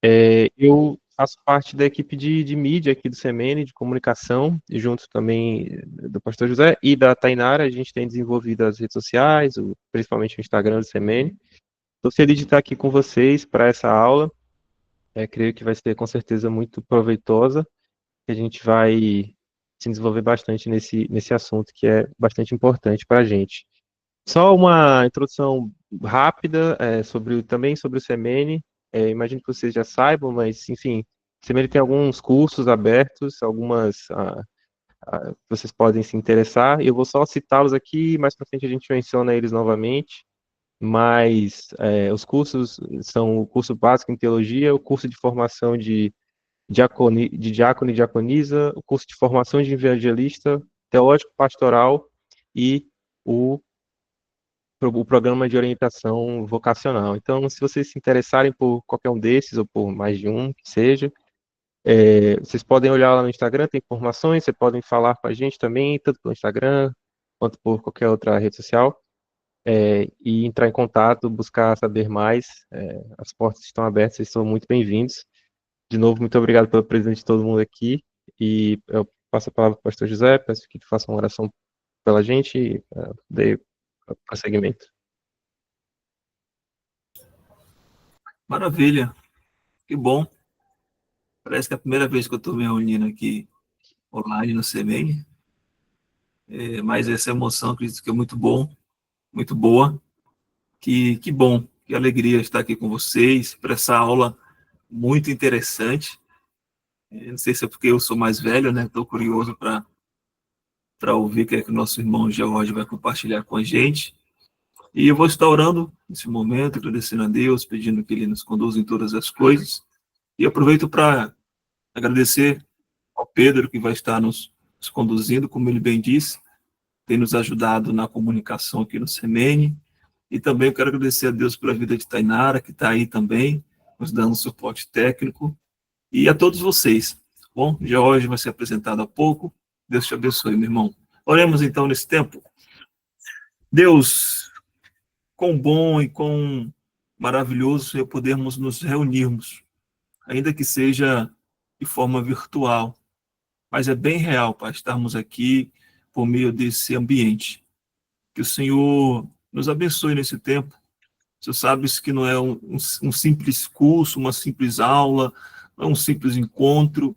Eu faço parte da equipe de mídia aqui do CMN, de comunicação, e junto também do Pastor José e da Tainara, a gente tem desenvolvido as redes sociais, principalmente o Instagram do CMN. Estou feliz de estar aqui com vocês para essa aula. Creio que vai ser com certeza muito proveitosa, que a gente vai se desenvolver bastante nesse assunto que é bastante importante para a gente. Só uma introdução rápida também sobre o CMN. Imagino que vocês já saibam, mas enfim, o CMN tem alguns cursos abertos, vocês podem se interessar. Eu vou só citá-los aqui, mais para frente a gente menciona eles novamente. Mas os cursos são o curso básico em teologia, o curso de formação de diácono e diaconisa, o curso de formação de evangelista, teológico pastoral e o programa de orientação vocacional. Então, se vocês se interessarem por qualquer um desses, ou por mais de um, que seja, vocês podem olhar lá no Instagram, tem informações, vocês podem falar com a gente também, tanto pelo Instagram, quanto por qualquer outra rede social, e entrar em contato, buscar saber mais. As portas estão abertas, vocês são muito bem-vindos. De novo, muito obrigado pela presença de todo mundo aqui, e eu passo a palavra para o pastor José, peço que ele faça uma oração pela gente, e dê prosseguimento. Maravilha, que bom. Parece que é a primeira vez que eu estou me reunindo aqui online no CMN, mas essa emoção, acredito que é muito bom, muito boa. Que bom, que alegria estar aqui com vocês para essa aula muito interessante. Não sei se é porque eu sou mais velho, né? Estou curioso para ouvir o que é que o nosso irmão George vai compartilhar com a gente. E eu vou estar orando nesse momento, agradecendo a Deus, pedindo que Ele nos conduza em todas as coisas. E aproveito para agradecer ao Pedro, que vai estar nos conduzindo, como ele bem disse, tem nos ajudado na comunicação aqui no CMN. E também eu quero agradecer a Deus pela vida de Tainara, que está aí também, nos dando suporte técnico. E a todos vocês. Bom, já hoje vai ser apresentado há pouco. Deus te abençoe, meu irmão. Oremos então nesse tempo. Deus, quão bom e quão maravilhoso é podermos nos reunirmos, ainda que seja de forma virtual, mas é bem real, Pai, estarmos aqui por meio desse ambiente. Que o Senhor nos abençoe nesse tempo. Você sabe que não é um simples curso, uma simples aula, não é um simples encontro,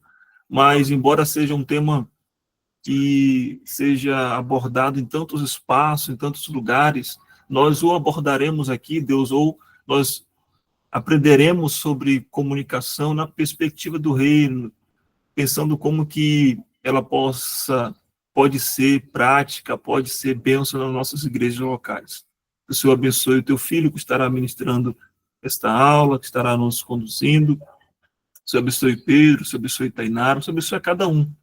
mas embora seja um tema que seja abordado em tantos espaços, em tantos lugares, nós o abordaremos aqui, Deus, ou nós aprenderemos sobre comunicação na perspectiva do reino, pensando como que ela pode ser prática, pode ser bênção nas nossas igrejas locais. Que o Senhor abençoe o teu filho que estará ministrando esta aula, que estará nos conduzindo. Que o Senhor abençoe Pedro, que o Senhor abençoe Tainara, que o Senhor abençoe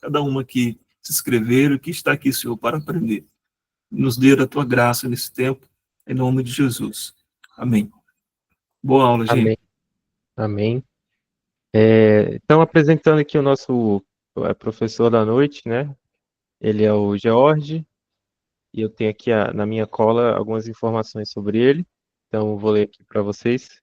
cada uma que se inscreveram, que está aqui, Senhor, para aprender. Nos dê a tua graça nesse tempo, em nome de Jesus. Amém. Boa aula, gente. Amém. Amém. Então, apresentando aqui o nosso professor da noite, né? Ele é o George, e eu tenho aqui na minha cola algumas informações sobre ele. Então, eu vou ler aqui para vocês.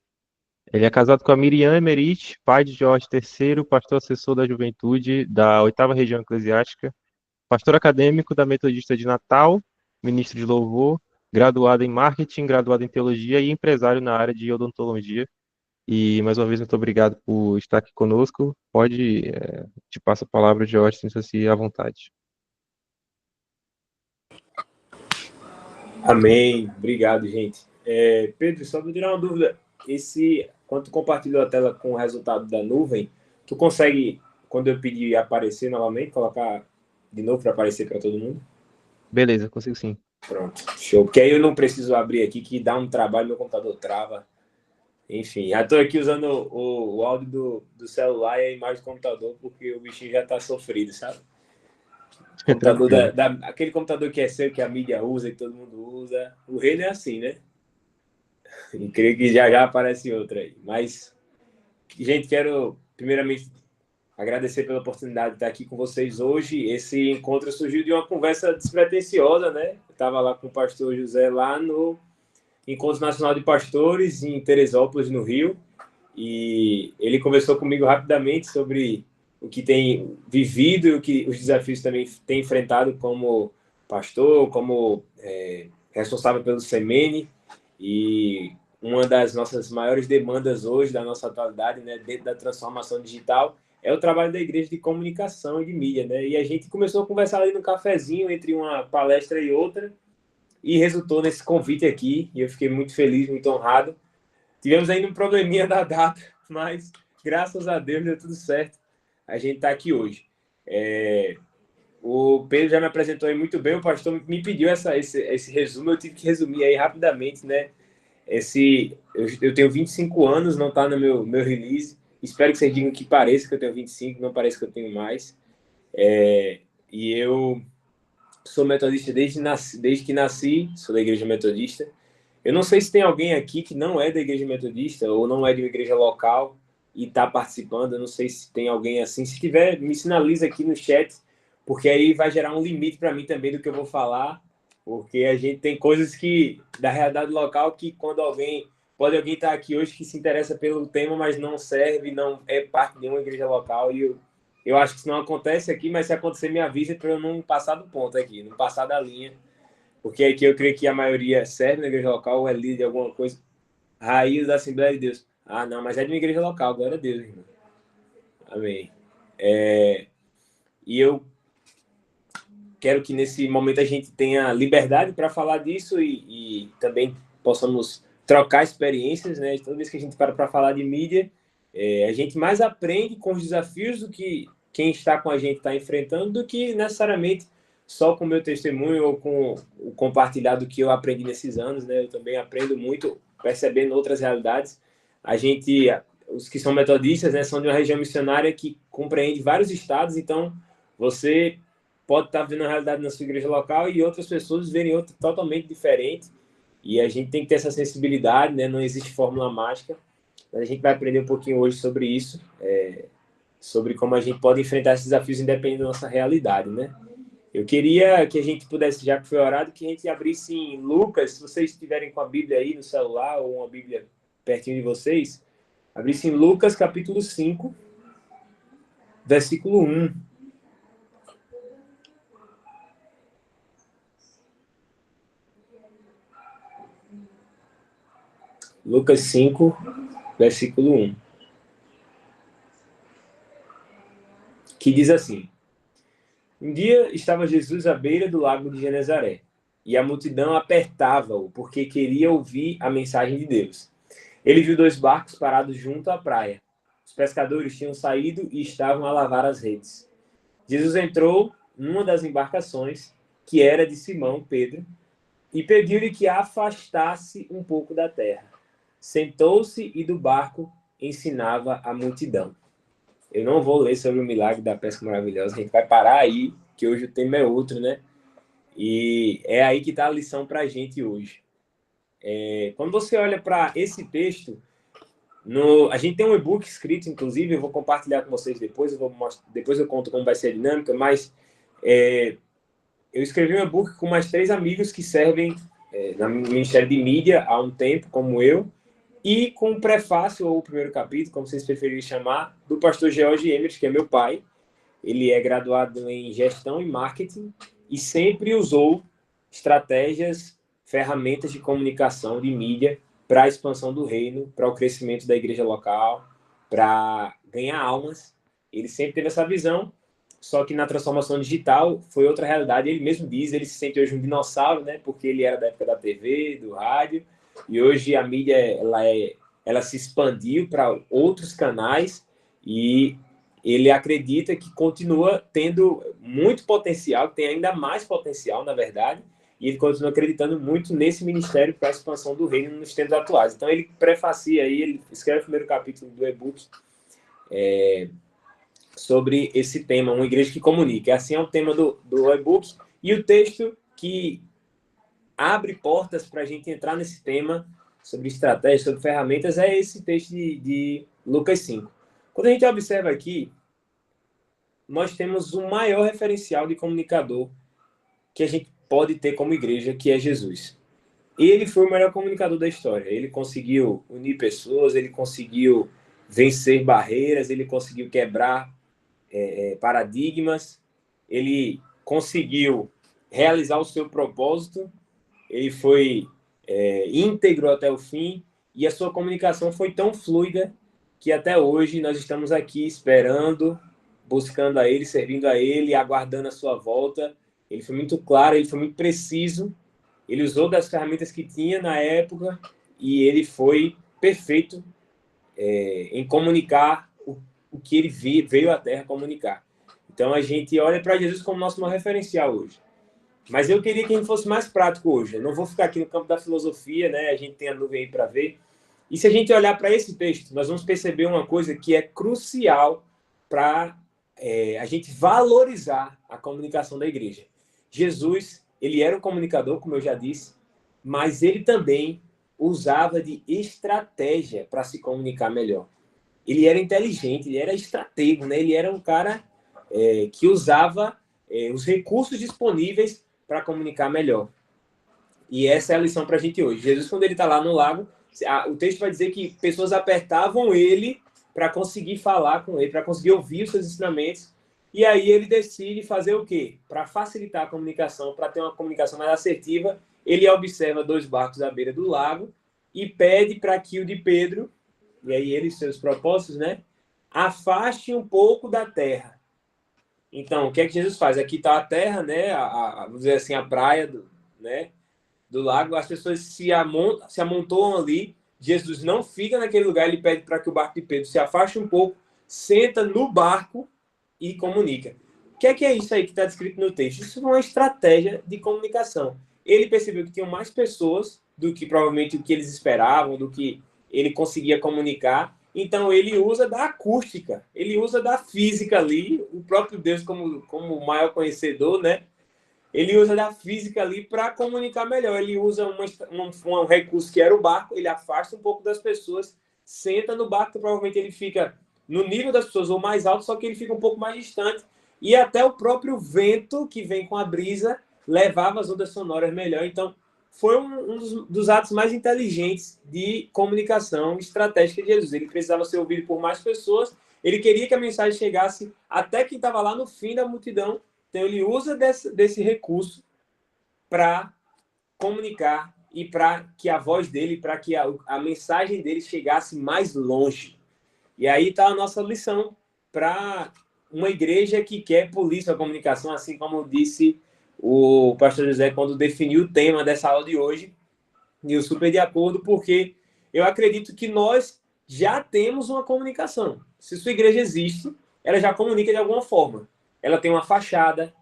Ele é casado com a Miriam Emerich, pai de George III, pastor assessor da juventude da 8ª Região Eclesiástica, pastor acadêmico da Metodista de Natal, ministro de louvor, graduado em marketing, graduado em teologia e empresário na área de odontologia. E, mais uma vez, muito obrigado por estar aqui conosco. Te passo a palavra, George, sinta-se à vontade. Amém. Obrigado, gente. Pedro, só me tirar uma dúvida. Quando tu compartilhou a tela com o resultado da nuvem, tu consegue, quando eu pedir aparecer novamente, colocar de novo para aparecer para todo mundo? Beleza, consigo sim. Pronto, show. Porque aí eu não preciso abrir aqui, que dá um trabalho, meu computador trava. Enfim, já estou aqui usando o áudio do celular e a imagem do computador, porque o bichinho já está sofrido, sabe? Computador aquele computador que é seu, que a mídia usa, que todo mundo usa. O reino é assim, né? E creio que já aparece outra aí. Mas, gente, quero primeiramente agradecer pela oportunidade de estar aqui com vocês hoje. Esse encontro surgiu de uma conversa despretensiosa, né? Eu estava lá com o pastor José lá no Encontro Nacional de Pastores, em Teresópolis, no Rio. e ele conversou comigo rapidamente sobre o que tem vivido e os desafios também tem enfrentado como pastor, como responsável pelo CMN, e uma das nossas maiores demandas hoje, da nossa atualidade, né, dentro da transformação digital, é o trabalho da igreja de comunicação e de mídia, né? E a gente começou a conversar ali no cafezinho, entre uma palestra e outra, e resultou nesse convite aqui, e eu fiquei muito feliz, muito honrado. Tivemos ainda um probleminha da data, mas graças a Deus deu tudo certo. A gente está aqui hoje. O Pedro já me apresentou aí muito bem, o pastor me pediu esse resumo, eu tive que resumir aí rapidamente, né? Eu tenho 25 anos, não está no meu release. Espero que vocês digam que pareça que eu tenho 25, não parece que eu tenho mais. E eu sou metodista desde que nasci, sou da igreja metodista. Eu não sei se tem alguém aqui que não é da igreja metodista ou não é de uma igreja local e está participando. Eu não sei se tem alguém assim. Se tiver, me sinaliza aqui no chat, porque aí vai gerar um limite para mim também do que eu vou falar, porque a gente tem coisas que da realidade local que quando alguém estar aqui hoje que se interessa pelo tema, mas não serve, não é parte de uma igreja local, e eu acho que isso não acontece aqui, mas se acontecer me avisa para eu não passar do ponto aqui, não passar da linha. Porque aqui eu creio que a maioria serve na igreja local ou é líder de alguma coisa. Raiz da Assembleia de Deus. Ah, não, mas é de uma igreja local, glória a Deus, irmão. Amém. E eu quero que nesse momento a gente tenha liberdade para falar disso e também possamos trocar experiências, né? Toda vez que a gente para falar de mídia, a gente mais aprende com os desafios do que quem está com a gente está enfrentando, do que necessariamente só com o meu testemunho ou com o compartilhado que eu aprendi nesses anos, né? Eu também aprendo muito percebendo outras realidades. Os que são metodistas, né, são de uma região missionária que compreende vários estados, então você pode estar vendo a realidade na sua igreja local e outras pessoas verem outra totalmente diferente, e a gente tem que ter essa sensibilidade, né? Não existe fórmula mágica, mas a gente vai aprender um pouquinho hoje sobre isso, sobre como a gente pode enfrentar esses desafios independente da nossa realidade, né? Eu queria que a gente pudesse, já que foi orado, que a gente abrisse em Lucas, se vocês estiverem com a Bíblia aí no celular ou uma Bíblia pertinho de vocês, abrisse em Lucas capítulo 5, versículo 1. Lucas 5, versículo 1. Que diz assim: Um dia estava Jesus à beira do lago de Genezaré, e a multidão apertava-o, porque queria ouvir a mensagem de Deus. Ele viu 2 barcos parados junto à praia. Os pescadores tinham saído e estavam a lavar as redes. Jesus entrou numa das embarcações, que era de Simão, Pedro, e pediu-lhe que a afastasse um pouco da terra. Sentou-se e do barco ensinava a multidão. Eu não vou ler sobre o milagre da pesca maravilhosa, a gente vai parar aí, que hoje o tema é outro, né? E é aí que está a lição para a gente hoje. Quando você olha para esse texto, a gente tem um e-book escrito, inclusive, eu vou compartilhar com vocês depois, depois eu conto como vai ser a dinâmica, mas eu escrevi um e-book com mais 3 amigos que servem no Ministério de Mídia há um tempo, como eu, e com o prefácio, ou o primeiro capítulo, como vocês preferirem chamar, do pastor George Emert, que é meu pai. Ele é graduado em gestão e marketing e sempre usou estratégias, ferramentas de comunicação, de mídia, para a expansão do reino, para o crescimento da igreja local, para ganhar almas. Ele sempre teve essa visão, só que na transformação digital foi outra realidade. Ele mesmo diz, ele se sente hoje um dinossauro, né? Porque ele era da época da TV, do rádio, e hoje a mídia ela se expandiu para outros canais, e ele acredita que continua tendo muito potencial, tem ainda mais potencial, na verdade, e ele continua acreditando muito nesse ministério para a expansão do reino nos tempos atuais. Então ele prefacia aí, ele escreve o primeiro capítulo do e-book sobre esse tema, uma igreja que comunica. Assim é o tema do e-book, e o texto que abre portas para a gente entrar nesse tema sobre estratégia, sobre ferramentas, é esse texto de Lucas 5. Quando a gente observa aqui, nós temos o maior referencial de comunicador que a gente pode ter como igreja, que é Jesus. Ele foi o melhor comunicador da história. Ele conseguiu unir pessoas, ele conseguiu vencer barreiras, ele conseguiu quebrar paradigmas, ele conseguiu realizar o seu propósito, ele foi íntegro até o fim, e a sua comunicação foi tão fluida que até hoje nós estamos aqui esperando, buscando a ele, servindo a ele, aguardando a sua volta. Ele foi muito claro, ele foi muito preciso, ele usou das ferramentas que tinha na época e ele foi perfeito em comunicar o que ele veio à Terra comunicar. Então a gente olha para Jesus como nosso maior referencial hoje. Mas eu queria que a gente fosse mais prático hoje. Eu não vou ficar aqui no campo da filosofia, né? A gente tem a nuvem aí para ver. E se a gente olhar para esse texto, nós vamos perceber uma coisa que é crucial para a gente valorizar a comunicação da igreja. Jesus, ele era um comunicador, como eu já disse, mas ele também usava de estratégia para se comunicar melhor. Ele era inteligente, ele era estratego, né? Ele era um cara que usava os recursos disponíveis para comunicar melhor. E essa é a lição para a gente hoje. Jesus, quando ele está lá no lago, o texto vai dizer que pessoas apertavam ele para conseguir falar com ele, para conseguir ouvir os seus ensinamentos. E aí ele decide fazer o quê? Para facilitar a comunicação, para ter uma comunicação mais assertiva, ele observa 2 barcos à beira do lago e pede para que o de Pedro, e aí ele, seus propósitos, né, afaste um pouco da terra. Então, o que é que Jesus faz? Aqui está a terra, né, vamos dizer assim, a praia do lago, as pessoas se amontoam ali, Jesus não fica naquele lugar, ele pede para que o barco de Pedro se afaste um pouco, senta no barco e comunica. O que é isso aí que está descrito no texto? Isso é uma estratégia de comunicação. Ele percebeu que tinham mais pessoas do que provavelmente o que eles esperavam, do que ele conseguia comunicar. Então, ele usa da acústica, ele usa da física ali, o próprio Deus como o maior conhecedor, né? Ele usa da física ali para comunicar melhor. Ele usa um recurso que era o barco, ele afasta um pouco das pessoas, senta no barco, provavelmente ele fica no nível das pessoas ou mais alto, só que ele fica um pouco mais distante. E até o próprio vento que vem com a brisa levava as ondas sonoras melhor. Então, foi um dos atos mais inteligentes de comunicação estratégica de Jesus. Ele precisava ser ouvido por mais pessoas, ele queria que a mensagem chegasse até quem estava lá no fim da multidão. Então, ele usa desse recurso para comunicar e para que a voz dele, para que a mensagem dele chegasse mais longe. E aí está a nossa lição para uma igreja que quer polir sua comunicação, assim como disse o pastor José quando definiu o tema dessa aula de hoje. E eu super de acordo, porque eu acredito que nós já temos uma comunicação. Se sua igreja existe, ela já comunica de alguma forma. Ela tem uma fachada,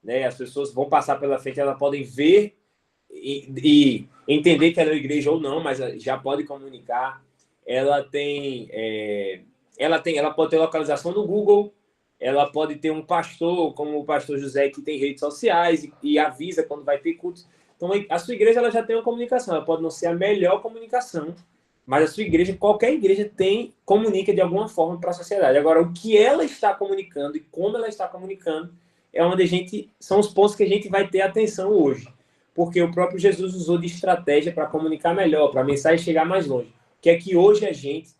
né? As pessoas vão passar pela frente, elas podem ver e entender que ela é uma igreja ou não, mas já pode comunicar. Ela pode ter localização no Google, ela pode ter um pastor, como o pastor José, que tem redes sociais e avisa quando vai ter cultos. Então, a sua igreja ela já tem uma comunicação, ela pode não ser a melhor comunicação, mas a sua igreja, qualquer igreja comunica de alguma forma para a sociedade. Agora, o que ela está comunicando e como ela está comunicando é onde são os pontos que a gente vai ter atenção hoje. Porque o próprio Jesus usou de estratégia para comunicar melhor, para a mensagem chegar mais longe. O que é que hoje a gente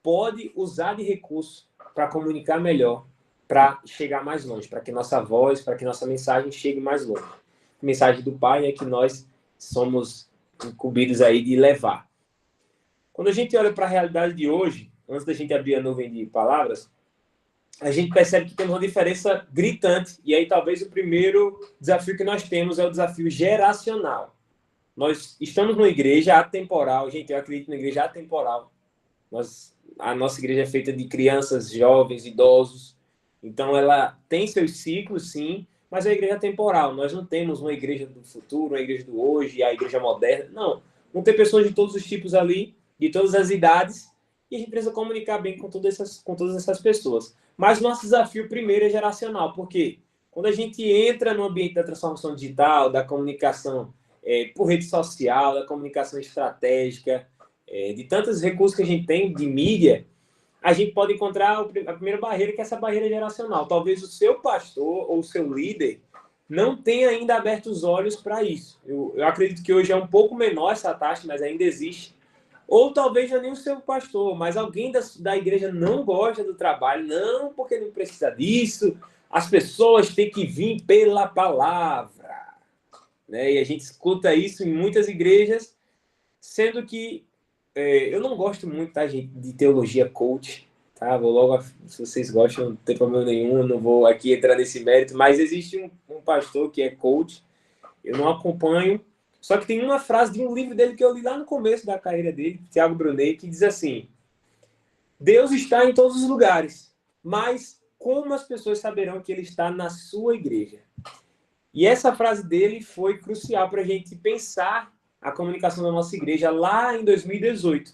pode usar de recurso para comunicar melhor, para chegar mais longe, para que nossa voz, para que nossa mensagem chegue mais longe. A mensagem do Pai é que nós somos incumbidos aí de levar. Quando a gente olha para a realidade de hoje, antes da gente abrir a nuvem de palavras, a gente percebe que temos uma diferença gritante. E aí talvez o primeiro desafio que nós temos é o desafio geracional. Nós estamos numa igreja atemporal. Gente, eu acredito na igreja atemporal. A nossa igreja é feita de crianças, jovens, idosos. Então ela tem seus ciclos, sim, mas é uma igreja temporal. Nós não temos uma igreja do futuro, uma igreja do hoje, a igreja moderna. Não. Vão ter pessoas de todos os tipos ali, de todas as idades, e a gente precisa comunicar bem com todas essas pessoas. Mas o nosso desafio primeiro é geracional, porque quando a gente entra no ambiente da transformação digital, da comunicação por rede social, da comunicação estratégica, de tantos recursos que a gente tem de mídia, a gente pode encontrar a primeira barreira, que é essa barreira geracional. Talvez o seu pastor ou o seu líder não tenha ainda aberto os olhos para isso. Eu acredito que hoje é um pouco menor essa taxa, mas ainda existe. Ou talvez já nem o seu pastor, mas alguém da igreja não gosta do trabalho, não, porque não precisa disso, as pessoas têm que vir pela palavra, né? E a gente escuta isso em muitas igrejas, sendo que eu não gosto muito, tá, gente, de teologia coach, tá? Vou logo, se vocês gostam, não tem problema nenhum, não vou aqui entrar nesse mérito, mas existe um pastor que é coach, eu não acompanho, só que tem uma frase de um livro dele que eu li lá no começo da carreira dele, Thiago Brunet, que diz assim: Deus está em todos os lugares, mas como as pessoas saberão que ele está na sua igreja? E essa frase dele foi crucial para a gente pensar a comunicação da nossa igreja lá em 2018.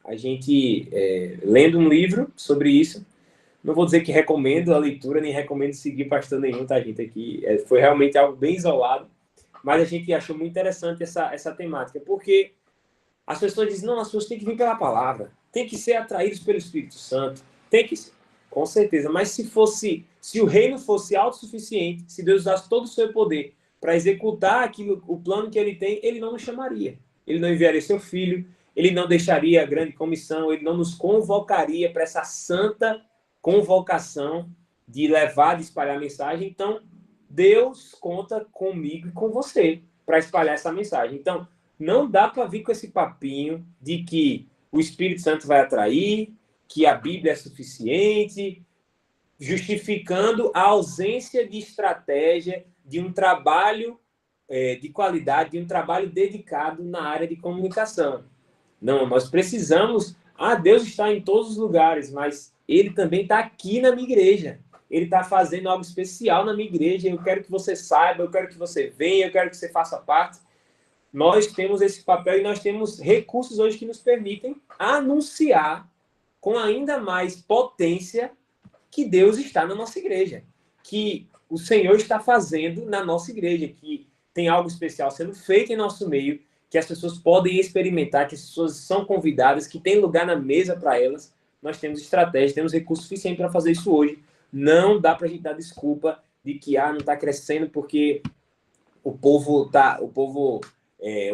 A gente, lendo um livro sobre isso, não vou dizer que recomendo a leitura, nem recomendo seguir pastor nenhum, tá, gente? Aqui foi realmente algo bem isolado, mas a gente achou muito interessante essa temática, porque as pessoas dizem, não, as pessoas têm que vir pela palavra, têm que ser atraídos pelo Espírito Santo, tem que ser. Com certeza, mas se o reino fosse autossuficiente, se Deus usasse todo o seu poder para executar o plano que ele tem, ele não nos chamaria. Ele não enviaria seu filho, ele não deixaria a grande comissão, ele não nos convocaria para essa santa convocação de levar, de espalhar a mensagem. Então, Deus conta comigo e com você para espalhar essa mensagem. Então, não dá para vir com esse papinho de que o Espírito Santo vai atrair, que a Bíblia é suficiente, justificando a ausência de estratégia, de um trabalho de qualidade, de um trabalho dedicado na área de comunicação. Não, nós precisamos... Deus está em todos os lugares, mas Ele também está aqui na minha igreja. Ele está fazendo algo especial na minha igreja. Eu quero que você saiba, eu quero que você venha, eu quero que você faça parte. Nós temos esse papel e nós temos recursos hoje que nos permitem anunciar com ainda mais potência que Deus está na nossa igreja, que o Senhor está fazendo na nossa igreja, que tem algo especial sendo feito em nosso meio, que as pessoas podem experimentar, que as pessoas são convidadas, que tem lugar na mesa para elas. Nós temos estratégia, temos recurso suficiente para fazer isso hoje. Não dá para a gente dar desculpa de que não está crescendo porque o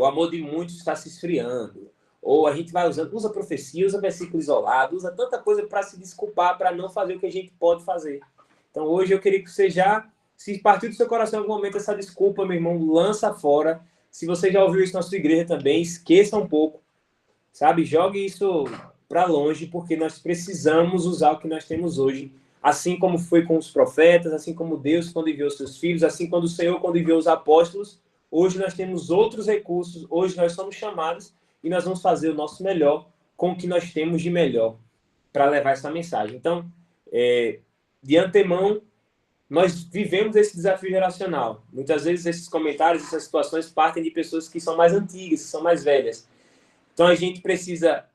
amor de muitos está se esfriando. Ou a gente vai usa profecia, usa versículo isolado, usa tanta coisa para se desculpar, para não fazer o que a gente pode fazer. Então, hoje eu queria que você se partir do seu coração em algum momento essa desculpa, meu irmão, lança fora. Se você já ouviu isso na sua igreja também, esqueça um pouco, sabe? Jogue isso para longe, porque nós precisamos usar o que nós temos hoje, assim como foi com os profetas, assim como Deus quando enviou seus filhos, assim como o Senhor quando enviou os apóstolos. Hoje nós temos outros recursos, hoje nós somos chamados e nós vamos fazer o nosso melhor com o que nós temos de melhor para levar essa mensagem. Então, de antemão, nós vivemos esse desafio geracional. Muitas vezes esses comentários, essas situações partem de pessoas que são mais antigas, que são mais velhas. Então, a gente precisa,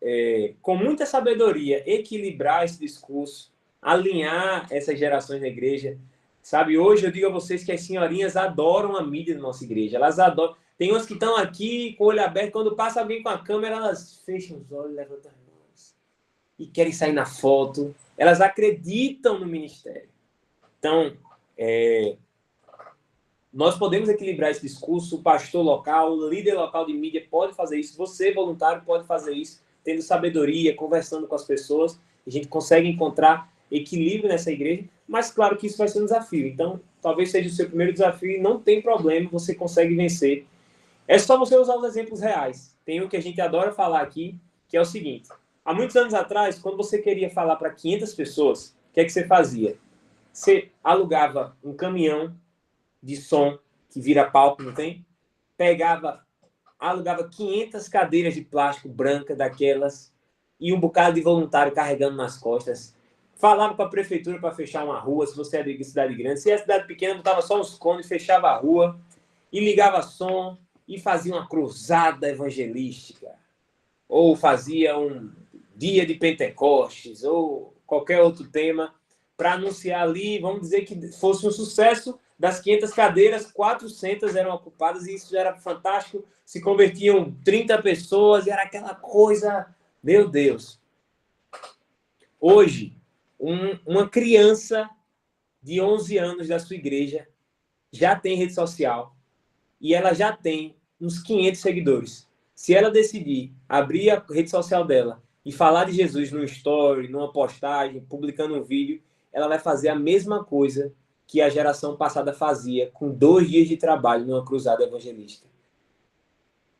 com muita sabedoria, equilibrar esse discurso, alinhar essas gerações na igreja. Sabe, hoje eu digo a vocês que as senhorinhas adoram a mídia da nossa igreja. Elas adoram. Tem umas que estão aqui com o olho aberto, quando passa alguém com a câmera, elas fecham os olhos, levantam as mãos e querem sair na foto. Elas acreditam no ministério. Então, nós podemos equilibrar esse discurso. O pastor local, o líder local de mídia pode fazer isso. Você, voluntário, pode fazer isso, tendo sabedoria, conversando com as pessoas. A gente consegue encontrar equilíbrio nessa igreja, mas claro que isso vai ser um desafio. Então, talvez seja o seu primeiro desafio e não tem problema, você consegue vencer. É só você usar os exemplos reais. Tem um que a gente adora falar aqui, que é o seguinte. Há muitos anos atrás, quando você queria falar para 500 pessoas, o que é que você fazia? Você alugava um caminhão de som que vira palco, não tem? Alugava 500 cadeiras de plástico branca daquelas e um bocado de voluntário carregando nas costas. Falava com a prefeitura para fechar uma rua, se você é de cidade grande. Se é cidade pequena, botava só uns cones, fechava a rua e ligava som e fazia uma cruzada evangelística. Ou fazia um dia de Pentecostes, ou qualquer outro tema, para anunciar ali, vamos dizer que fosse um sucesso. Das 500 cadeiras, 400 eram ocupadas e isso já era fantástico. Se convertiam 30 pessoas e era aquela coisa... Meu Deus! Hoje, uma criança de 11 anos da sua igreja já tem rede social e ela já tem uns 500 seguidores. Se ela decidir abrir a rede social dela e falar de Jesus num story, numa postagem, publicando um vídeo, ela vai fazer a mesma coisa que a geração passada fazia com 2 dias de trabalho numa cruzada evangelística.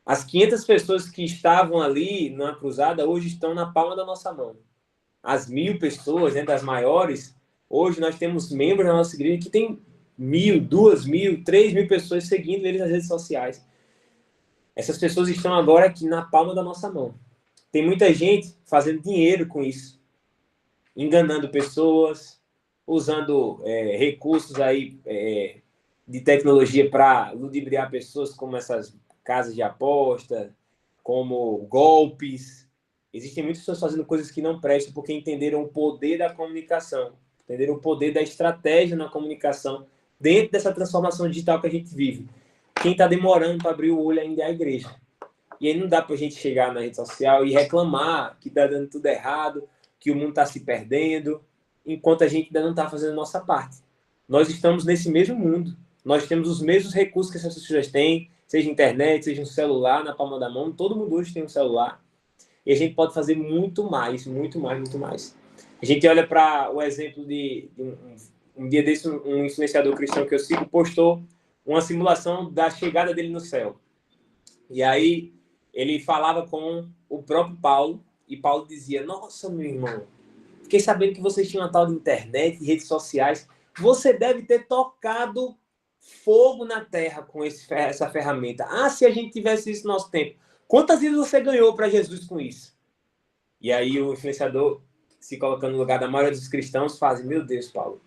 As 500 pessoas que estavam ali na cruzada hoje estão na palma da nossa mão. As 1.000 pessoas, né, das maiores, hoje nós temos membros da nossa igreja que tem 1.000, 2.000, 3.000 pessoas seguindo eles nas redes sociais. Essas pessoas estão agora aqui na palma da nossa mão. Tem muita gente fazendo dinheiro com isso, enganando pessoas, usando recursos aí de tecnologia para ludibriar pessoas, como essas casas de aposta, como golpes. Existem muitas pessoas fazendo coisas que não prestam porque entenderam o poder da comunicação, entenderam o poder da estratégia na comunicação dentro dessa transformação digital que a gente vive. Quem está demorando para abrir o olho ainda é a igreja. E aí não dá para a gente chegar na rede social e reclamar que está dando tudo errado, que o mundo está se perdendo, enquanto a gente ainda não está fazendo a nossa parte. Nós estamos nesse mesmo mundo. Nós temos os mesmos recursos que essas pessoas têm, seja internet, seja um celular na palma da mão. Todo mundo hoje tem um celular. E a gente pode fazer muito mais, muito mais, muito mais. A gente olha para o exemplo de um dia desse, um influenciador cristão que eu sigo postou uma simulação da chegada dele no céu. E aí ele falava com o próprio Paulo, e Paulo dizia: nossa, meu irmão, fiquei sabendo que vocês tinham uma tal de internet, redes sociais. Você deve ter tocado fogo na terra com essa ferramenta. Ah, se a gente tivesse isso no nosso tempo. Quantas vezes você ganhou para Jesus com isso? E aí o influenciador, se colocando no lugar da maioria dos cristãos, faz: meu Deus, Paulo,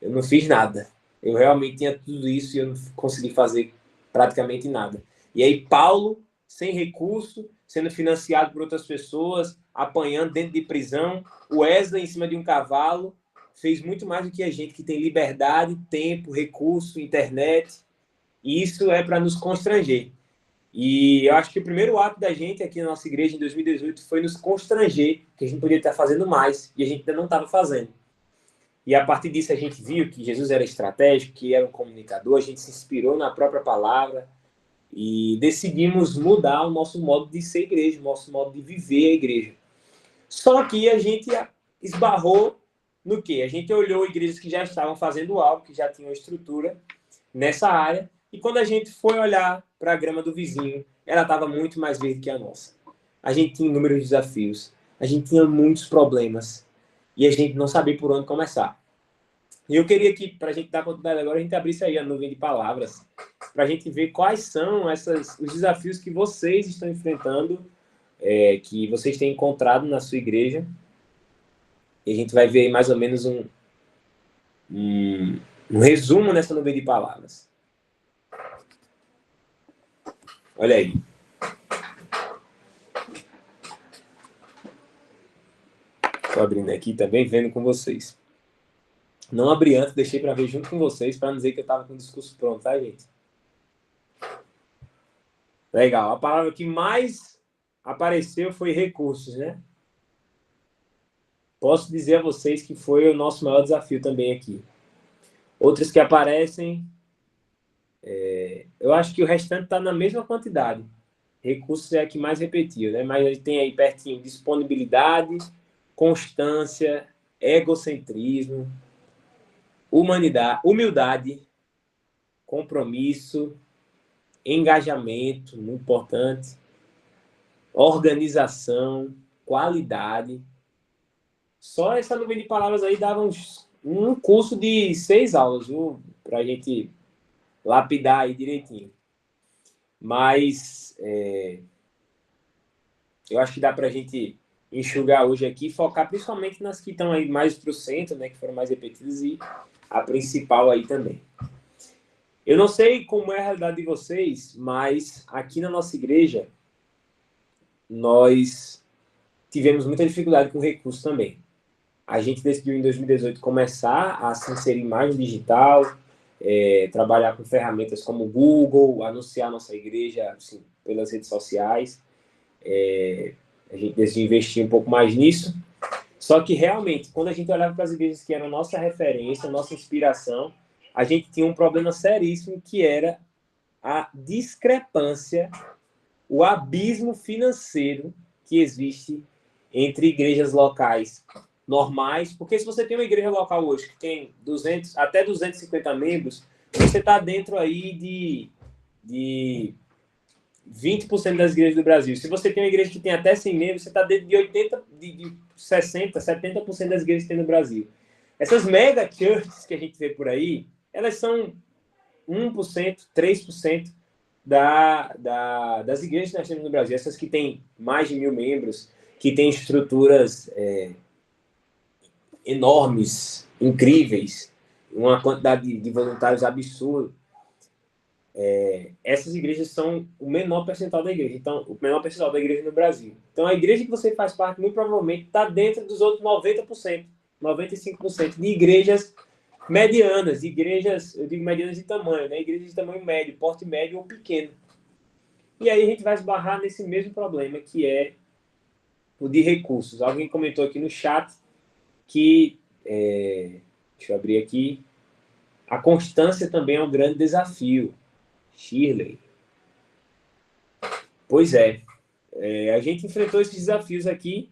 eu não fiz nada. Eu realmente tinha tudo isso e eu não consegui fazer praticamente nada. E aí Paulo, sem recurso, sendo financiado por outras pessoas, apanhando dentro de prisão, o Wesley em cima de um cavalo, fez muito mais do que a gente que tem liberdade, tempo, recurso, internet. E isso é para nos constranger. E eu acho que o primeiro ato da gente aqui na nossa igreja em 2018 foi nos constranger, que a gente podia estar fazendo mais e a gente ainda não estava fazendo. E a partir disso a gente viu que Jesus era estratégico, que era um comunicador, a gente se inspirou na própria palavra e decidimos mudar o nosso modo de ser igreja, o nosso modo de viver a igreja. Só que a gente esbarrou no quê? A gente olhou igrejas que já estavam fazendo algo, que já tinham estrutura nessa área, e quando a gente foi olhar para a grama do vizinho, ela estava muito mais verde que a nossa. A gente tinha inúmeros desafios, a gente tinha muitos problemas, e a gente não sabia por onde começar. E eu queria que, para a gente dar continuidade agora, a gente abrisse aí a nuvem de palavras, para a gente ver quais são os desafios que vocês estão enfrentando, que vocês têm encontrado na sua igreja. E a gente vai ver aí mais ou menos um resumo nessa nuvem de palavras. Olha aí. Estou abrindo aqui também, vendo com vocês. Não abri antes, deixei para ver junto com vocês, para não dizer que eu estava com o discurso pronto, tá, gente? Legal. A palavra que mais apareceu foi recursos, né? Posso dizer a vocês que foi o nosso maior desafio também aqui. Outras que aparecem, eu acho que o restante está na mesma quantidade. Recursos é a que mais repetiu, né? Mas a gente tem aí pertinho disponibilidade, constância, egocentrismo, humildade, compromisso, engajamento, muito importante, organização, qualidade. Só essa nuvem de palavras aí dava um curso de 6 aulas, viu? Para a gente lapidar aí direitinho. Mas eu acho que dá para a gente enxugar hoje aqui, focar principalmente nas que estão aí mais para o centro, né, que foram mais repetidas, e a principal aí também. Eu não sei como é a realidade de vocês, mas aqui na nossa igreja nós tivemos muita dificuldade com recursos também. A gente decidiu em 2018 começar a se inserir mais no digital, trabalhar com ferramentas como o Google, anunciar nossa igreja assim, pelas redes sociais. A gente decidiu investir um pouco mais nisso. Só que realmente, quando a gente olhava para as igrejas que eram nossa referência, nossa inspiração, a gente tinha um problema seríssimo, que era a discrepância o abismo financeiro que existe entre igrejas locais normais, porque se você tem uma igreja local hoje que tem 200, até 250 membros, você está dentro aí de 20% das igrejas do Brasil. Se você tem uma igreja que tem até 100 membros, você está dentro de 80, de 60, 70% das igrejas que tem no Brasil. Essas mega churches que a gente vê por aí, elas são 1%, 3% das igrejas que nós temos no Brasil. Essas que têm mais de 1.000 membros, que têm estruturas enormes, incríveis, uma quantidade de voluntários absurda. Essas igrejas são o menor percentual da igreja. Então, o menor percentual da igreja no Brasil. Então, a igreja que você faz parte, muito provavelmente, está dentro dos outros 90%, 95% de igrejas medianas, igrejas, eu digo medianas de tamanho, né? Igrejas de tamanho médio, porte médio ou pequeno. E aí a gente vai esbarrar nesse mesmo problema, que é o de recursos. Alguém comentou aqui no chat que, deixa eu abrir aqui, a constância também é um grande desafio. Shirley. Pois é. A gente enfrentou esses desafios aqui.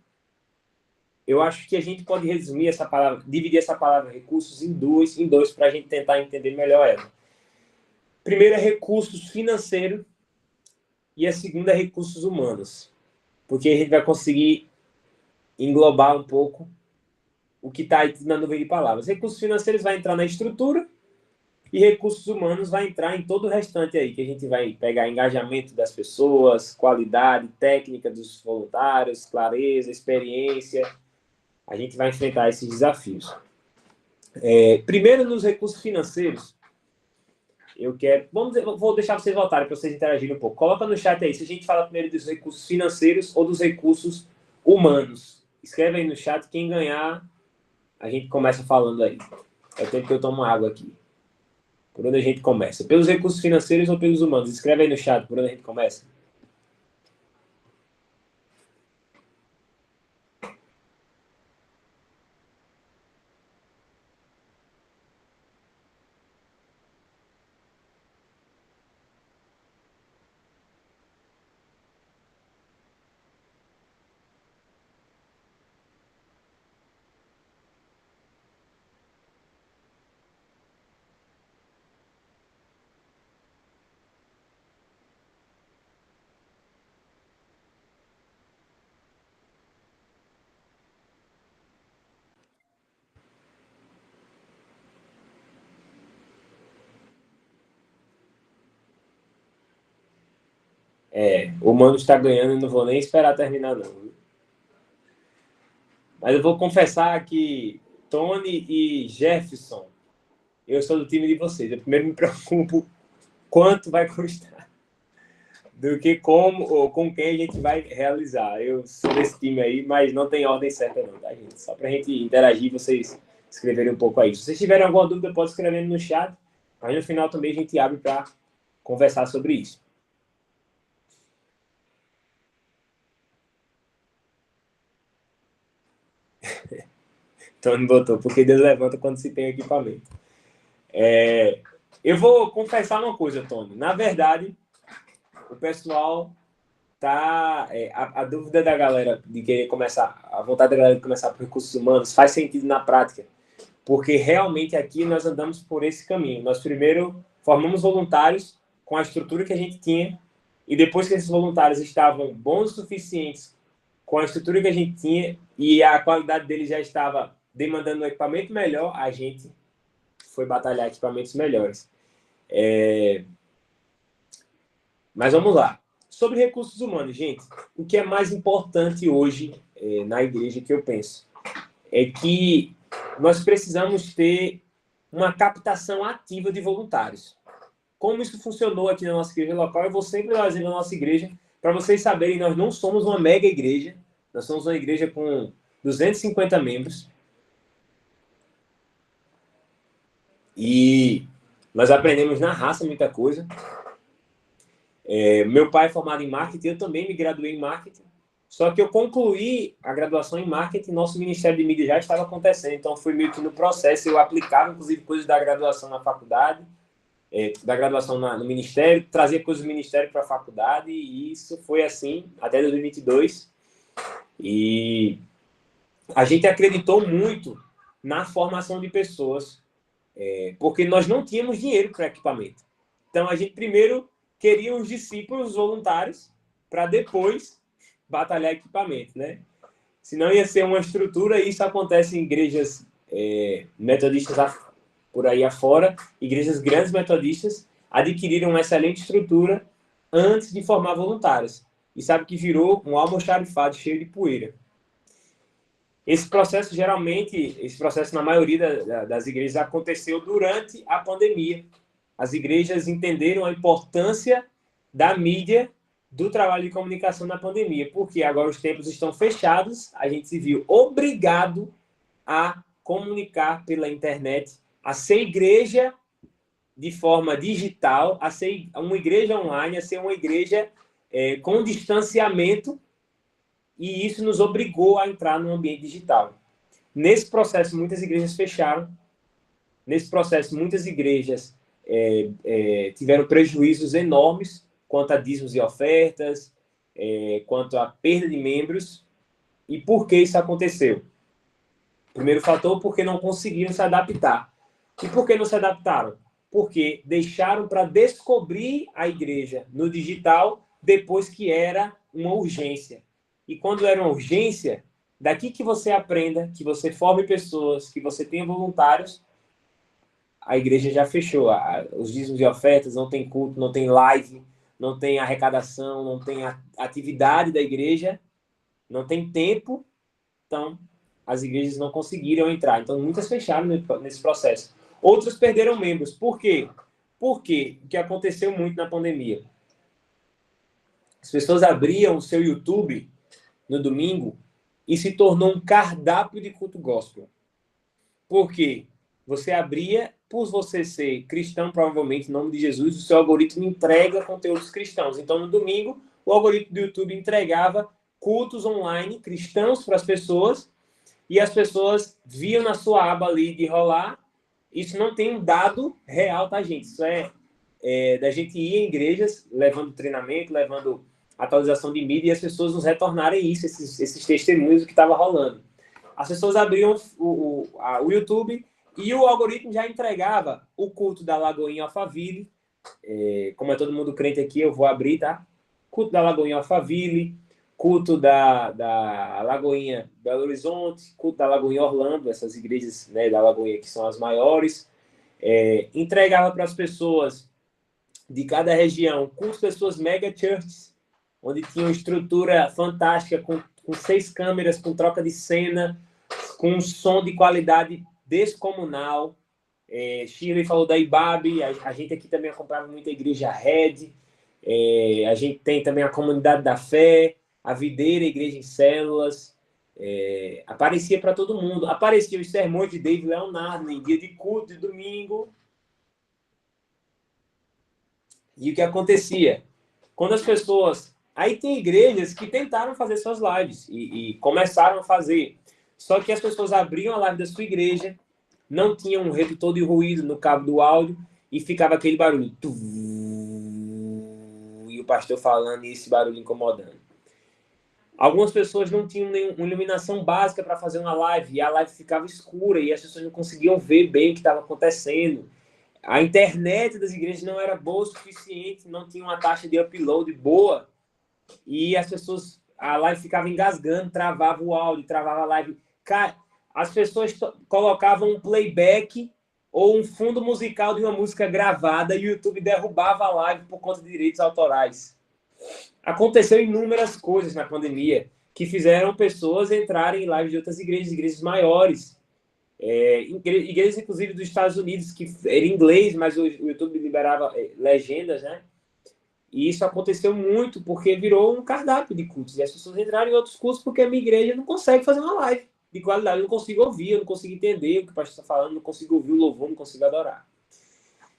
Eu acho que a gente pode resumir essa palavra, dividir essa palavra recursos em dois para a gente tentar entender melhor ela. Primeiro é recursos financeiros e a segunda é recursos humanos. Porque a gente vai conseguir englobar um pouco o que está aí na nuvem de palavras. Recursos financeiros vai entrar na estrutura e recursos humanos vai entrar em todo o restante aí, que a gente vai pegar engajamento das pessoas, qualidade, técnica dos voluntários, clareza, experiência. A gente vai enfrentar esses desafios. Primeiro, nos recursos financeiros, vou deixar vocês voltarem para vocês interagirem um pouco. Coloca no chat aí se a gente fala primeiro dos recursos financeiros ou dos recursos humanos. Escreve aí no chat, quem ganhar, a gente começa falando aí. É o tempo que eu tomo água aqui. Por onde a gente começa? Pelos recursos financeiros ou pelos humanos? Escreve aí no chat por onde a gente começa. O Mano está ganhando e não vou nem esperar terminar, não. Mas eu vou confessar que Tony e Jefferson, eu sou do time de vocês. Eu primeiro me preocupo quanto vai custar do que como ou com quem a gente vai realizar. Eu sou desse time aí, mas não tem ordem certa não, tá, gente? Só pra gente interagir, vocês escreverem um pouco aí. Se vocês tiverem alguma dúvida, pode escrever no chat. Mas no final também a gente abre para conversar sobre isso. Tony botou, porque Deus levanta quando se tem equipamento. Eu vou confessar uma coisa, Tony. Na verdade, o pessoal tá... a dúvida da galera de querer começar, a vontade da galera de começar por recursos humanos faz sentido na prática. Porque realmente aqui nós andamos por esse caminho. Nós primeiro formamos voluntários com a estrutura que a gente tinha e depois que esses voluntários estavam bons o suficientes com a estrutura que a gente tinha e a qualidade deles já estava demandando um equipamento melhor, a gente foi batalhar equipamentos melhores. Mas vamos lá. Sobre recursos humanos, gente, o que é mais importante hoje na igreja que eu penso é que nós precisamos ter uma captação ativa de voluntários. Como isso funcionou aqui na nossa igreja local, eu vou sempre dar exemplo da nossa igreja, para vocês saberem, nós não somos uma mega igreja, nós somos uma igreja com 250 membros, e nós aprendemos na raça muita coisa. Meu pai é formado em marketing, eu também me graduei em marketing, só que eu concluí a graduação em marketing, nosso Ministério de Mídia já estava acontecendo, então fui meio que no processo, eu aplicava, inclusive, coisas da graduação na faculdade, da graduação no Ministério, trazia coisas do Ministério para a faculdade, e isso foi assim até 2022. E a gente acreditou muito na formação de pessoas, porque nós não tínhamos dinheiro para equipamento. Então, a gente primeiro queria os discípulos voluntários para depois batalhar equipamento, né? Senão ia ser uma estrutura, e isso acontece em igrejas metodistas por aí afora. Igrejas grandes metodistas adquiriram uma excelente estrutura antes de formar voluntários. E sabe que virou um almoxarifado cheio de poeira. Esse processo, na maioria das igrejas, aconteceu durante a pandemia. As igrejas entenderam a importância da mídia, do trabalho de comunicação na pandemia, porque agora os templos estão fechados, a gente se viu obrigado a comunicar pela internet, a ser igreja de forma digital, a ser uma igreja online, a ser uma igreja com distanciamento, e isso nos obrigou a entrar no ambiente digital. Nesse processo, muitas igrejas fecharam. Nesse processo, muitas igrejas tiveram prejuízos enormes quanto a dízimos e ofertas, quanto à perda de membros. E por que isso aconteceu? Primeiro fator, porque não conseguiram se adaptar. E por que não se adaptaram? Porque deixaram para descobrir a igreja no digital depois que era uma urgência. E quando era uma urgência, daqui que você aprenda, que você forme pessoas, que você tenha voluntários, a igreja já fechou. Os dízimos e ofertas, não tem culto, não tem live, não tem arrecadação, não tem atividade da igreja, não tem tempo. Então, as igrejas não conseguiram entrar. Então, muitas fecharam nesse processo. Outras perderam membros. Por quê? Porque o que aconteceu muito na pandemia? As pessoas abriam o seu YouTube no domingo e se tornou um cardápio de culto gospel. Por quê? Você abria, por você ser cristão, provavelmente, em nome de Jesus, o seu algoritmo entrega conteúdos cristãos. Então, no domingo, o algoritmo do YouTube entregava cultos online cristãos para as pessoas, e as pessoas viam na sua aba ali de rolar. Isso não tem um dado real, tá, gente? Isso da gente ir em igrejas, levando treinamento, levando atualização de mídia, e as pessoas nos retornarem isso, esses testemunhos do que estava rolando. As pessoas abriam o YouTube e o algoritmo já entregava o culto da Lagoinha Alphaville. Como é todo mundo crente aqui, eu vou abrir, tá? Culto da Lagoinha Alphaville, culto da Lagoinha Belo Horizonte, culto da Lagoinha Orlando, essas igrejas, né, da Lagoinha que são as maiores. Entregava para as pessoas de cada região cultos das suas mega churches, onde tinha uma estrutura fantástica, com 6 câmeras, com troca de cena, com um som de qualidade descomunal. Shirley falou da IBAB, a gente aqui também acompanhava muita igreja Red, a gente tem também a Comunidade da Fé, a Videira, Igreja em Células, aparecia para todo mundo. Apareciam os sermões de David Leonardo em dia de culto, de domingo. E o que acontecia? Quando as pessoas... Aí tem igrejas que tentaram fazer suas lives e começaram a fazer. Só que as pessoas abriam a live da sua igreja, não tinham um redutor de ruído no cabo do áudio e ficava aquele barulho. E o pastor falando e esse barulho incomodando. Algumas pessoas não tinham nenhuma iluminação básica para fazer uma live, e a live ficava escura e as pessoas não conseguiam ver bem o que estava acontecendo. A internet das igrejas não era boa o suficiente, não tinha uma taxa de upload boa, e as pessoas, a live ficava engasgando, travava o áudio, travava a live. As pessoas colocavam um playback ou um fundo musical de uma música gravada e o YouTube derrubava a live por conta de direitos autorais. Aconteceu inúmeras coisas na pandemia que fizeram pessoas entrarem em lives de outras igrejas maiores. Igrejas, inclusive, dos Estados Unidos, que era em inglês, mas o YouTube liberava legendas, né? E isso aconteceu muito porque virou um cardápio de cultos. E as pessoas entraram em outros cultos porque a minha igreja não consegue fazer uma live de qualidade. Eu não consigo ouvir, eu não consigo entender o que o pastor está falando, não consigo ouvir o louvor, não consigo adorar.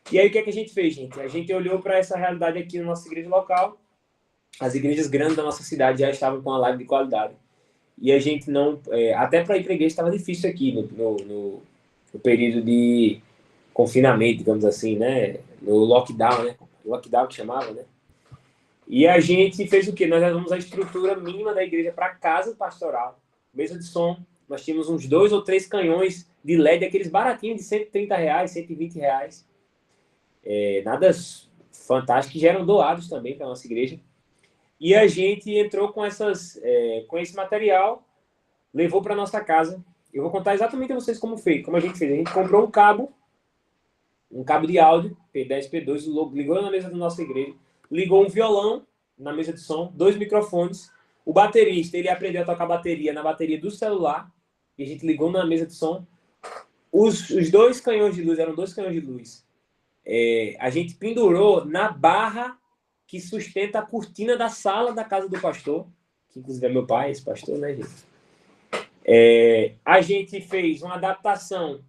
E aí, o que a gente fez, gente? A gente olhou para essa realidade aqui na nossa igreja local. As igrejas grandes da nossa cidade já estavam com uma live de qualidade. E a gente não... até para ir para a igreja estava difícil aqui no período de confinamento, digamos assim, né? No lockdown, né? Lockdown que chamava, né? E a gente fez o quê? Nós levamos a estrutura mínima da igreja para casa pastoral, mesa de som. Nós tínhamos uns 2 ou 3 canhões de LED, aqueles baratinhos de R$ 130, R$ 120. Nada fantástico, que já eram doados também para a nossa igreja. E a gente entrou com esse material, levou para nossa casa. Eu vou contar exatamente a vocês como a gente fez. A gente comprou um cabo de áudio, P10, P2, ligou na mesa da nossa igreja, ligou um violão na mesa de som, 2 microfones. O baterista, ele aprendeu a tocar bateria na bateria do celular, e a gente ligou na mesa de som. Os 2 canhões de luz, eram 2 canhões de luz. A gente pendurou na barra que sustenta a cortina da sala da casa do pastor, que inclusive é meu pai, esse pastor, né, gente? A gente fez uma adaptação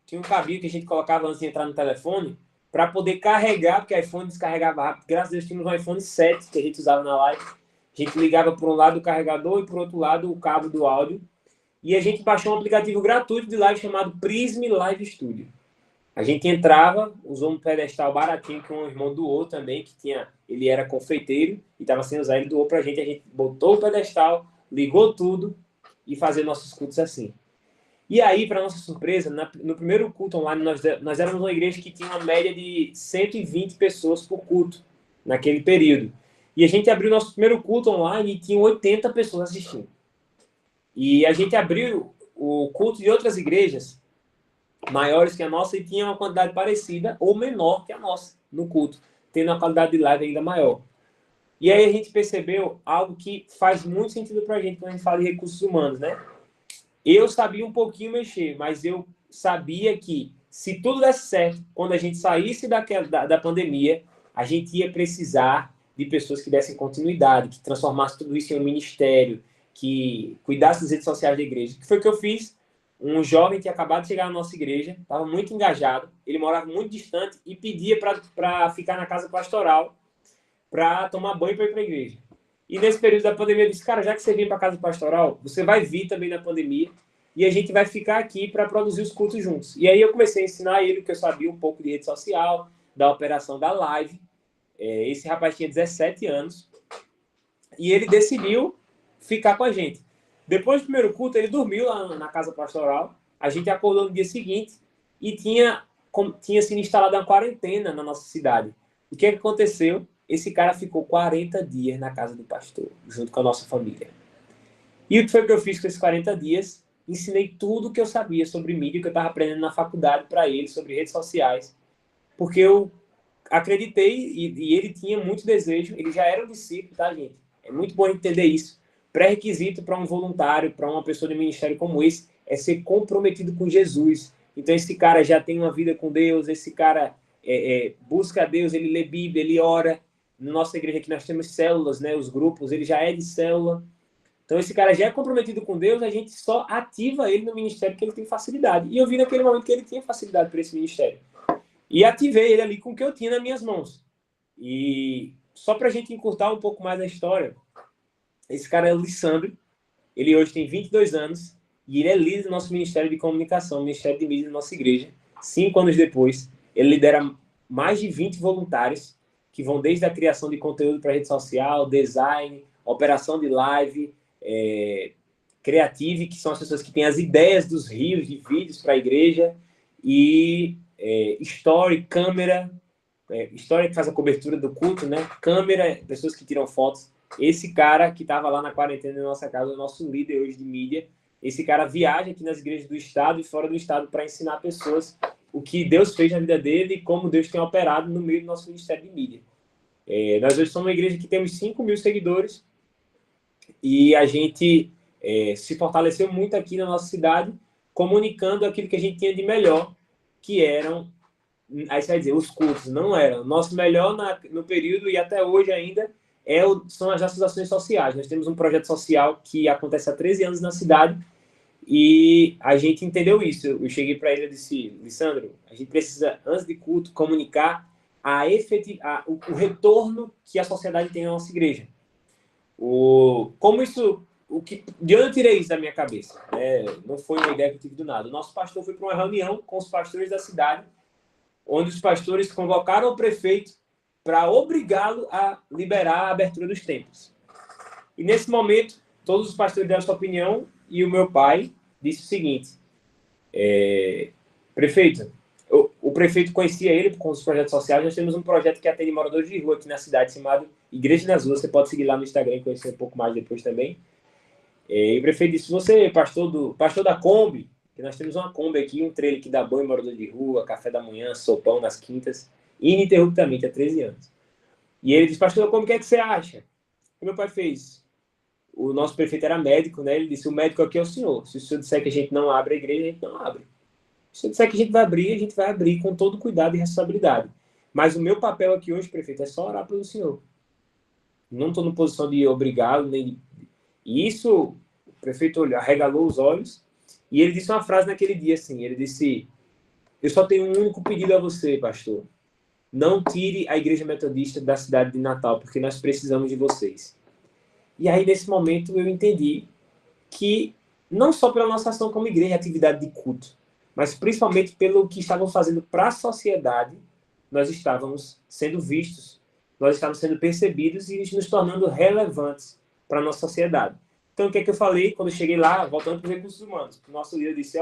tinha um cabinho que a gente colocava antes de entrar no telefone para poder carregar, porque o iPhone descarregava rápido. Graças a Deus tínhamos um iPhone 7 que a gente usava na live. A gente ligava por um lado o carregador e por outro lado o cabo do áudio. E a gente baixou um aplicativo gratuito de live chamado Prism Live Studio. A gente entrava, usou um pedestal baratinho que um irmão doou também, ele era confeiteiro e estava sem usar, ele doou para a gente botou o pedestal, ligou tudo e fazia nossos cultos assim. E aí, para nossa surpresa, no primeiro culto online, nós éramos uma igreja que tinha uma média de 120 pessoas por culto, naquele período. E a gente abriu nosso primeiro culto online e tinha 80 pessoas assistindo. E a gente abriu o culto de outras igrejas maiores que a nossa e tinha uma quantidade parecida ou menor que a nossa no culto, tendo uma qualidade de live ainda maior. E aí a gente percebeu algo que faz muito sentido para a gente quando a gente fala de recursos humanos, né? Eu sabia um pouquinho mexer, mas eu sabia que se tudo desse certo, quando a gente saísse da pandemia, a gente ia precisar de pessoas que dessem continuidade, que transformassem tudo isso em um ministério, que cuidasse das redes sociais da igreja. Que foi o que eu fiz. Um jovem que acabado de chegar na nossa igreja, estava muito engajado, ele morava muito distante e pedia para ficar na casa pastoral para tomar banho para ir para a igreja. E nesse período da pandemia, eu disse, cara, já que você vem para a casa pastoral, você vai vir também na pandemia e a gente vai ficar aqui para produzir os cultos juntos. E aí eu comecei a ensinar ele, que eu sabia um pouco de rede social, da operação da live. Esse rapaz tinha 17 anos e ele decidiu ficar com a gente. Depois do primeiro culto, ele dormiu lá na casa pastoral. A gente acordou no dia seguinte e tinha sido instalada uma quarentena na nossa cidade. O que aconteceu? Esse cara ficou 40 dias na casa do pastor, junto com a nossa família. E o que foi que eu fiz com esses 40 dias? Ensinei tudo o que eu sabia sobre mídia, que eu estava aprendendo na faculdade para ele, sobre redes sociais. Porque eu acreditei e ele tinha muito desejo. Ele já era um discípulo, tá, gente? É muito bom entender isso. Pré-requisito para um voluntário, para uma pessoa de ministério como esse, é ser comprometido com Jesus. Então, esse cara já tem uma vida com Deus, esse cara busca a Deus, ele lê Bíblia, ele ora. Na nossa igreja aqui nós temos células, né? Os grupos, ele já é de célula. Então, esse cara já é comprometido com Deus, a gente só ativa ele no ministério porque ele tem facilidade. E eu vi naquele momento que ele tinha facilidade para esse ministério. E ativei ele ali com o que eu tinha nas minhas mãos. E só para a gente encurtar um pouco mais a história, esse cara é o Lissandro, ele hoje tem 22 anos e ele é líder do nosso Ministério de Comunicação, Ministério de Mídia da nossa igreja. 5 anos depois, ele lidera mais de 20 voluntários que vão desde a criação de conteúdo para rede social, design, operação de live, creative, que são as pessoas que têm as ideias dos rios de vídeos para a igreja, e story, câmera, história que faz a cobertura do culto, né? Câmera, pessoas que tiram fotos. Esse cara que estava lá na quarentena na nossa casa, o nosso líder hoje de mídia, esse cara viaja aqui nas igrejas do estado e fora do estado para ensinar pessoas o que Deus fez na vida dele e como Deus tem operado no meio do nosso ministério de mídia. Nós hoje somos uma igreja que temos 5.000 seguidores e a gente se fortaleceu muito aqui na nossa cidade, comunicando aquilo que a gente tinha de melhor, que eram, aí você vai dizer, os cultos. Não eram. Nosso melhor no período e até hoje ainda são as nossas ações sociais. Nós temos um projeto social que acontece há 13 anos na cidade e a gente entendeu isso. Eu cheguei para ele e disse, Lissandro, a gente precisa, antes de culto, comunicar o retorno que a sociedade tem na nossa igreja. Como isso de onde eu tirei isso da minha cabeça? Não foi uma ideia que eu tive do nada. O nosso pastor foi para uma reunião com os pastores da cidade, onde os pastores convocaram o prefeito para obrigá-lo a liberar a abertura dos templos. E nesse momento, todos os pastores deram sua opinião e o meu pai disse o seguinte: prefeito, o prefeito conhecia ele com os projetos sociais. Nós temos um projeto que atende moradores de rua aqui na cidade, chamado Igreja nas Ruas. Você pode seguir lá no Instagram e conhecer um pouco mais depois também. E o prefeito disse: você, pastor da Kombi, que nós temos uma Kombi aqui, um trailer que dá banho em morador de rua, café da manhã, sopão nas quintas, ininterruptamente há 13 anos. E ele disse: pastor da Kombi, o que é que você acha? E meu pai fez: o nosso prefeito era médico, né? Ele disse: o médico aqui é o senhor. Se o senhor disser que a gente não abre a igreja, a gente não abre. Se eu disser que a gente vai abrir com todo cuidado e responsabilidade. Mas o meu papel aqui hoje, prefeito, é só orar pelo senhor. Não estou na posição de obrigá-lo, nem de... E isso, o prefeito arregalou os olhos e ele disse uma frase naquele dia assim, ele disse: eu só tenho um único pedido a você, pastor. Não tire a igreja metodista da cidade de Natal, porque nós precisamos de vocês. E aí, nesse momento, eu entendi que, não só pela nossa ação como igreja, atividade de culto, mas principalmente pelo que estavam fazendo para a sociedade, nós estávamos sendo vistos, nós estávamos sendo percebidos e nos tornando relevantes para a nossa sociedade. Então, o que é que eu falei quando eu cheguei lá, voltando para os recursos humanos? O nosso líder disse: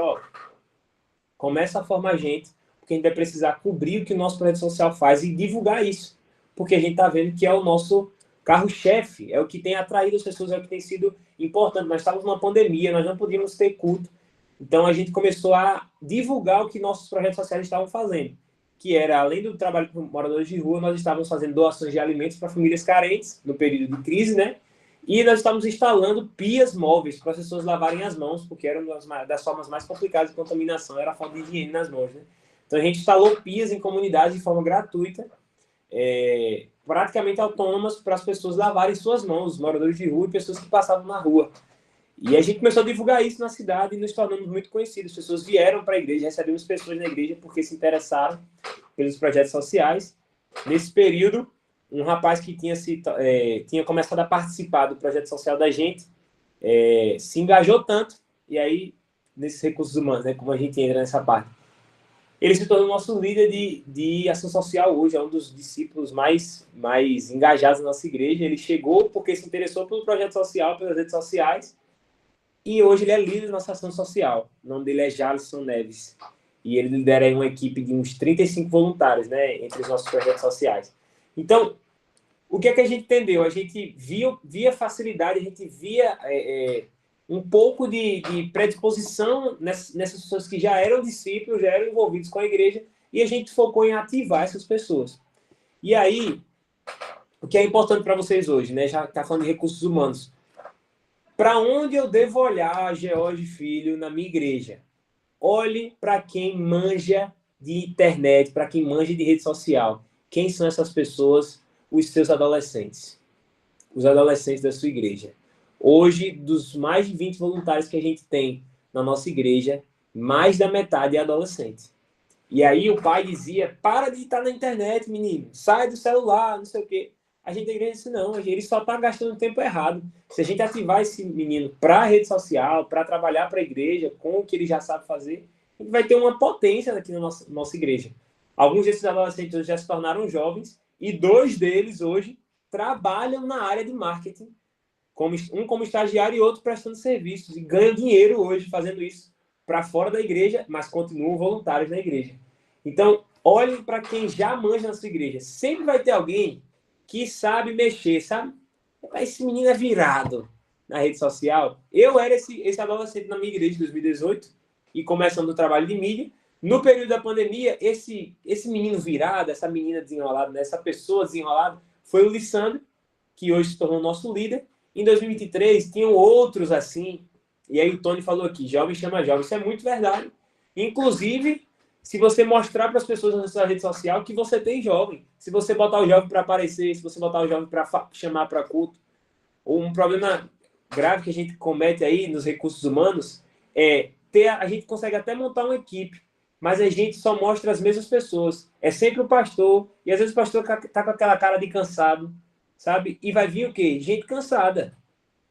começa a formar gente, porque a gente vai precisar cobrir o que o nosso projeto social faz e divulgar isso, porque a gente está vendo que é o nosso carro-chefe, é o que tem atraído as pessoas, é o que tem sido importante. Nós estávamos numa pandemia, nós não podíamos ter culto, então a gente começou a divulgar o que nossos projetos sociais estavam fazendo, que era, além do trabalho com moradores de rua, nós estávamos fazendo doações de alimentos para famílias carentes, no período de crise, né? E nós estávamos instalando pias móveis para as pessoas lavarem as mãos, porque era uma das formas mais complicadas de contaminação, era a falta de higiene nas mãos, né? Então a gente instalou pias em comunidades de forma gratuita, praticamente autônomas, para as pessoas lavarem suas mãos, os moradores de rua e pessoas que passavam na rua. E a gente começou a divulgar isso na cidade e nos tornamos muito conhecidos. As pessoas vieram para a igreja, recebemos pessoas na igreja porque se interessaram pelos projetos sociais. Nesse período, um rapaz que tinha começado a participar do projeto social da gente se engajou tanto, e aí, nesses recursos humanos, né, como a gente entra nessa parte, ele se tornou nosso líder de ação social hoje, é um dos discípulos mais engajados na nossa igreja. Ele chegou porque se interessou pelo projeto social, pelas redes sociais, e hoje ele é líder da nossa ação social. O nome dele é Jalisson Neves, e ele lidera aí uma equipe de uns 35 voluntários, né, entre os nossos projetos sociais. Então, o que é que a gente entendeu? A gente via facilidade, a gente via um pouco de predisposição nessas pessoas que já eram discípulos, já eram envolvidos com a igreja, e a gente focou em ativar essas pessoas. E aí, o que é importante para vocês hoje, né? Já está falando de recursos humanos. Para onde eu devo olhar, George Filho, na minha igreja? Olhe para quem manja de internet, para quem manja de rede social. Quem são essas pessoas? Os seus adolescentes. Os adolescentes da sua igreja. Hoje, dos mais de 20 voluntários que a gente tem na nossa igreja, mais da metade é adolescente. E aí o pai dizia: para de estar na internet, menino. Sai do celular, não sei o quê. A gente da igreja disse: não, ele só está gastando tempo errado. Se a gente ativar esse menino para a rede social, para trabalhar para a igreja, com o que ele já sabe fazer, a gente vai ter uma potência aqui na nossa igreja. Alguns desses adolescentes hoje já se tornaram jovens, e 2 deles hoje trabalham na área de marketing, um como estagiário e outro prestando serviços, e ganham dinheiro hoje fazendo isso para fora da igreja, mas continuam voluntários na igreja. Então, olhem para quem já manja na sua igreja. Sempre vai ter alguém que sabe mexer, sabe? Esse menino é virado na rede social. Eu era esse adolescente na minha igreja em 2018, e começando o trabalho de mídia. No período da pandemia, esse menino virado, essa menina desenrolada, né? Essa pessoa desenrolada, foi o Lissandro, que hoje se tornou nosso líder. Em 2023, tinham outros assim. E aí o Tony falou aqui: jovem chama jovem. Isso é muito verdade. Inclusive, se você mostrar para as pessoas na sua rede social que você tem jovem, se você botar o jovem para aparecer, se você botar o jovem para chamar para culto, ou um problema grave que a gente comete aí nos recursos humanos a gente consegue até montar uma equipe, mas a gente só mostra as mesmas pessoas. É sempre o pastor, e às vezes o pastor tá com aquela cara de cansado, sabe? E vai vir o quê? Gente cansada,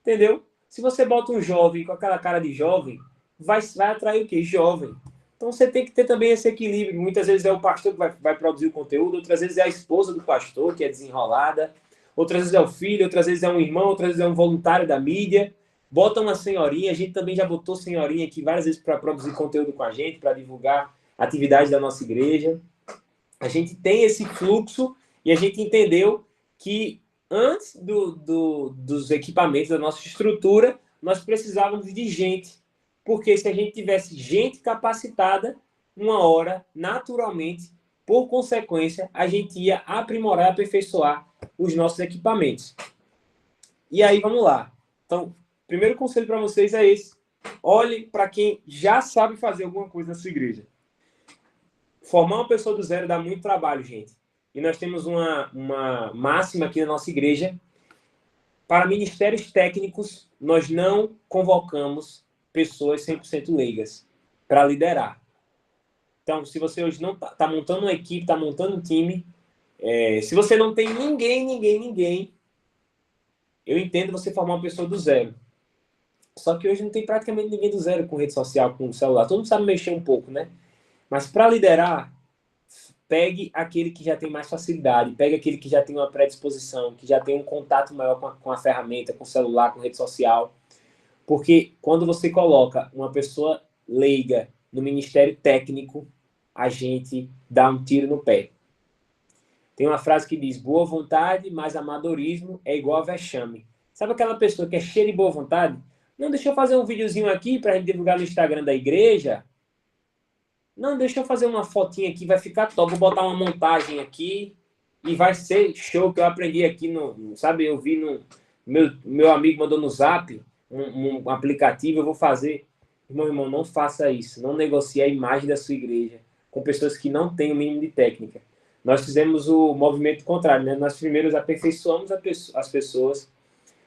entendeu? Se você bota um jovem com aquela cara de jovem, vai atrair o quê? Jovem. Então você tem que ter também esse equilíbrio. Muitas vezes é o pastor que vai produzir o conteúdo, outras vezes é a esposa do pastor, que é desenrolada, outras vezes é o filho, outras vezes é um irmão, outras vezes é um voluntário da mídia. Bota uma senhorinha, a gente também já botou senhorinha aqui várias vezes para produzir conteúdo com a gente, para divulgar atividades da nossa igreja. A gente tem esse fluxo e a gente entendeu que antes dos equipamentos, da nossa estrutura, nós precisávamos de gente. Porque se a gente tivesse gente capacitada, uma hora, naturalmente, por consequência, a gente ia aprimorar e aperfeiçoar os nossos equipamentos. E aí, vamos lá. Então, o primeiro conselho para vocês é esse. Olhe para quem já sabe fazer alguma coisa na sua igreja. Formar uma pessoa do zero dá muito trabalho, gente. E nós temos uma máxima aqui na nossa igreja. Para ministérios técnicos, nós não convocamos pessoas 100% leigas para liderar. Então, se você hoje não está montando uma equipe, está montando um time, se você não tem ninguém, eu entendo você formar uma pessoa do zero. Só que hoje não tem praticamente ninguém do zero com rede social, com celular. Todo mundo sabe mexer um pouco, né? Mas para liderar, pegue aquele que já tem mais facilidade, pegue aquele que já tem uma predisposição, que já tem um contato maior com a ferramenta, com o celular, com rede social. Porque quando você coloca uma pessoa leiga no ministério técnico, a gente dá um tiro no pé. Tem uma frase que diz: boa vontade mais amadorismo é igual a vexame. Sabe aquela pessoa que é cheia de boa vontade? Não, deixa eu fazer um videozinho aqui para a gente divulgar no Instagram da igreja. Não, deixa eu fazer uma fotinha aqui, vai ficar top. Vou botar uma montagem aqui e vai ser show, que eu aprendi aqui sabe, eu vi no... Meu amigo mandou no Zap um aplicativo, eu vou fazer. Meu irmão, não faça isso. Não negocie a imagem da sua igreja com pessoas que não têm o mínimo de técnica. Nós fizemos o movimento contrário, né? Nós primeiro aperfeiçoamos as pessoas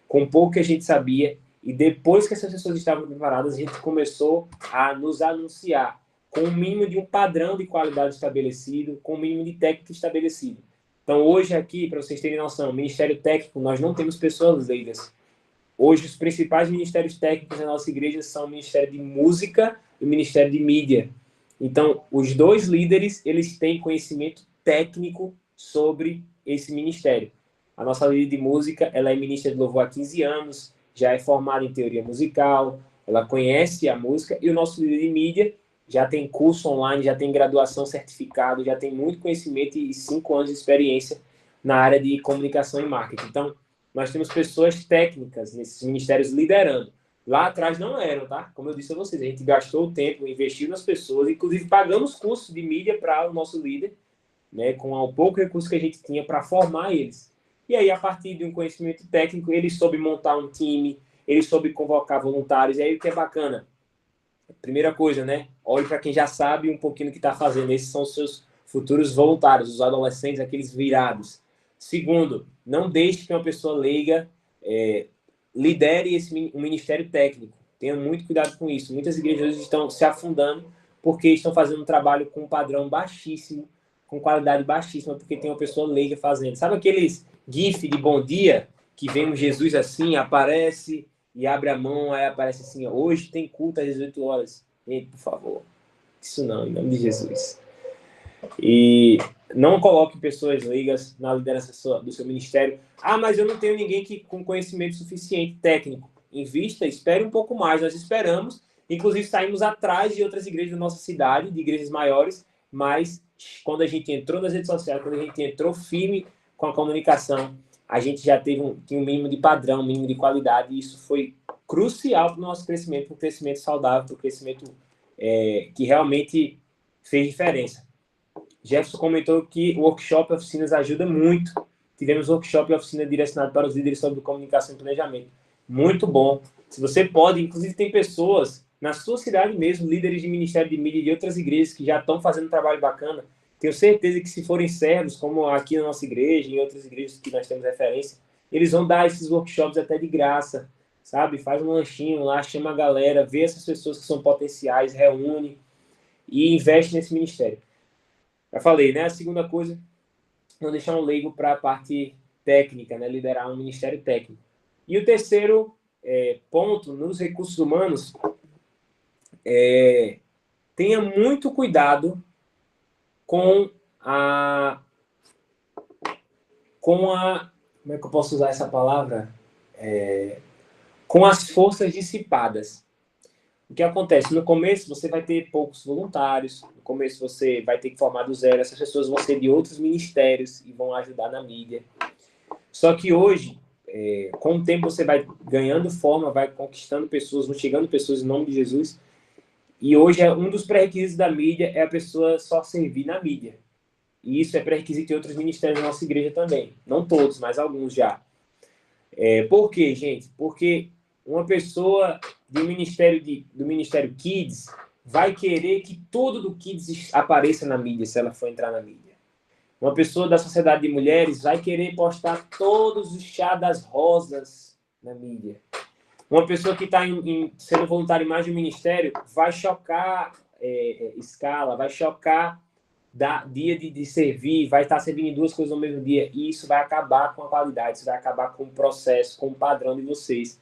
com pouco que a gente sabia e depois que essas pessoas estavam preparadas, a gente começou a nos anunciar com o mínimo de um padrão de qualidade estabelecido, com o mínimo de técnica estabelecido. Então, hoje aqui, para vocês terem noção, Ministério Técnico, nós não temos pessoas leigas. Hoje, os principais ministérios técnicos da nossa igreja são o Ministério de Música e o Ministério de Mídia. Então, os dois líderes, eles têm conhecimento técnico sobre esse ministério. A nossa líder de música, ela é ministra de louvor há 15 anos, já é formada em teoria musical, ela conhece a música, e o nosso líder de mídia já tem curso online, já tem graduação, certificado, já tem muito conhecimento e 5 anos de experiência na área de comunicação e marketing. Então, nós temos pessoas técnicas nesses ministérios liderando. Lá atrás não eram, tá? Como eu disse a vocês, a gente gastou o tempo, investiu nas pessoas, inclusive pagamos cursos de mídia para o nosso líder, né, com o pouco recurso que a gente tinha para formar eles. E aí, a partir de um conhecimento técnico, ele soube montar um time, ele soube convocar voluntários, e aí o que é bacana? Primeira coisa, né? Olhe para quem já sabe um pouquinho do que está fazendo. Esses são os seus futuros voluntários, os adolescentes, aqueles virados. Segundo, não deixe que uma pessoa leiga lidere um ministério técnico. Tenha muito cuidado com isso. Muitas igrejas estão se afundando porque estão fazendo um trabalho com um padrão baixíssimo, com qualidade baixíssima, porque tem uma pessoa leiga fazendo. Sabe aqueles GIF de bom dia, que vem um Jesus assim, aparece e abre a mão, aí aparece assim: hoje tem culto às 18 horas. Gente, por favor, isso não, em nome de Jesus. E não coloque pessoas leigas na liderança do seu ministério. Ah, mas eu não tenho ninguém com conhecimento suficiente técnico. Invista, espere um pouco mais. Nós esperamos, inclusive saímos atrás de outras igrejas da nossa cidade, de igrejas maiores, mas quando a gente entrou nas redes sociais, quando a gente entrou firme com a comunicação, a gente já tinha um mínimo de padrão, um mínimo de qualidade, e isso foi crucial para o nosso crescimento, para o crescimento saudável, para o crescimento que realmente fez diferença. Jefferson comentou que o workshop e oficinas ajuda muito. Tivemos workshop e oficina direcionado para os líderes sobre comunicação e planejamento. Muito bom. Se você pode, inclusive tem pessoas na sua cidade mesmo, líderes de ministério de mídia de outras igrejas que já estão fazendo um trabalho bacana. Tenho certeza que se forem servos, como aqui na nossa igreja, em outras igrejas que nós temos referência, eles vão dar esses workshops até de graça, sabe? Faz um lanchinho lá, chama a galera, vê essas pessoas que são potenciais, reúne e investe nesse ministério. Já falei, né? A segunda coisa, não deixar um leigo para a parte técnica, né? Liderar um ministério técnico. E o terceiro ponto nos recursos humanos, tenha muito cuidado com como é que eu posso usar essa palavra? Com as forças dissipadas. O que acontece? No começo, você vai ter poucos voluntários. No começo, você vai ter que formar do zero. Essas pessoas vão ser de outros ministérios e vão ajudar na mídia. Só que hoje, com o tempo, você vai ganhando forma, vai conquistando pessoas, vão chegando pessoas em nome de Jesus. E hoje, um dos pré-requisitos da mídia é a pessoa só servir na mídia. E isso é pré-requisito em outros ministérios da nossa igreja também. Não todos, mas alguns já. Por quê, gente? Porque uma pessoa do Ministério Kids vai querer que tudo do Kids apareça na mídia, se ela for entrar na mídia. Uma pessoa da Sociedade de Mulheres vai querer postar todos os chá das rosas na mídia. Uma pessoa que está sendo voluntária em mais de um ministério vai chocar escala, vai chocar dia de servir, vai estar servindo em 2 coisas no mesmo dia, e isso vai acabar com a qualidade, isso vai acabar com o processo, com o padrão de vocês.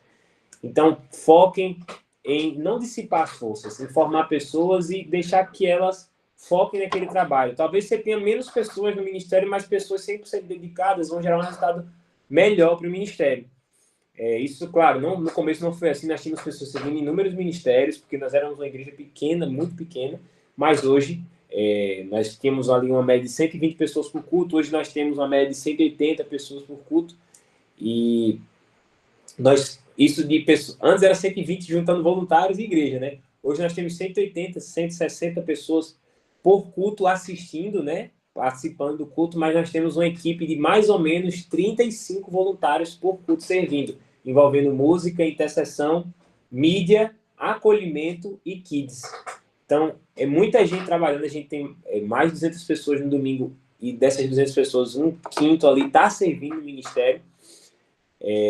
Então, foquem em não dissipar as forças, em formar pessoas e deixar que elas foquem naquele trabalho. Talvez você tenha menos pessoas no ministério, mas pessoas 100% dedicadas vão gerar um resultado melhor para o ministério. Isso, claro, no começo não foi assim, nós tínhamos pessoas servindo em inúmeros ministérios, porque nós éramos uma igreja pequena, muito pequena, mas hoje nós tínhamos ali uma média de 120 pessoas por culto, hoje nós temos uma média de 180 pessoas por culto, e antes era 120 juntando voluntários e igreja, né? Hoje nós temos 180, 160 pessoas por culto assistindo, né? Participando do culto, mas nós temos uma equipe de mais ou menos 35 voluntários por culto servindo, envolvendo música, intercessão, mídia, acolhimento e kids. Então, é muita gente trabalhando, a gente tem mais de 200 pessoas no domingo, e dessas 200 pessoas, 1/5 ali está servindo no ministério,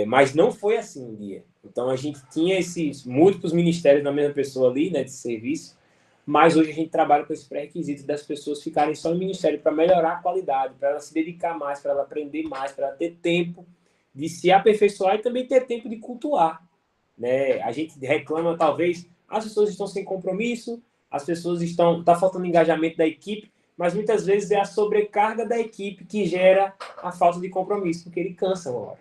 mas não foi assim um dia. Então, a gente tinha esses múltiplos ministérios na mesma pessoa ali, né, de serviço, mas hoje a gente trabalha com esse pré-requisito das pessoas ficarem só no ministério para melhorar a qualidade, para ela se dedicar mais, para ela aprender mais, para ela ter tempo de se aperfeiçoar e também ter tempo de cultuar, né? A gente reclama, talvez, as pessoas estão sem compromisso, as pessoas tá faltando engajamento da equipe, mas muitas vezes é a sobrecarga da equipe que gera a falta de compromisso, porque ele cansa uma hora.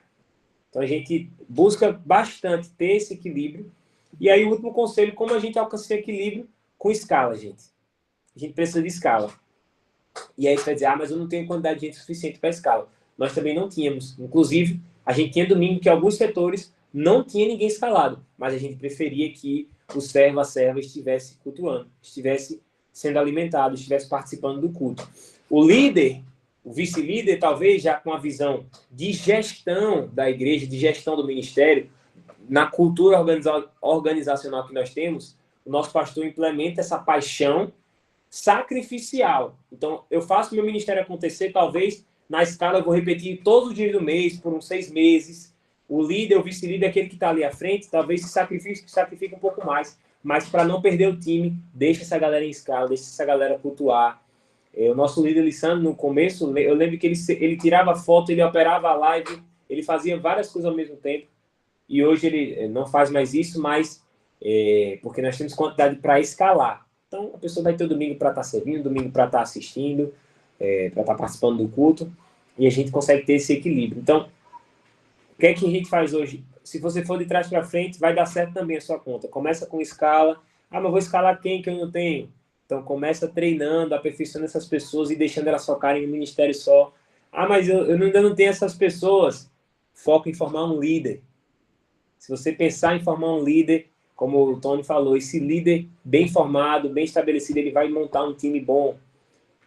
Então a gente busca bastante ter esse equilíbrio. E aí o último conselho, como a gente alcança esse equilíbrio? Com escala, gente. A gente precisa de escala. E aí você vai dizer, mas eu não tenho quantidade de gente suficiente para escala. Nós também não tínhamos. Inclusive, a gente tinha domingo que alguns setores não tinha ninguém escalado, mas a gente preferia que o servo, a serva estivesse cultuando, estivesse sendo alimentado, estivesse participando do culto. O líder, o vice-líder, talvez já com a visão de gestão da igreja, de gestão do ministério, na cultura organizacional que nós temos, o nosso pastor implementa essa paixão sacrificial. Então, eu faço meu ministério acontecer, talvez, na escala, eu vou repetir todos os dias do mês, por uns 6 meses. O líder, o vice-líder, aquele que está ali à frente, talvez se sacrifique um pouco mais. Mas, para não perder o time, deixa essa galera em escala, deixa essa galera cultuar. O nosso líder, Lissandro, no começo, eu lembro que ele tirava foto, ele operava a live, ele fazia várias coisas ao mesmo tempo. E hoje ele não faz mais isso, mas porque nós temos quantidade para escalar. Então, a pessoa vai ter o domingo para estar servindo, domingo para estar assistindo, para estar participando do culto, e a gente consegue ter esse equilíbrio. Então, o que é que a gente faz hoje? Se você for de trás para frente, vai dar certo também a sua conta. Começa com escala. Mas vou escalar quem que eu não tenho? Então, começa treinando, aperfeiçoando essas pessoas e deixando elas focarem no ministério só. Mas eu ainda não tenho essas pessoas. Foca em formar um líder. Se você pensar em formar um líder, como o Tony falou, esse líder bem formado, bem estabelecido, ele vai montar um time bom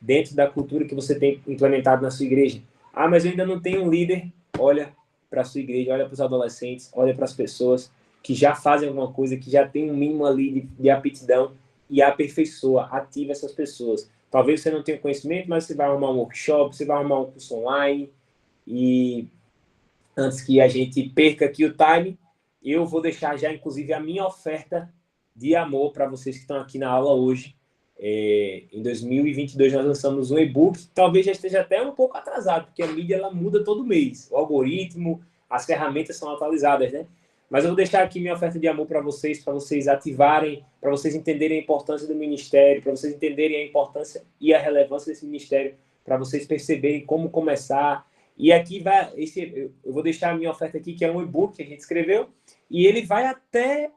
dentro da cultura que você tem implementado na sua igreja. Mas eu ainda não tenho um líder. Olha para a sua igreja, olha para os adolescentes, olha para as pessoas que já fazem alguma coisa, que já tem um mínimo ali de aptidão e aperfeiçoa, ativa essas pessoas. Talvez você não tenha conhecimento, mas você vai arrumar um workshop, você vai arrumar um curso online. E antes que a gente perca aqui o time, eu vou deixar já, inclusive, a minha oferta de amor para vocês que estão aqui na aula hoje. Em 2022, nós lançamos um e-book, talvez já esteja até um pouco atrasado, porque a mídia ela muda todo mês. O algoritmo, as ferramentas são atualizadas, né? Mas eu vou deixar aqui minha oferta de amor para vocês ativarem, para vocês entenderem a importância do ministério, para vocês entenderem a importância e a relevância desse ministério, para vocês perceberem como começar. E aqui eu vou deixar a minha oferta aqui, que é um e-book que a gente escreveu, e ele vai até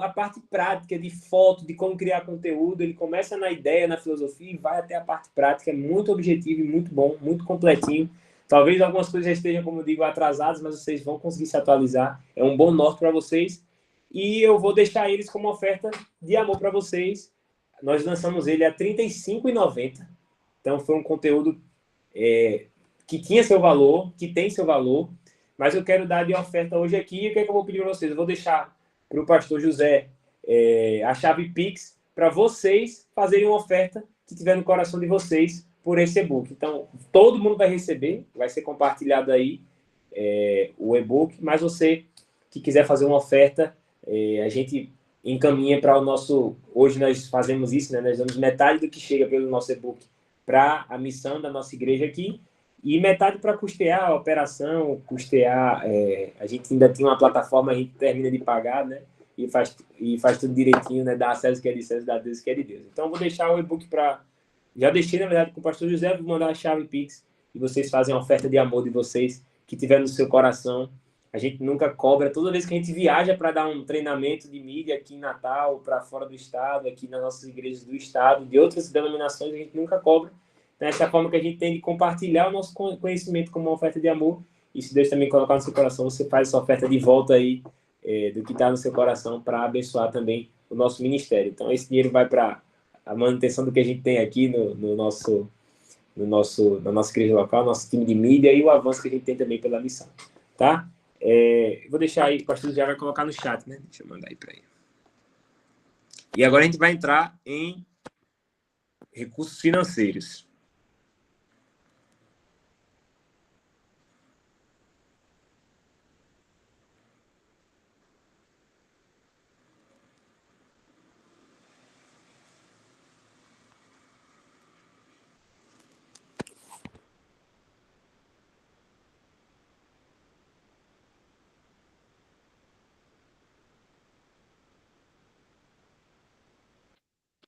a parte prática de foto, de como criar conteúdo. Ele começa na ideia, na filosofia, e vai até a parte prática. É muito objetivo e muito bom, muito completinho. Talvez algumas coisas já estejam, como eu digo, atrasadas, mas vocês vão conseguir se atualizar. É um bom norte para vocês. E eu vou deixar eles como oferta de amor para vocês. Nós lançamos ele a R$ 35,90. Então, foi um conteúdo que tinha seu valor, que tem seu valor. Mas eu quero dar de oferta hoje aqui. E o que é que eu vou pedir para vocês? Eu vou deixar para o pastor José a chave Pix para vocês fazerem uma oferta que tiver no coração de vocês por esse e-book. Então, todo mundo vai receber, vai ser compartilhado aí o e-book, mas você que quiser fazer uma oferta, a gente encaminha para o nosso... Hoje nós fazemos isso, né? Nós damos metade do que chega pelo nosso e-book para a missão da nossa igreja aqui, e metade para custear a operação, custear... a gente ainda tem uma plataforma, a gente termina de pagar, né? E faz tudo direitinho, né? Dá a César que é de César, dá a Deus que é de Deus. Então, eu vou deixar o e-book para... Já deixei, na verdade, com o pastor José, vou mandar a chave Pix e vocês fazem a oferta de amor de vocês, que tiver no seu coração. A gente nunca cobra. Toda vez que a gente viaja para dar um treinamento de mídia aqui em Natal, para fora do estado, aqui nas nossas igrejas do estado, de outras denominações, a gente nunca cobra. Então, essa é a forma que a gente tem de compartilhar o nosso conhecimento como uma oferta de amor. E se Deus também colocar no seu coração, você faz essa oferta de volta aí do que está no seu coração para abençoar também o nosso ministério. Então, esse dinheiro vai para a manutenção do que a gente tem aqui na nossa igreja local, nosso time de mídia, e o avanço que a gente tem também pela missão, tá? Vou deixar aí, o pastor já vai colocar no chat, né? Deixa eu mandar aí para ele. E agora a gente vai entrar em recursos financeiros.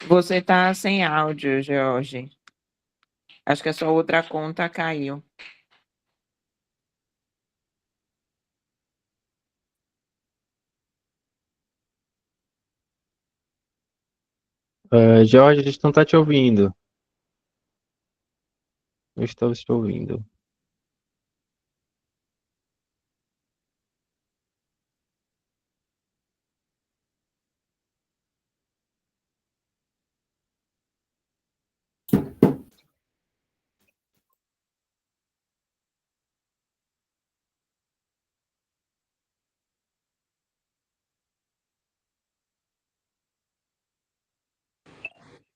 Você está sem áudio, Jorge. Acho que a sua outra conta caiu. Jorge, a gente não está te ouvindo. Não estamos te ouvindo.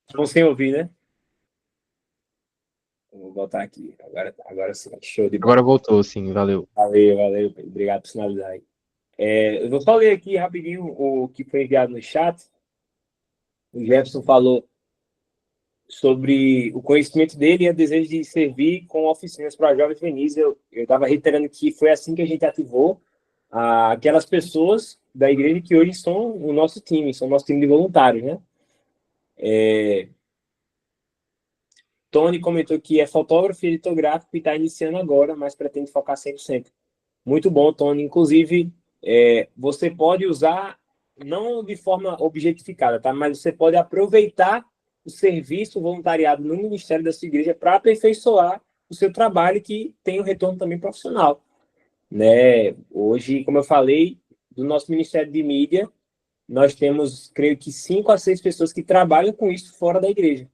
Estão sem ouvir, né? Vou botar aqui. Agora sim. Show de bola. Agora voltou, sim, valeu. Valeu. Obrigado por sinalizar aí. Eu vou só ler aqui rapidinho o que foi enviado no chat. O Jefferson falou sobre o conhecimento dele e o desejo de servir com oficinas para jovens juvenis. Eu estava reiterando que foi assim que a gente ativou aquelas pessoas da igreja que hoje são o nosso time de voluntários, né? Tony comentou que é fotógrafo e editor gráfico e está iniciando agora, mas pretende focar 100%. Muito bom, Tony. Inclusive, você pode usar, não de forma objetificada, tá? Mas você pode aproveitar o serviço, o voluntariado no ministério da sua igreja para aperfeiçoar o seu trabalho, que tem um retorno também profissional, né? Hoje, como eu falei, do nosso ministério de mídia, nós temos, creio que, 5 a 6 pessoas que trabalham com isso fora da igreja.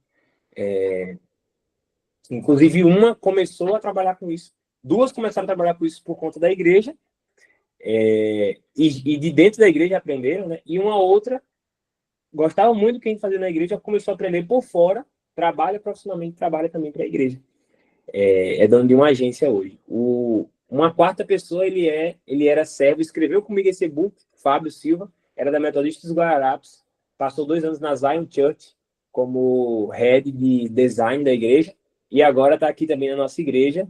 Inclusive, uma começou a trabalhar com isso. 2 começaram a trabalhar com isso por conta da igreja, e de dentro da igreja aprenderam, né? E uma outra gostava muito do que a gente fazia na igreja, começou a aprender por fora, trabalha profissionalmente, trabalha também para a igreja. É dono de uma agência hoje. Uma quarta pessoa, ele era servo, escreveu comigo esse e-book, Fábio Silva, era da Metodistas dos Guararapes, passou 2 anos na Zion Church como head de design da igreja, e agora está aqui também na nossa igreja,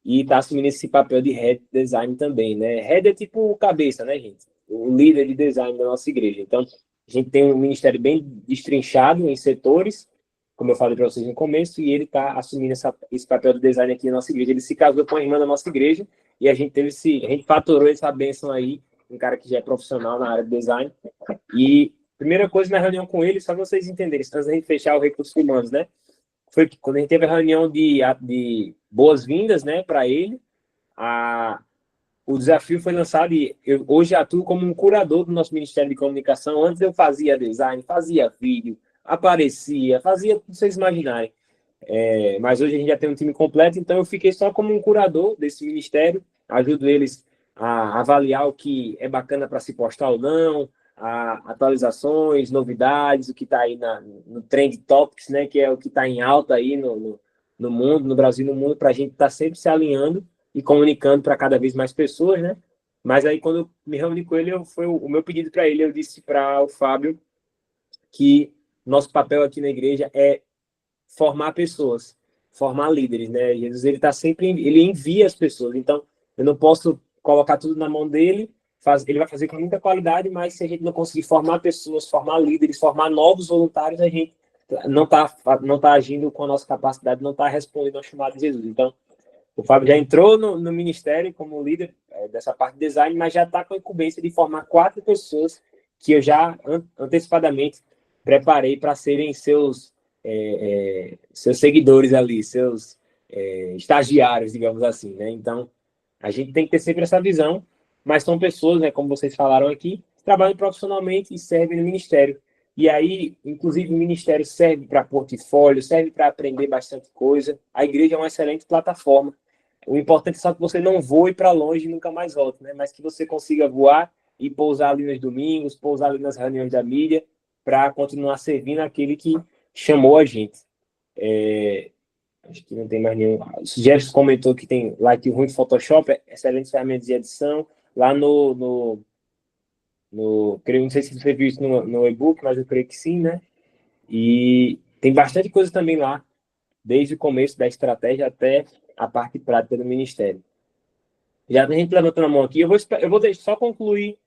e está assumindo esse papel de head design também, né? Head é tipo cabeça, né, gente? o líder de design da nossa igreja. Então, a gente tem um ministério bem destrinchado em setores, como eu falei para vocês no começo, e ele está assumindo esse papel de design aqui na nossa igreja. Ele se casou com a irmã da nossa igreja, e a gente faturou essa bênção aí, um cara que já é profissional na área de design. E primeira coisa na reunião com ele, só para vocês entenderem, antes da gente fechar o recursos humanos, né? Foi que quando a gente teve a reunião de boas-vindas, né, para ele, o desafio foi lançado e eu hoje atuo como um curador do nosso Ministério de Comunicação. Antes eu fazia design, fazia vídeo, aparecia, fazia tudo que vocês imaginarem. Mas hoje a gente já tem um time completo, então eu fiquei só como um curador desse ministério, ajudo eles a avaliar o que é bacana para se postar ou não, atualizações, novidades, o que está aí no Trend Topics, né, que é o que está em alta aí no mundo, no Brasil e no mundo, para a gente estar sempre se alinhando e comunicando para cada vez mais pessoas, né? Mas aí, quando eu me reuni com ele, foi o meu pedido para ele, eu disse para o Fábio que nosso papel aqui na igreja é formar pessoas, formar líderes, né? Jesus, ele está sempre, ele envia as pessoas, então eu não posso colocar tudo na mão dele, ele vai fazer com muita qualidade, mas se a gente não conseguir formar pessoas, formar líderes, formar novos voluntários, a gente não tá agindo com a nossa capacidade, não está respondendo ao chamado de Jesus. Então, o Fábio já entrou no ministério como líder dessa parte de design, mas já está com a incumbência de formar 4 pessoas que eu já antecipadamente preparei para serem seus seguidores ali, seus estagiários, digamos assim, né? Então, a gente tem que ter sempre essa visão, mas são pessoas, né, como vocês falaram aqui, que trabalham profissionalmente e servem no ministério. E aí, inclusive, o ministério serve para portfólio, serve para aprender bastante coisa. A igreja é uma excelente plataforma. O importante é só que você não voe para longe e nunca mais volte, né? Mas que você consiga voar e pousar ali nos domingos, pousar ali nas reuniões da mídia, para continuar servindo aquele que chamou a gente. Acho que não tem mais nenhum. O Jefferson comentou que tem Lightroom e Photoshop, excelentes ferramentas de edição. Lá creio, não sei se você viu isso no e-book, mas eu creio que sim, né? E tem bastante coisa também lá, desde o começo da estratégia até a parte prática do ministério. Já tem gente levantando a mão aqui. Eu vou deixar só concluir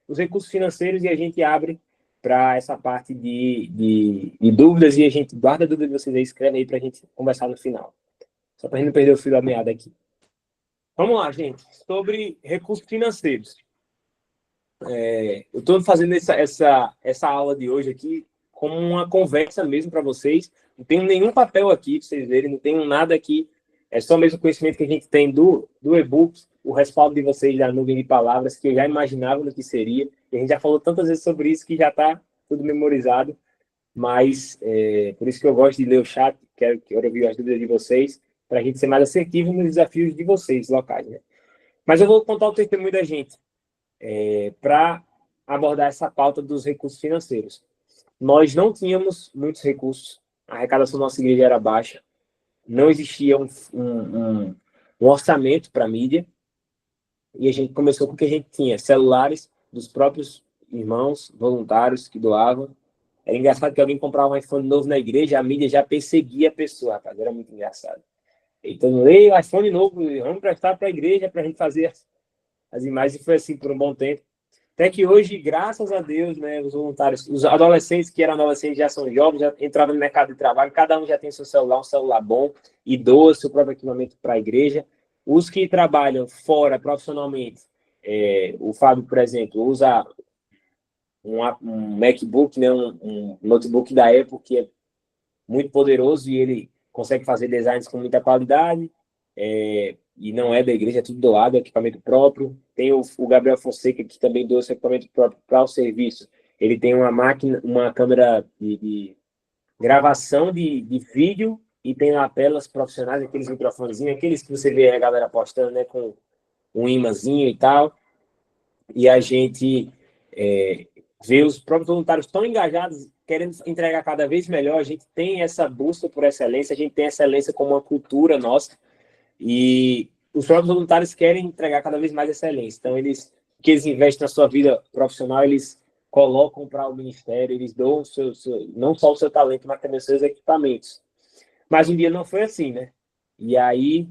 os recursos financeiros e a gente abre para essa parte de dúvidas, e a gente guarda a dúvida de vocês aí, escreve aí para a gente conversar no final. Só para a gente não perder o fio da meada aqui. Vamos lá, gente. Sobre recursos financeiros. Eu estou fazendo essa aula de hoje aqui como uma conversa mesmo para vocês. Não tenho nenhum papel aqui para vocês verem, não tenho nada aqui. É só mesmo o conhecimento que a gente tem do e-book, o respaldo de vocês da nuvem de palavras, que eu já imaginava no que seria. E a gente já falou tantas vezes sobre isso que já está tudo memorizado. Mas por isso que eu gosto de ler o chat, quero ouvir as dúvidas de vocês, para a gente ser mais assertivo nos desafios de vocês locais, né? Mas eu vou contar o testemunho da gente para abordar essa pauta dos recursos financeiros. Nós não tínhamos muitos recursos, a arrecadação da nossa igreja era baixa, não existia um orçamento para mídia, e a gente começou com o que a gente tinha, celulares dos próprios irmãos voluntários que doavam. Era engraçado que alguém comprava um iPhone novo na igreja, a mídia já perseguia a pessoa, rapaz, era muito engraçado. Então, o iPhone novo, vamos prestar para a igreja para a gente fazer as imagens, e foi assim por um bom tempo. Até que hoje, graças a Deus, né, os voluntários, os adolescentes que eram adolescentes já são jovens, já entraram no mercado de trabalho, cada um já tem seu celular, um celular bom, e doa seu próprio equipamento para a igreja. Os que trabalham fora profissionalmente, o Fábio, por exemplo, usa um MacBook, né, um notebook da Apple, que é muito poderoso, e ele consegue fazer designs com muita qualidade, e não é da igreja, é tudo doado, é equipamento próprio. Tem o Gabriel Fonseca, que também doa seu equipamento próprio para o serviço. Ele tem uma câmera de gravação de vídeo, e tem lapelas profissionais, aqueles microfonezinhos, aqueles que você vê a galera postando, né, com um imãzinho e tal. E a gente vê os próprios voluntários tão engajados, querendo entregar cada vez melhor. A gente tem essa busca por excelência, a gente tem excelência como uma cultura nossa, e os próprios voluntários querem entregar cada vez mais excelência. Então, que eles investem na sua vida profissional, eles colocam para o ministério, eles dão não só o seu talento, mas também os seus equipamentos. Mas um dia não foi assim, né? E aí,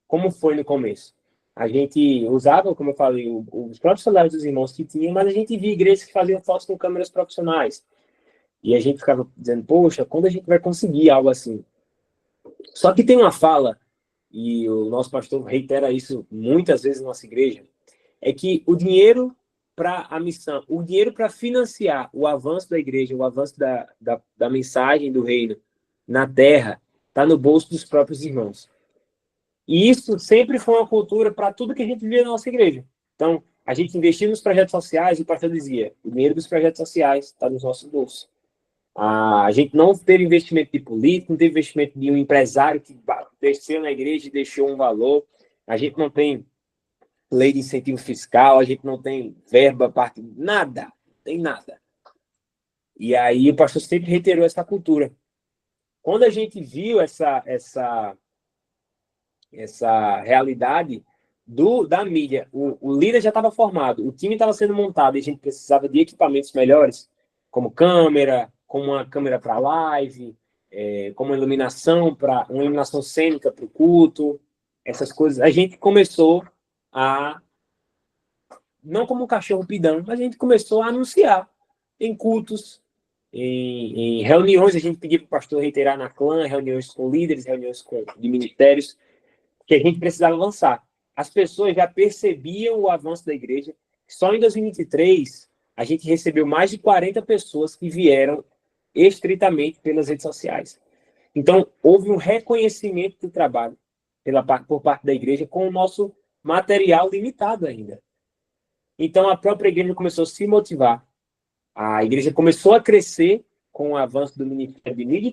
como foi no começo? A gente usava, como eu falei, os próprios celulares dos irmãos que tinham, mas a gente via igrejas que faziam fotos com câmeras profissionais. E a gente ficava dizendo, poxa, quando a gente vai conseguir algo assim? Só que tem uma fala, e o nosso pastor reitera isso muitas vezes na nossa igreja, é que o dinheiro para a missão, o dinheiro para financiar o avanço da igreja, o avanço da mensagem do reino na terra, está no bolso dos próprios irmãos. E isso sempre foi uma cultura para tudo que a gente via na nossa igreja. Então, a gente investia nos projetos sociais e o pastor dizia, o dinheiro dos projetos sociais está nos nossos bolsos. A gente não teve investimento de político, não teve investimento de um empresário que desceu na igreja e deixou um valor. A gente não tem lei de incentivo fiscal, a gente não tem verba, nada, tem nada. E aí o pastor sempre reiterou essa cultura. Quando a gente viu essa realidade da mídia, o líder já estava formado, o time estava sendo montado e a gente precisava de equipamentos melhores, como câmera, como uma câmera para live, como uma iluminação cênica para o culto, essas coisas. A gente começou a, não como um cachorro pidão, mas a gente começou a anunciar em cultos, em reuniões. A gente pedia para o pastor reiterar na clã, reuniões com líderes, reuniões de ministérios, que a gente precisava avançar. As pessoas já percebiam o avanço da igreja. Só em 2023, a gente recebeu mais de 40 pessoas que vieram estritamente pelas redes sociais. Então, houve um reconhecimento do trabalho por parte da igreja com o nosso material limitado ainda. Então, a própria igreja começou a se motivar. A igreja começou a crescer com o avanço do ministério de mídia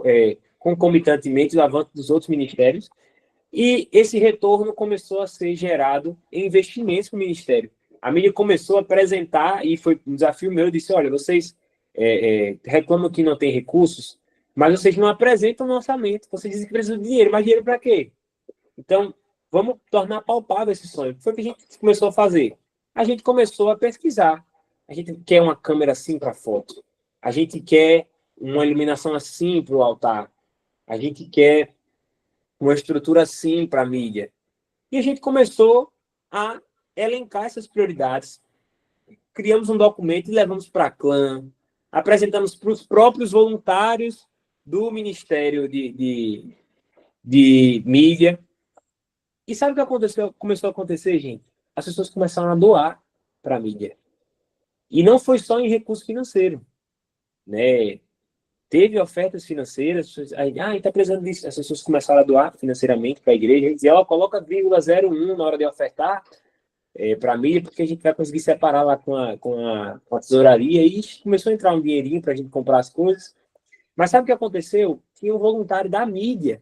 e concomitantemente o avanço dos outros ministérios. E esse retorno começou a ser gerado em investimentos para o ministério. A mídia começou a apresentar, e foi um desafio meu, eu disse, olha, vocês reclamam que não tem recursos, mas vocês não apresentam no orçamento, vocês dizem que precisam de dinheiro, mas dinheiro para quê? Então, vamos tornar palpável esse sonho. O que foi que a gente começou a fazer? A gente começou a pesquisar. A gente quer uma câmera assim para foto. A gente quer uma iluminação assim para o altar. A gente quer uma estrutura assim para a mídia. E a gente começou a elencar essas prioridades. Criamos um documento e levamos para a clã. Apresentamos para os próprios voluntários do Ministério de Mídia. E sabe o que começou a acontecer, gente? As pessoas começaram a doar para a mídia. E não foi só em recurso financeiro, né? Teve ofertas financeiras, está precisando disso. As pessoas começaram a doar financeiramente para a igreja. A gente dizia, coloca 0,01 na hora de ofertar para a mídia, porque a gente vai conseguir separar lá com a tesouraria. E começou a entrar um dinheirinho para a gente comprar as coisas. Mas sabe o que aconteceu? Tinha um voluntário da mídia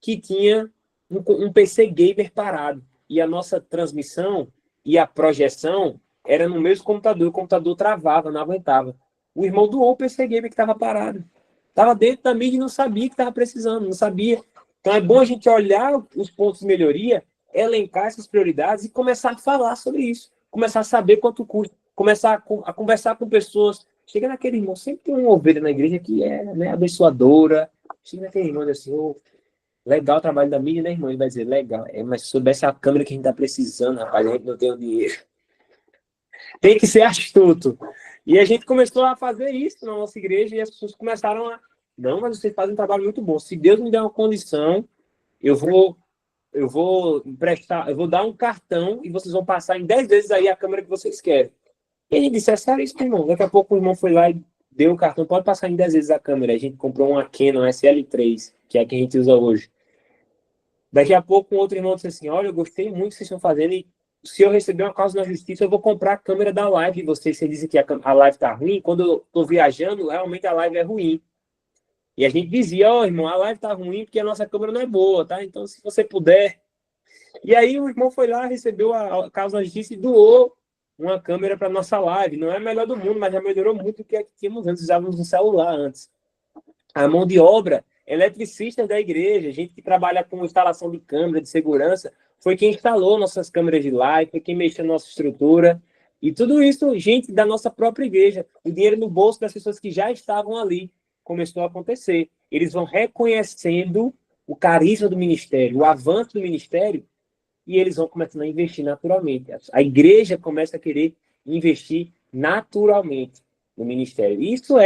que tinha um PC gamer parado. E a nossa transmissão e a projeção era no mesmo computador. O computador travava, não aguentava. O irmão doou o PC gamer que estava parado. Estava dentro da mídia e não sabia que estava precisando, não sabia. Então é bom a gente olhar os pontos de melhoria, elencar essas prioridades e começar a falar sobre isso. Começar a saber quanto custa. Começar a conversar com pessoas. Chega naquele irmão, sempre tem uma ovelha na igreja que é, né, abençoadora. Chega naquele irmão e diz assim, legal o trabalho da mídia, né, irmão? Ele vai dizer, legal. Mas se soubesse a câmera que a gente está precisando, rapaz, a gente não tem o dinheiro. Tem que ser astuto. E a gente começou a fazer isso na nossa igreja e as pessoas começaram a... Não, mas vocês fazem um trabalho muito bom. Se Deus me der uma condição, eu vou emprestar, eu vou dar um cartão e vocês vão passar em 10 vezes aí a câmera que vocês querem. E a gente disse, é sério isso, irmão? Daqui a pouco o irmão foi lá e deu o cartão, pode passar em 10 vezes a câmera. A gente comprou uma Canon SL3, que é a que a gente usa hoje. Daqui a pouco um outro irmão disse assim, olha, eu gostei muito do que vocês estão fazendo e se eu receber uma causa na justiça, eu vou comprar a câmera da live de vocês. Vocês dizem que a live tá ruim. Quando eu tô viajando, realmente a live é ruim. E a gente dizia, irmão, a live tá ruim porque a nossa câmera não é boa, tá? Então, se você puder... E aí o irmão foi lá, recebeu a causa na justiça e doou uma câmera para nossa live. Não é a melhor do mundo, mas já melhorou muito do que a que tínhamos antes. Usávamos um celular antes. A mão de obra, eletricista da igreja, gente que trabalha com instalação de câmera, de segurança, foi quem instalou nossas câmeras de live, foi quem mexeu na nossa estrutura. E tudo isso, gente da nossa própria igreja. O dinheiro no bolso das pessoas que já estavam ali começou a acontecer. Eles vão reconhecendo o carisma do ministério, o avanço do ministério, e eles vão começando a investir naturalmente. A igreja começa a querer investir naturalmente no ministério. Isso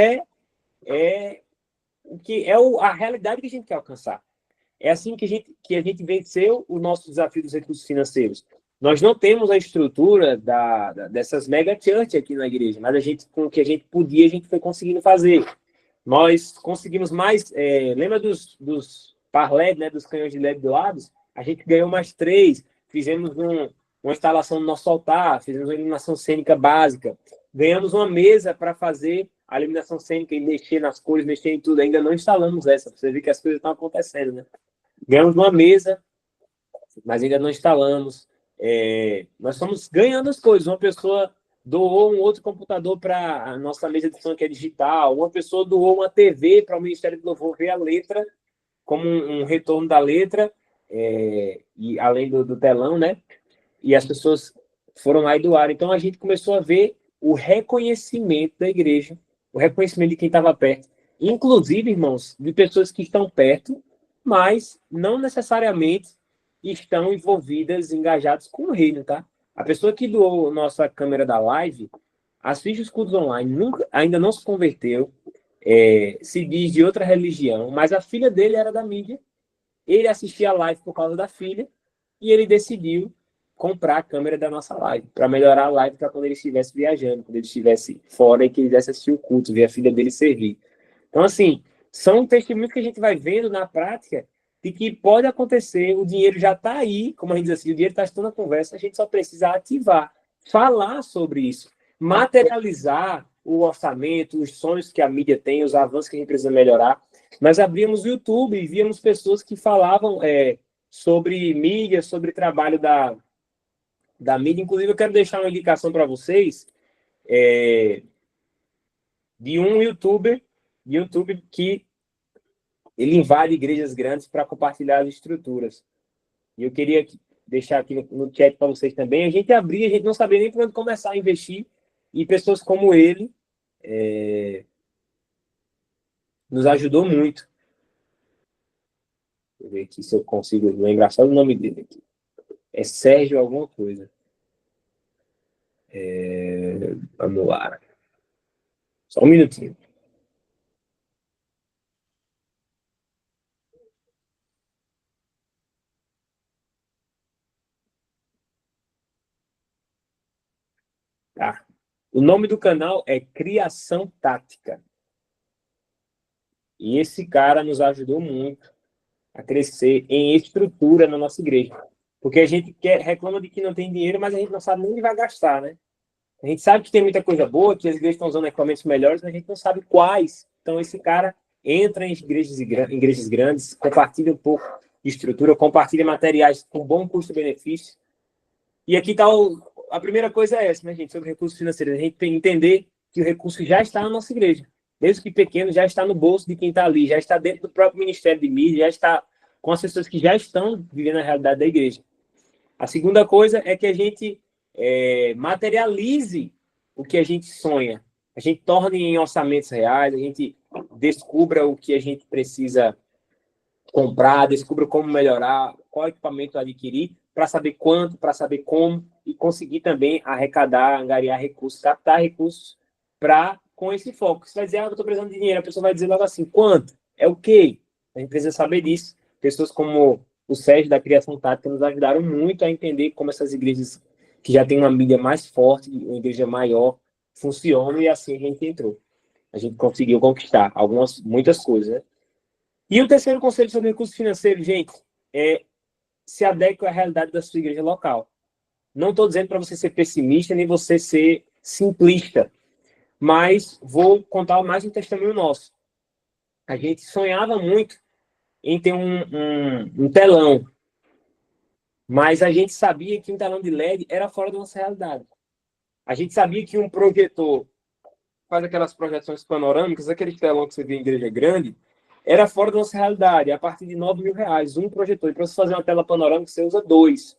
o que é a realidade que a gente quer alcançar. É assim que a gente venceu o nosso desafio dos recursos financeiros. Nós não temos a estrutura dessas mega church aqui na igreja, mas com o que a gente podia, a gente foi conseguindo fazer. Nós conseguimos mais... lembra dos par LED, né, dos canhões de LED doados? A gente ganhou mais 3. Fizemos uma instalação no nosso altar, fizemos uma iluminação cênica básica. Ganhamos uma mesa para fazer a iluminação cênica e mexer nas cores, mexer em tudo. Ainda não instalamos essa, para você ver que as coisas estão acontecendo, né? Ganhamos uma mesa, mas ainda não instalamos. Nós estamos ganhando as coisas. Uma pessoa doou um outro computador para a nossa mesa de som, que é digital. Uma pessoa doou uma TV para o Ministério do Louvor ver a letra, como um retorno da letra, e além do telão, né? E as pessoas foram lá e doaram. Então, a gente começou a ver o reconhecimento da igreja, o reconhecimento de quem estava perto. Inclusive, irmãos, de pessoas que estão perto, mas não necessariamente estão envolvidas, engajadas com o reino, tá? A pessoa que doou nossa câmera da live, assiste os cultos online, ainda não se converteu, se diz de outra religião, mas a filha dele era da mídia, ele assistia a live por causa da filha, e ele decidiu comprar a câmera da nossa live, para melhorar a live para quando ele estivesse viajando, quando ele estivesse fora e que ele quisesse assistir o culto, ver a filha dele servir. Então, assim, são testemunhos que a gente vai vendo na prática de que pode acontecer, o dinheiro já está aí, como a gente diz assim, o dinheiro está estando na conversa, a gente só precisa ativar, falar sobre isso, materializar o orçamento, os sonhos que a mídia tem, os avanços que a gente precisa melhorar. Nós abríamos o YouTube e víamos pessoas que falavam sobre mídia, sobre trabalho da mídia. Inclusive, eu quero deixar uma indicação para vocês de um youtuber que ele invade igrejas grandes para compartilhar as estruturas. E eu queria deixar aqui no chat para vocês também. A gente não sabia nem por onde começar a investir, e pessoas como ele nos ajudou muito. Deixa eu ver aqui se eu consigo lembrar só o nome dele aqui. É Sérgio alguma coisa. Vamos lá. Só um minutinho. Tá. O nome do canal é Criação Tática. E esse cara nos ajudou muito a crescer em estrutura na nossa igreja. Porque a gente reclama de que não tem dinheiro, mas a gente não sabe nem onde vai gastar, né? A gente sabe que tem muita coisa boa, que as igrejas estão usando equipamentos melhores, mas a gente não sabe quais. Então, esse cara entra em igrejas grandes, compartilha um pouco de estrutura, compartilha materiais com bom custo-benefício. E aqui está a primeira coisa é essa, né, gente? Sobre recursos financeiros. A gente tem que entender que o recurso já está na nossa igreja. Mesmo que pequeno, já está no bolso de quem está ali, já está dentro do próprio Ministério de Mídia, já está com as pessoas que já estão vivendo a realidade da igreja. A segunda coisa é que a gente materialize o que a gente sonha. A gente torne em orçamentos reais, a gente descubra o que a gente precisa comprar, descubra como melhorar, qual equipamento adquirir, para saber quanto, para saber como, e conseguir também arrecadar, angariar recursos, captar recursos com esse foco. Você vai dizer, eu estou precisando de dinheiro, a pessoa vai dizer logo assim, quanto? É o quê? A gente precisa saber disso. Pessoas como o Sérgio da Criação Tática nos ajudaram muito a entender como essas igrejas que já têm uma mídia mais forte, uma igreja maior, funcionam, e assim a gente entrou. A gente conseguiu conquistar muitas coisas, né? E o terceiro conselho sobre recursos financeiros, gente, se adeque à realidade da sua igreja local. Não estou dizendo para você ser pessimista, nem você ser simplista, mas vou contar mais um testemunho nosso. A gente sonhava muito em ter um telão, mas a gente sabia que um telão de LED era fora da nossa realidade. A gente sabia que um projetor faz aquelas projeções panorâmicas, aquele telão que você vê em igreja grande, era fora da nossa realidade, a partir de R$9.000, um projetor. E para você fazer uma tela panorâmica, você usa 2.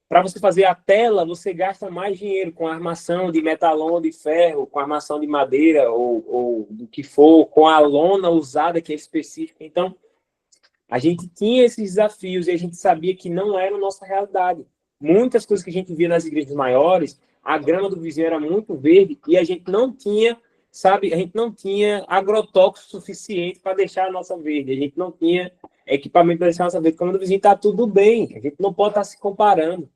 Para você fazer a tela, você gasta mais dinheiro com a armação de metalon, de ferro, com a armação de madeira ou do que for, com a lona usada que é específica. Então, a gente tinha esses desafios e a gente sabia que não era a nossa realidade. Muitas coisas que a gente via nas igrejas maiores, a grama do vizinho era muito verde e a gente não tinha, sabe, a gente não tinha agrotóxico suficiente para deixar a nossa verde. A gente não tinha equipamento para deixar a nossa verde. Como do vizinho está tudo bem, a gente não pode estar se comparando.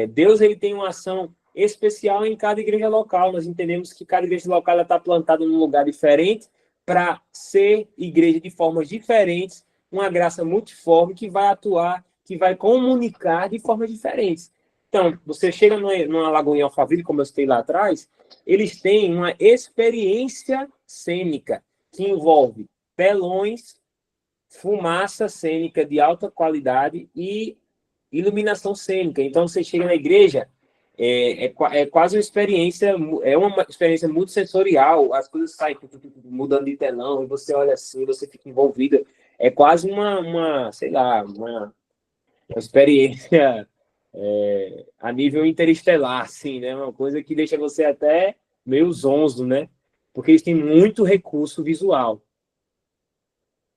Deus ele tem uma ação especial em cada igreja local. Nós entendemos que cada igreja local está plantada num lugar diferente para ser igreja de formas diferentes, uma graça multiforme que vai atuar, que vai comunicar de formas diferentes. Então, você chega numa Lagoinha Alphaville, como eu citei lá atrás, eles têm uma experiência cênica que envolve telões, fumaça cênica de alta qualidade e iluminação cênica. Então, você chega na igreja, é quase uma experiência multissensorial, as coisas saem mudando de telão, e você olha assim, você fica envolvido. É quase sei lá, uma experiência a nível interestelar, assim, né? Uma coisa que deixa você até meio zonzo, né? Porque eles têm muito recurso visual.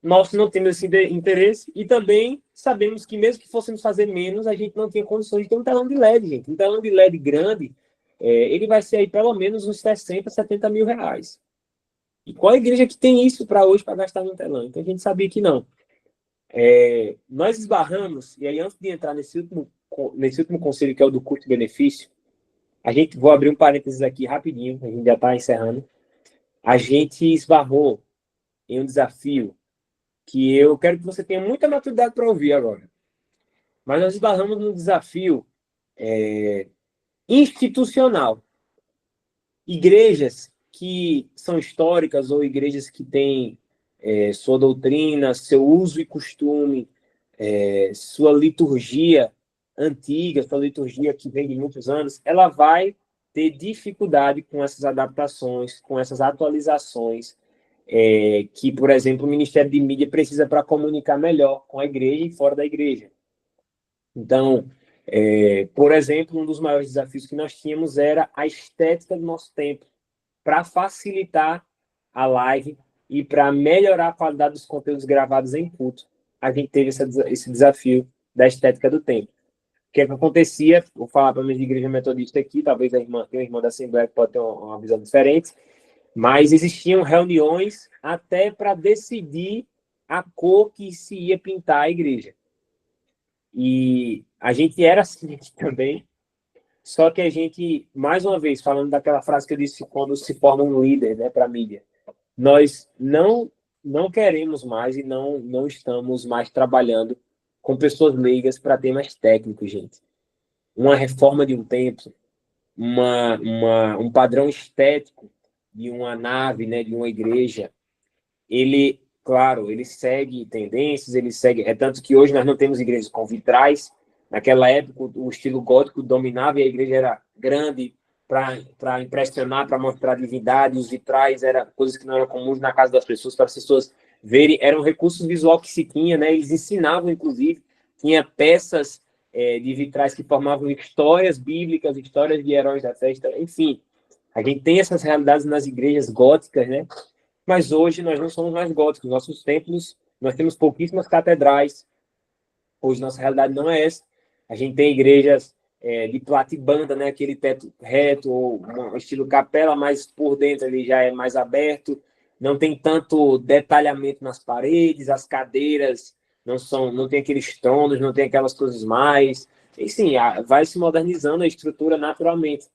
Nós não temos esse interesse e também sabemos que mesmo que fôssemos fazer menos, a gente não tinha condições de ter um telão de LED, gente. Um telão de LED grande, ele vai ser aí pelo menos uns 60, 70 mil reais. E qual igreja que tem isso para hoje para gastar num telão? Então a gente sabia que não. Nós esbarramos, e aí antes de entrar nesse último conselho que é o do custo-benefício, vou abrir um parênteses aqui rapidinho, a gente já está encerrando. A gente esbarrou em um desafio que eu quero que você tenha muita maturidade para ouvir agora. Mas nós esbarramos num desafio institucional. Igrejas que são históricas ou igrejas que têm sua doutrina, seu uso e costume, sua liturgia antiga, sua liturgia que vem de muitos anos, ela vai ter dificuldade com essas adaptações, com essas atualizações, que, por exemplo, o Ministério de Mídia precisa para comunicar melhor com a igreja e fora da igreja. Então, por exemplo, um dos maiores desafios que nós tínhamos era a estética do nosso templo, para facilitar a live e para melhorar a qualidade dos conteúdos gravados em culto. A gente teve esse desafio da estética do templo. O que acontecia, vou falar para a minha igreja metodista aqui, talvez tenha uma irmã da Assembleia que pode ter uma visão diferente, mas existiam reuniões até para decidir a cor que se ia pintar a igreja. E a gente era assim também, só que a gente, mais uma vez, falando daquela frase que eu disse, quando se forma um líder, né, para a mídia, nós não queremos mais e não estamos mais trabalhando com pessoas leigas para temas técnicos, gente. Uma reforma de um templo, um padrão estético de uma nave, né, de uma igreja, ele, claro, ele segue tendências, ele segue... tanto que hoje nós não temos igrejas com vitrais. Naquela época, o estilo gótico dominava e a igreja era grande para impressionar, para mostrar a divindade. Os vitrais eram coisas que não eram comuns na casa das pessoas, para as pessoas verem. Era um recurso visual que se tinha, né? Eles ensinavam, inclusive, tinha peças de vitrais que formavam histórias bíblicas, histórias de heróis da festa, enfim. A gente tem essas realidades nas igrejas góticas, né? Mas hoje nós não somos mais góticos. Nossos templos, nós temos pouquíssimas catedrais. Hoje nossa realidade não é essa. A gente tem igrejas de platibanda, né? Aquele teto reto, ou um estilo capela, mas por dentro ele já é mais aberto. Não tem tanto detalhamento nas paredes, as cadeiras não tem aqueles tronos, não tem aquelas coisas mais. E sim, vai se modernizando a estrutura naturalmente.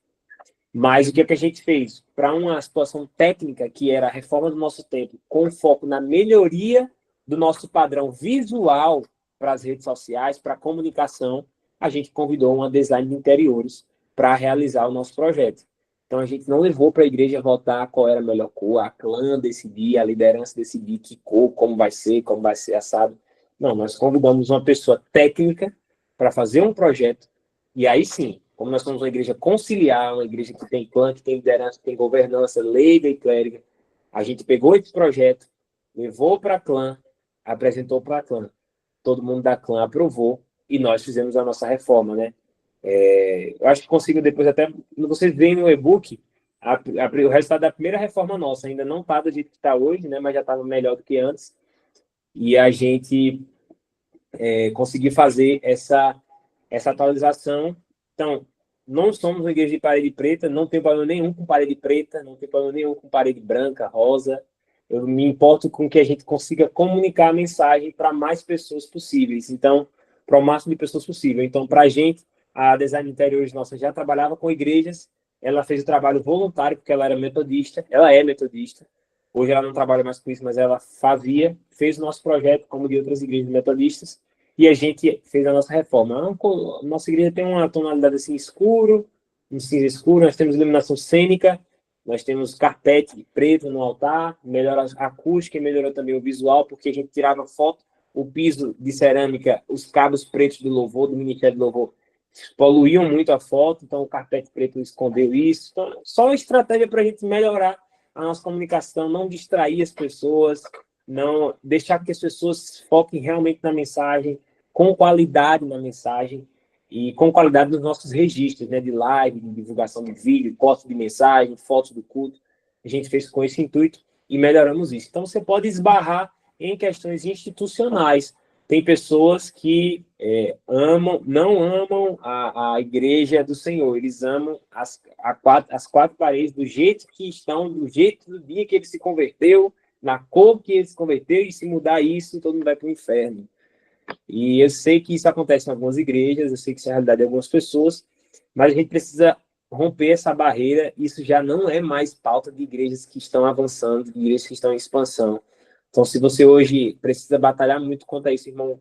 Mas o que a gente fez? Para uma situação técnica, que era a reforma do nosso templo, com foco na melhoria do nosso padrão visual para as redes sociais, para a comunicação, a gente convidou uma design de interiores para realizar o nosso projeto. Então, a gente não levou para a igreja votar qual era a melhor cor, a clã decidir, a liderança decidir que cor, como vai ser assado. Não, nós convidamos uma pessoa técnica para fazer um projeto, e aí sim, como nós somos uma igreja conciliar, uma igreja que tem clã, que tem liderança, que tem governança, leiga e clériga, a gente pegou esse projeto, levou para a clã, apresentou para a clã. Todo mundo da clã aprovou e nós fizemos a nossa reforma, né? Eu acho que consigo depois até... Vocês veem no e-book o resultado da primeira reforma nossa. Ainda não está do jeito que está hoje, né? Mas já estava melhor do que antes. E a gente conseguir fazer essa atualização. Então, não somos uma igreja de parede preta, não tem problema nenhum com parede preta, não tem problema nenhum com parede branca, rosa. Eu me importo com que a gente consiga comunicar a mensagem para mais pessoas possíveis. Então, para o máximo de pessoas possível. Então, para a gente, a Design Interiores nossa já trabalhava com igrejas, ela fez o trabalho voluntário, porque ela era metodista, ela é metodista. Hoje ela não trabalha mais com isso, mas ela fez o nosso projeto, como de outras igrejas metodistas, e a gente fez a nossa reforma. A nossa igreja tem uma tonalidade assim escuro, um cinza escuro, nós temos iluminação cênica, nós temos carpete preto no altar, melhora a acústica e melhorou também o visual, porque a gente tirava foto, o piso de cerâmica, os cabos pretos do louvor, do Ministério do Louvor, poluíam muito a foto, então o carpete preto escondeu isso. Então, só uma estratégia para a gente melhorar a nossa comunicação, não distrair as pessoas, não deixar que as pessoas foquem realmente na mensagem, com qualidade na mensagem e com qualidade nos nossos registros, né, de live, de divulgação de vídeo, corte de mensagem, fotos do culto. A gente fez com esse intuito e melhoramos isso. Então, você pode esbarrar em questões institucionais. Tem pessoas que não amam a igreja do Senhor, eles amam as quatro paredes do jeito que estão, do jeito do dia que ele se converteu, na cor que ele se converteu, e se mudar isso, todo mundo vai para o inferno. E eu sei que isso acontece em algumas igrejas, eu sei que isso é a realidade de algumas pessoas, mas a gente precisa romper essa barreira. Isso já não é mais pauta de igrejas que estão avançando, de igrejas que estão em expansão. Então, se você hoje precisa batalhar muito contra isso, irmão,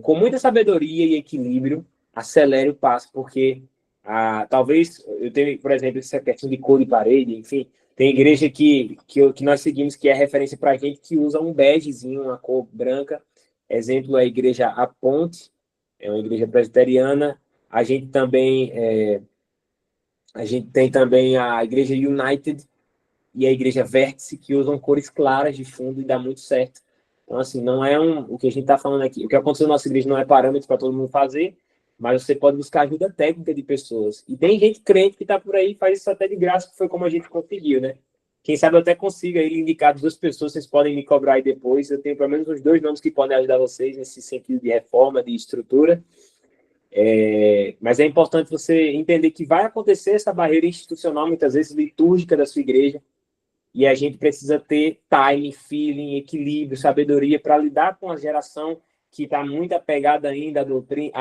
com muita sabedoria e equilíbrio, acelere o passo, porque talvez, eu tenho, por exemplo, essa questão de cor de parede, enfim, tem igreja que nós seguimos, que é referência para a gente, que usa um begezinho, uma cor branca. Exemplo, a igreja A Ponte, é uma igreja presbiteriana. A gente tem também a igreja United e a igreja Vértice, que usam cores claras de fundo e dá muito certo. Então, assim, não é o que a gente está falando aqui. O que aconteceu na nossa igreja não é parâmetro para todo mundo fazer, mas você pode buscar ajuda técnica de pessoas. E tem gente crente que está por aí e faz isso até de graça, que foi como a gente conseguiu, né? Quem sabe eu até consiga aí indicar 2 pessoas, vocês podem me cobrar aí depois. Eu tenho pelo menos uns 2 nomes que podem ajudar vocês nesse sentido de reforma, de estrutura. Mas é importante você entender que vai acontecer essa barreira institucional, muitas vezes litúrgica da sua igreja, e a gente precisa ter time, feeling, equilíbrio, sabedoria para lidar com a geração que está muito apegada ainda à doutrina,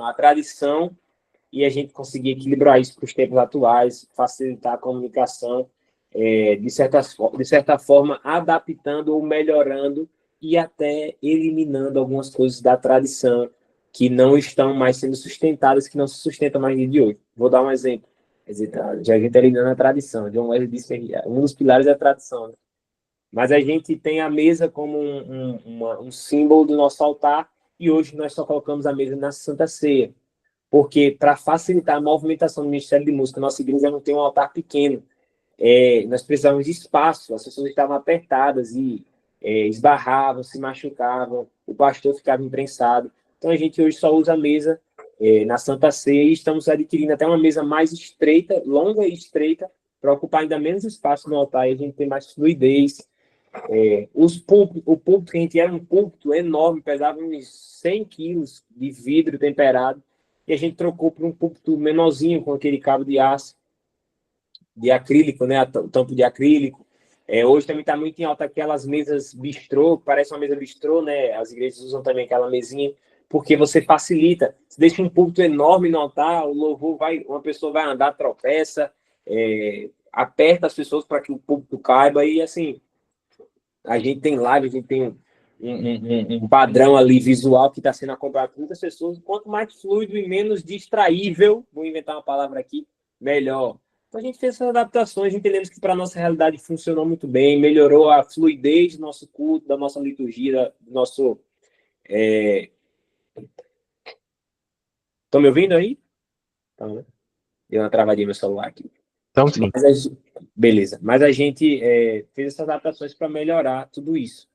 à tradição, e a gente conseguir equilibrar isso para os tempos atuais, facilitar a comunicação, de certa forma, adaptando ou melhorando e até eliminando algumas coisas da tradição que não estão mais sendo sustentadas, que não se sustentam mais no dia de hoje. Vou dar um exemplo. Já a gente está eliminando a tradição. John Wesley disse que um dos pilares é a tradição, né? Mas a gente tem a mesa como um símbolo do nosso altar, e hoje nós só colocamos a mesa na Santa Ceia, porque para facilitar a movimentação do Ministério de Música, nossa igreja não tem um altar pequeno. Nós precisávamos de espaço, as pessoas estavam apertadas e esbarravam, se machucavam, o pastor ficava imprensado. Então a gente hoje só usa a mesa na Santa Ceia, e estamos adquirindo até uma mesa mais estreita, longa e estreita, para ocupar ainda menos espaço no altar e a gente ter mais fluidez. O púlpito que a gente era um púlpito enorme, pesava uns 100 quilos de vidro temperado, e a gente trocou por um púlpito menorzinho, com aquele cabo de aço, de acrílico, né, o tampo de acrílico. Hoje também está muito em alta aquelas mesas bistrô, parece uma mesa bistrô, né? As igrejas usam também aquela mesinha, porque você facilita. Você deixa um púlpito enorme no altar, o louvor uma pessoa vai andar, tropeça, aperta as pessoas para que o púlpito caiba, e assim, a gente tem live, a gente tem um padrão ali visual que está sendo acompanhado por muitas pessoas. Quanto mais fluido e menos distraível, vou inventar uma palavra aqui, melhor. Então a gente fez essas adaptações, entendemos que para a nossa realidade funcionou muito bem, melhorou a fluidez do nosso culto, da nossa liturgia, do nosso... Estão me ouvindo aí? Então, né? Deu uma travadinha no meu celular aqui. Então, sim. Beleza. Mas a gente fez essas adaptações para melhorar tudo isso.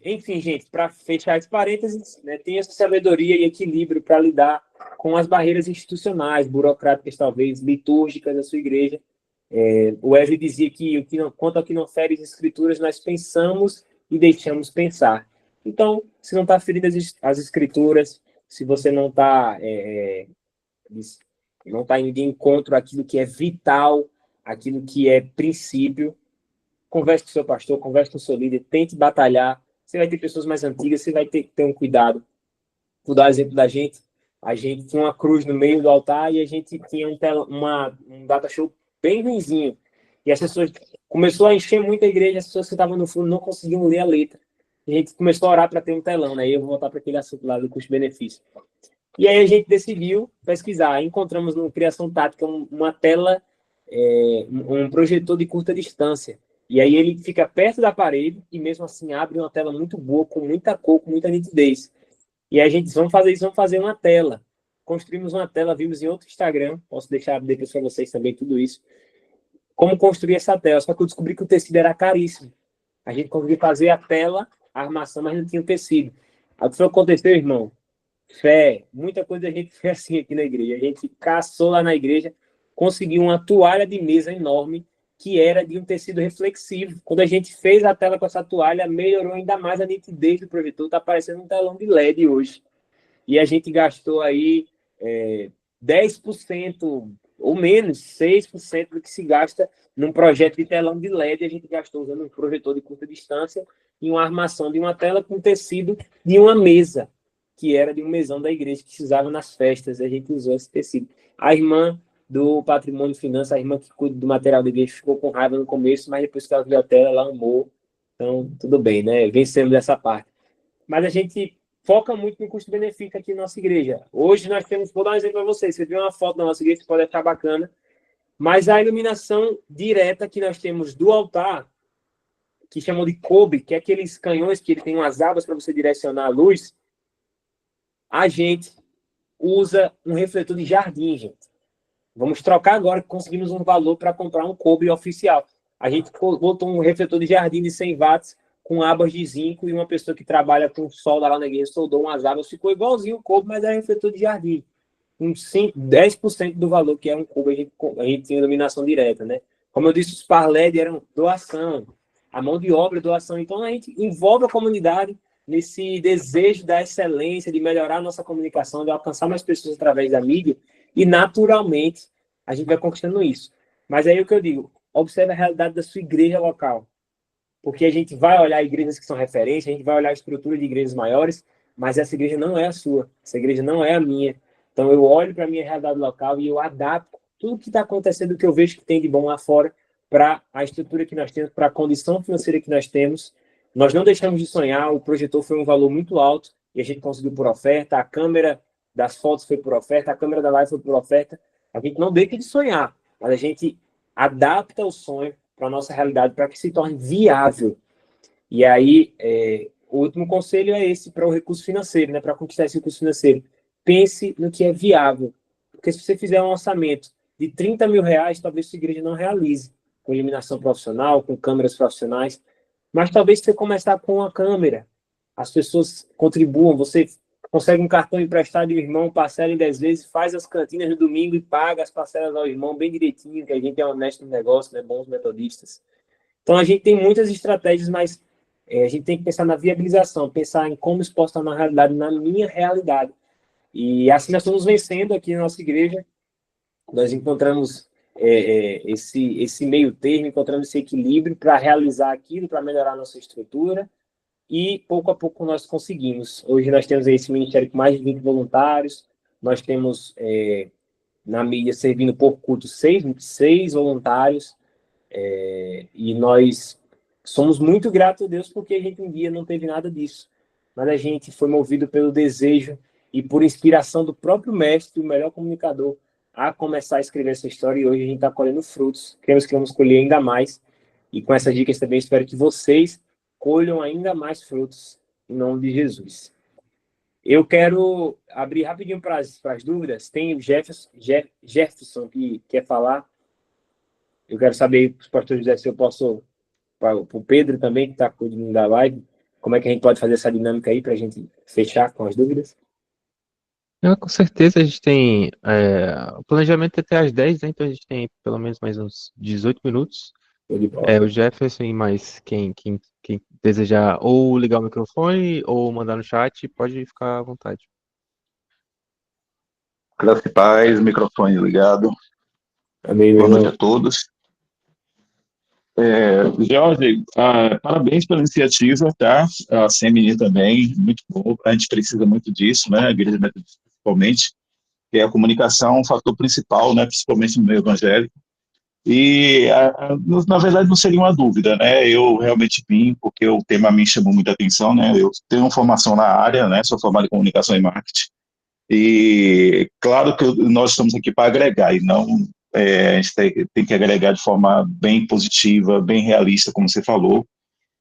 Enfim, gente, para fechar esse parênteses, né, tem essa sabedoria e equilíbrio para lidar com as barreiras institucionais, burocráticas, talvez, litúrgicas da sua igreja. O Wesley dizia que quanto ao que não fere as escrituras, nós pensamos e deixamos pensar. Então, se não está ferindo as escrituras, se você não está indo de encontro àquilo que é vital, aquilo que é princípio, converse com o seu pastor, converse com o seu líder, tente batalhar. Você vai ter pessoas mais antigas, você vai ter que ter um cuidado. Vou dar o exemplo da gente. A gente tinha uma cruz no meio do altar e a gente tinha um data show bem ruinzinho. E as pessoas começou a encher muito a igreja, as pessoas que estavam no fundo não conseguiam ler a letra. A gente começou a orar para ter um telão, né? E eu vou voltar para aquele assunto lá do custo-benefício. E aí a gente decidiu pesquisar. Encontramos no Criação Tática uma tela, um projetor de curta distância. E aí ele fica perto da parede e mesmo assim abre uma tela muito boa, com muita cor, com muita nitidez. E a gente, vamos fazer uma tela. Construímos uma tela, vimos em outro Instagram, posso deixar depois para vocês também tudo isso. Como construir essa tela, só que eu descobri que o tecido era caríssimo. A gente conseguiu fazer a tela, a armação, mas não tinha o tecido. Aí o que aconteceu, irmão? Fé, muita coisa a gente fez assim aqui na igreja. A gente caçou lá na igreja, conseguiu uma toalha de mesa enorme, que era de um tecido reflexivo. Quando a gente fez a tela com essa toalha, melhorou ainda mais a nitidez do projetor. Está parecendo um telão de LED hoje. E a gente gastou aí 10% ou menos, 6% do que se gasta num projeto de telão de LED. A gente gastou usando um projetor de curta distância e uma armação de uma tela com tecido de uma mesa, que era de um mesão da igreja que se usava nas festas. A gente usou esse tecido. A irmã do Patrimônio e Finanças, a irmã que cuida do material da igreja, ficou com raiva no começo, mas depois que ela viu a tela, ela amou. Então, tudo bem, né? Vencemos dessa parte. Mas a gente foca muito no custo-benefício aqui na nossa igreja. Hoje nós temos, vou dar um exemplo para vocês. Você viu uma foto da nossa igreja que pode achar bacana, mas a iluminação direta que nós temos do altar, que chamam de cobre, que é aqueles canhões que ele tem umas abas para você direcionar a luz, a gente usa um refletor de jardim, gente. Vamos trocar agora que conseguimos um valor para comprar um cobre oficial. A gente botou um refletor de jardim de 100 watts com abas de zinco e uma pessoa que trabalha com solda lá na igreja soldou umas abas, ficou igualzinho o cobre, mas é refletor de jardim. 10% do valor que é um cobre, a gente tem iluminação direta, né? Como eu disse, os par LED eram doação, a mão de obra é doação. Então a gente envolve a comunidade nesse desejo da excelência, de melhorar a nossa comunicação, de alcançar mais pessoas através da mídia, e naturalmente a gente vai conquistando isso. Mas aí o que eu digo, observe a realidade da sua igreja local. Porque a gente vai olhar igrejas que são referência, a gente vai olhar a estrutura de igrejas maiores, mas essa igreja não é a sua, essa igreja não é a minha. Então eu olho para a minha realidade local e eu adapto tudo que está acontecendo, que eu vejo que tem de bom lá fora, para a estrutura que nós temos, para a condição financeira que nós temos. Nós não deixamos de sonhar, o projetor foi um valor muito alto e a gente conseguiu por oferta, a câmera das fotos foi por oferta, a câmera da live foi por oferta. A gente não deixa de sonhar, mas a gente adapta o sonho para a nossa realidade, para que se torne viável. E aí, o último conselho é esse para o recurso financeiro, né? Para conquistar esse recurso financeiro. Pense no que é viável. Porque se você fizer um orçamento de 30 mil reais, talvez sua igreja não realize, com iluminação profissional, com câmeras profissionais. Mas talvez você começar com uma câmera, as pessoas contribuam, você consegue um cartão emprestado de um irmão, parcela em 10 vezes, faz as cantinas no domingo e paga as parcelas ao irmão bem direitinho, que a gente é honesto no negócio, né? Bons metodistas. Então, a gente tem muitas estratégias, mas a gente tem que pensar na viabilização, pensar em como isso pode estar na realidade, na minha realidade. E assim nós estamos vencendo aqui na nossa igreja. Nós encontramos esse meio termo, encontramos esse equilíbrio para realizar aquilo, para melhorar a nossa estrutura, e pouco a pouco nós conseguimos. Hoje nós temos esse ministério com mais de 20 voluntários, nós temos na mídia servindo por culto 6 voluntários, e nós somos muito gratos a Deus porque a gente um dia não teve nada disso, mas a gente foi movido pelo desejo e por inspiração do próprio mestre, o melhor comunicador, a começar a escrever essa história, e hoje a gente está colhendo frutos, queremos que vamos colher ainda mais, e com essas dicas também espero que vocês colham ainda mais frutos, em nome de Jesus. Eu quero abrir rapidinho para as dúvidas. Tem o Jefferson que quer falar. Eu quero saber, pastor José, se eu posso, para o Pedro também, que está cuidando da live, como é que a gente pode fazer essa dinâmica aí para a gente fechar com as dúvidas? Com certeza a gente tem o planejamento até às 10, né? Então a gente tem pelo menos mais uns 18 minutos. Show de bola. O Jefferson, mas quem desejar ou ligar o microfone ou mandar no chat, pode ficar à vontade. Graça e paz, microfone ligado. Amém, meu Boa noite irmão. a todos. Jorge, parabéns pela iniciativa, tá? A CMN também, muito bom. A gente precisa muito disso, né? A Igreja Metodista, principalmente, que é a comunicação um fator principal, né? Principalmente no meio evangélico. E, na verdade, não seria uma dúvida, né? Eu realmente vim porque o tema me chamou muita atenção, né? Eu tenho uma formação na área, né? Sou formado em comunicação e marketing. E claro que nós estamos aqui para agregar e não a gente tem que agregar de forma bem positiva, bem realista, como você falou.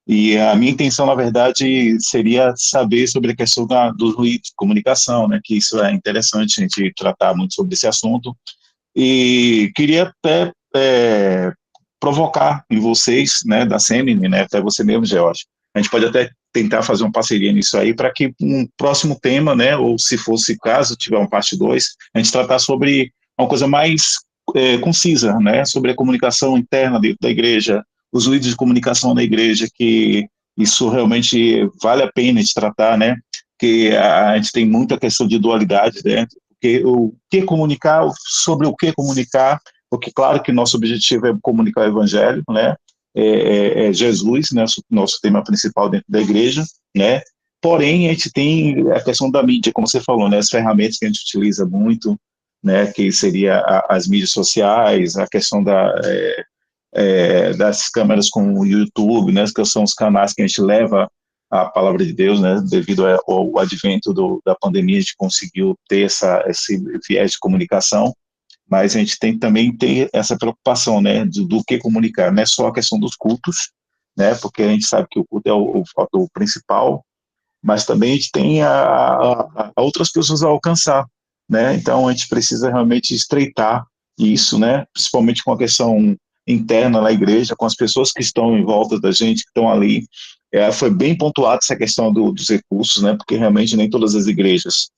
E a minha intenção, na verdade, seria saber sobre a questão dos ruídos de comunicação, né? Que isso é interessante a gente tratar muito sobre esse assunto. E queria até provocar em vocês, né, da Semini, né, até você mesmo, George. A gente pode até tentar fazer uma parceria nisso aí para que um próximo tema, né, ou se fosse caso tiver uma parte 2, a gente tratar sobre uma coisa mais concisa, né, sobre a comunicação interna dentro da igreja, os ruídos de comunicação da igreja, que isso realmente vale a pena de tratar, né, que a gente tem muita questão de dualidade, né, porque o que comunicar, sobre o que comunicar, porque claro que nosso objetivo é comunicar o evangelho, né, Jesus, né, nosso tema principal dentro da igreja, né, porém a gente tem a questão da mídia, como você falou, né, as ferramentas que a gente utiliza muito, né, que seria as mídias sociais, a questão das câmeras com o YouTube, né, que são os canais que a gente leva a palavra de Deus, né, devido ao advento da pandemia, a gente conseguiu ter esse viés de comunicação, mas a gente tem que também ter essa preocupação, né, do que comunicar, não é só a questão dos cultos, né, porque a gente sabe que o culto é o fator principal, mas também a gente tem a outras pessoas a alcançar, né, então a gente precisa realmente estreitar isso, né, principalmente com a questão interna na igreja, com as pessoas que estão em volta da gente, que estão ali. Foi bem pontuado essa questão dos recursos, né, porque realmente nem todas as igrejas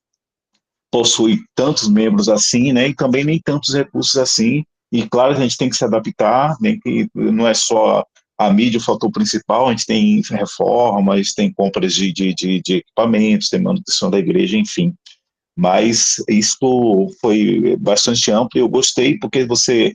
possuem tantos membros assim, né, e também nem tantos recursos assim, e claro que a gente tem que se adaptar, nem que não é só a mídia o fator principal, a gente tem reformas, tem compras de equipamentos, tem manutenção da igreja, enfim. Mas isso foi bastante amplo e eu gostei porque você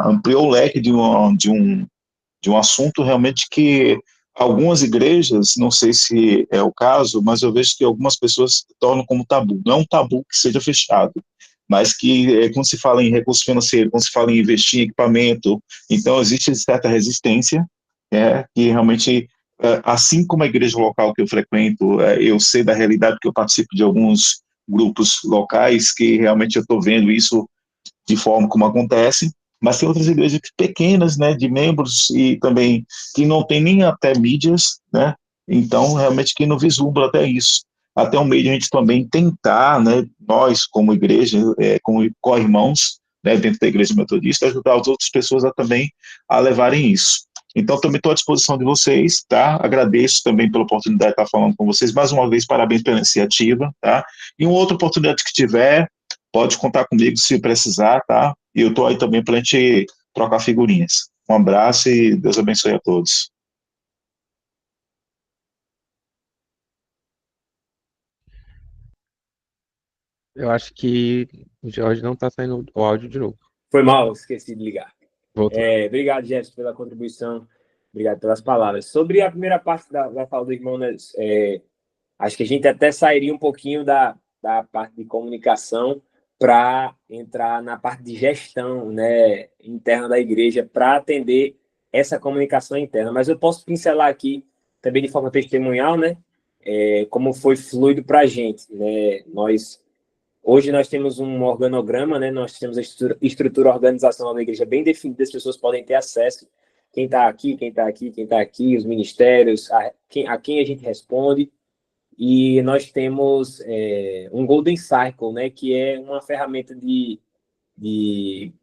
ampliou o leque de um assunto realmente que algumas igrejas, não sei se é o caso, mas eu vejo que algumas pessoas tornam como tabu. Não é um tabu que seja fechado, mas que quando se fala em recurso financeiro, quando se fala em investir em equipamento, então existe certa resistência, que realmente, assim como a igreja local que eu frequento, eu sei da realidade porque eu participo de alguns grupos locais que realmente eu estou vendo isso de forma como acontece, mas tem outras igrejas pequenas, né, de membros e também que não tem nem até mídias, né, então realmente que não vislumbra até isso. Até um meio de a gente também tentar, né, nós como igreja, como co-irmãos, né, dentro da igreja metodista, ajudar as outras pessoas também a levarem isso. Então, também estou à disposição de vocês, tá? Agradeço também pela oportunidade de estar falando com vocês. Mais uma vez, parabéns pela iniciativa, tá? E uma outra oportunidade que tiver, pode contar comigo se precisar, tá? E eu estou aí também para a gente trocar figurinhas. Um abraço e Deus abençoe a todos. Eu acho que o Jorge não está saindo o áudio de novo. Foi mal, esqueci de ligar. Voltou. Obrigado, Jéssica, pela contribuição. Obrigado pelas palavras. Sobre a primeira parte da fala do irmão, né, acho que a gente até sairia um pouquinho da parte de comunicação para entrar na parte de gestão, né, interna da igreja, para atender essa comunicação interna. Mas eu posso pincelar aqui, também de forma testemunhal, né, como foi fluido para a gente. Né? Hoje nós temos um organograma, né? Nós temos a estrutura organizacional da igreja bem definida, as pessoas podem ter acesso. Quem está aqui, quem está aqui, quem está aqui, os ministérios, a quem a gente responde. E nós temos um Golden Circle, né? Que é uma ferramenta de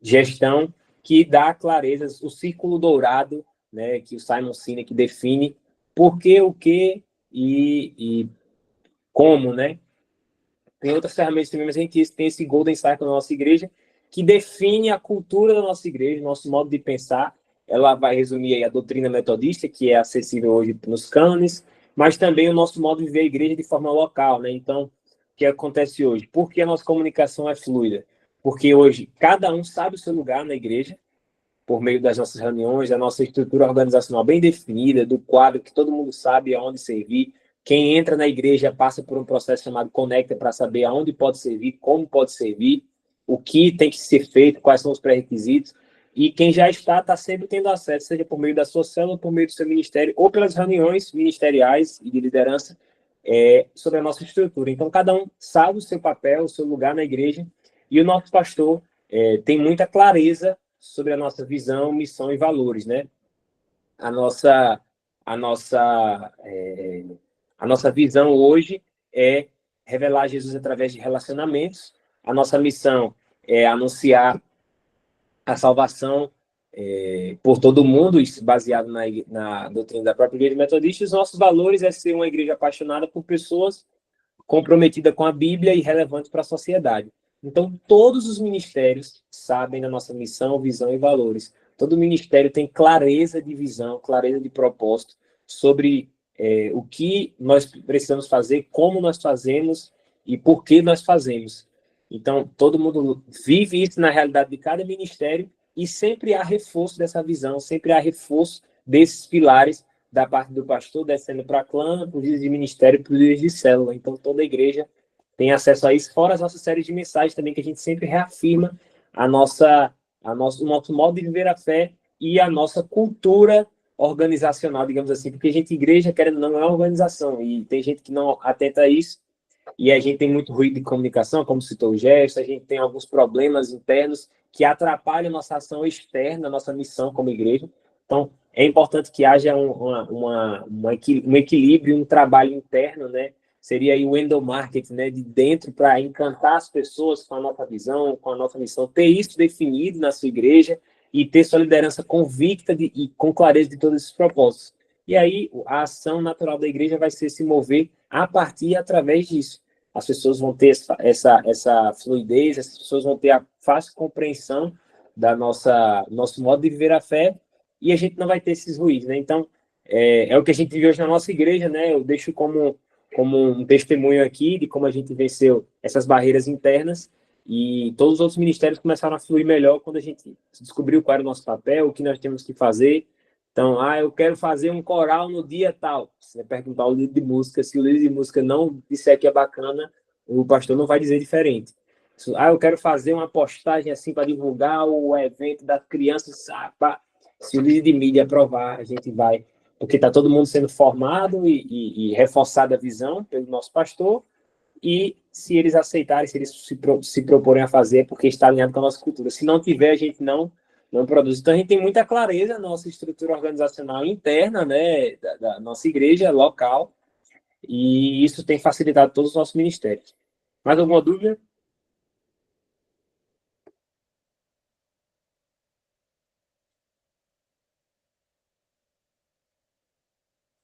gestão que dá clareza, o círculo dourado, né? Que o Simon Sinek define por que, o que e como, né? Tem outras ferramentas também, mas a gente tem esse Golden Circle na nossa igreja, que define a cultura da nossa igreja, nosso modo de pensar. ela vai resumir aí a doutrina metodista, que é acessível hoje nos cânones, mas também o nosso modo de viver a igreja de forma local, né? Então, o que acontece hoje? Por que a nossa comunicação é fluida? Porque hoje cada um sabe o seu lugar na igreja, por meio das nossas reuniões, da nossa estrutura organizacional bem definida, do quadro que todo mundo sabe aonde servir. Quem entra na igreja passa por um processo chamado Conecta para saber aonde pode servir, como pode servir, o que tem que ser feito, quais são os pré-requisitos. E quem já está sempre tendo acesso, seja por meio da sua célula, por meio do seu ministério, ou pelas reuniões ministeriais e de liderança sobre a nossa estrutura. Então, cada um sabe o seu papel, o seu lugar na igreja, e o nosso pastor tem muita clareza sobre a nossa visão, missão e valores, né? A nossa visão hoje é revelar Jesus através de relacionamentos. A nossa missão é anunciar a salvação por todo mundo, isso baseado na doutrina da própria Igreja Metodista. Os nossos valores é ser uma igreja apaixonada por pessoas, comprometida com a Bíblia e relevante para a sociedade. Então, todos os ministérios sabem da nossa missão, visão e valores. Todo ministério tem clareza de visão, clareza de propósito sobre o que nós precisamos fazer, como nós fazemos e por que nós fazemos. Então, todo mundo vive isso na realidade de cada ministério e sempre há reforço dessa visão, sempre há reforço desses pilares da parte do pastor, descendo para a clã, para os líderes de ministério, para os líderes de célula. Então, toda a igreja tem acesso a isso, fora as nossas séries de mensagens também, que a gente sempre reafirma o nosso modo de viver a fé e a nossa cultura organizacional, digamos assim, porque a gente, igreja, querendo ou não, é uma organização, e tem gente que não atenta a isso, e a gente tem muito ruído de comunicação, como citou o Gesto, a gente tem alguns problemas internos que atrapalham a nossa ação externa, a nossa missão como igreja. Então, é importante que haja um equilíbrio, um trabalho interno, né? Seria aí o endomarketing, né? De dentro para encantar as pessoas com a nossa visão, com a nossa missão, ter isso definido na sua igreja e ter sua liderança convicta e com clareza de todos esses propósitos. E aí, a ação natural da igreja vai ser se mover a partir e através disso. As pessoas vão ter essa fluidez, as pessoas vão ter a fácil compreensão da nosso modo de viver a fé e a gente não vai ter esses ruídos, né? Então, é o que a gente vive hoje na nossa igreja, né? Eu deixo como um testemunho aqui de como a gente venceu essas barreiras internas e todos os outros ministérios começaram a fluir melhor quando a gente descobriu qual era o nosso papel, o que nós temos que fazer. Então, eu quero fazer um coral no dia tal. Você vai perguntar ao líder de música, se o líder de música não disser que é bacana, o pastor não vai dizer diferente. Eu quero fazer uma postagem assim para divulgar o evento das crianças. Se o líder de mídia aprovar, a gente vai, porque está todo mundo sendo formado e reforçada a visão pelo nosso pastor, e se eles aceitarem, se eles se proporem a fazer, porque está alinhado com a nossa cultura. Se não tiver, a gente não produz. Então, a gente tem muita clareza na nossa estrutura organizacional interna, né, da nossa igreja local, e isso tem facilitado todos os nossos ministérios. Mais alguma dúvida?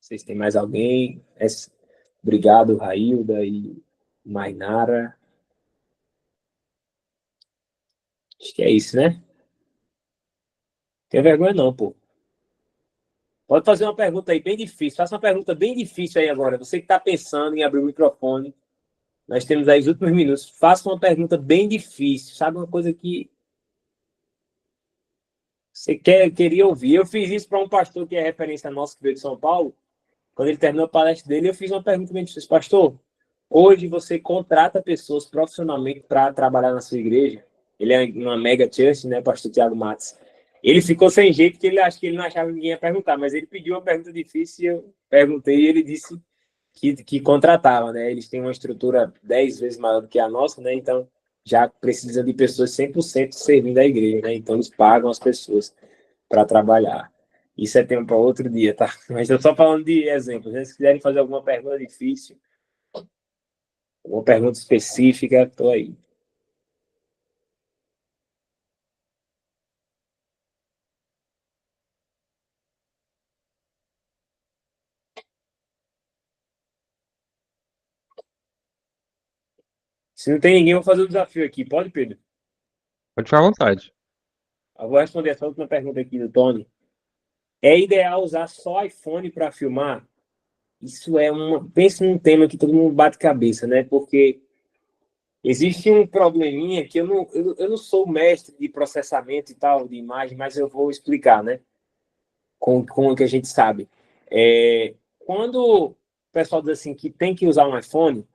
Vocês têm mais alguém? Obrigado, Railda e Mainara. Acho que é isso, né? Tem vergonha não, pô. Pode fazer uma pergunta aí bem difícil. Faça uma pergunta bem difícil aí agora. Você que está pensando em abrir o microfone, nós temos aí os últimos minutos. Faça uma pergunta bem difícil. Sabe uma coisa que você queria ouvir? Eu fiz isso para um pastor que é referência nossa, que veio de São Paulo. Quando ele terminou a palestra dele, eu fiz uma pergunta bem difícil. Pastor, hoje você contrata pessoas profissionalmente para trabalhar na sua igreja? Ele é uma mega church, né, pastor Tiago Matos? Ele ficou sem jeito, porque ele acha que ele não achava que ninguém ia perguntar, mas ele pediu uma pergunta difícil e eu perguntei e ele disse que contratava, né? Eles têm uma estrutura 10 vezes maior do que a nossa, né? Então, já precisa de pessoas 100% servindo a igreja, né? Então, eles pagam as pessoas para trabalhar. Isso é tempo para outro dia, tá? Mas eu só falando de exemplos. Se quiserem fazer alguma pergunta difícil, alguma pergunta específica, estou aí. Se não tem ninguém, eu vou fazer o desafio aqui. Pode, Pedro? Pode ficar à vontade. Eu vou responder essa última pergunta aqui do Tony. É ideal usar só iPhone para filmar? Isso é Pense num tema que todo mundo bate cabeça, né? Porque existe um probleminha que eu não sou mestre de processamento e tal, de imagem, mas eu vou explicar, né? Com o que a gente sabe. Quando o pessoal diz assim que tem que usar um iPhone,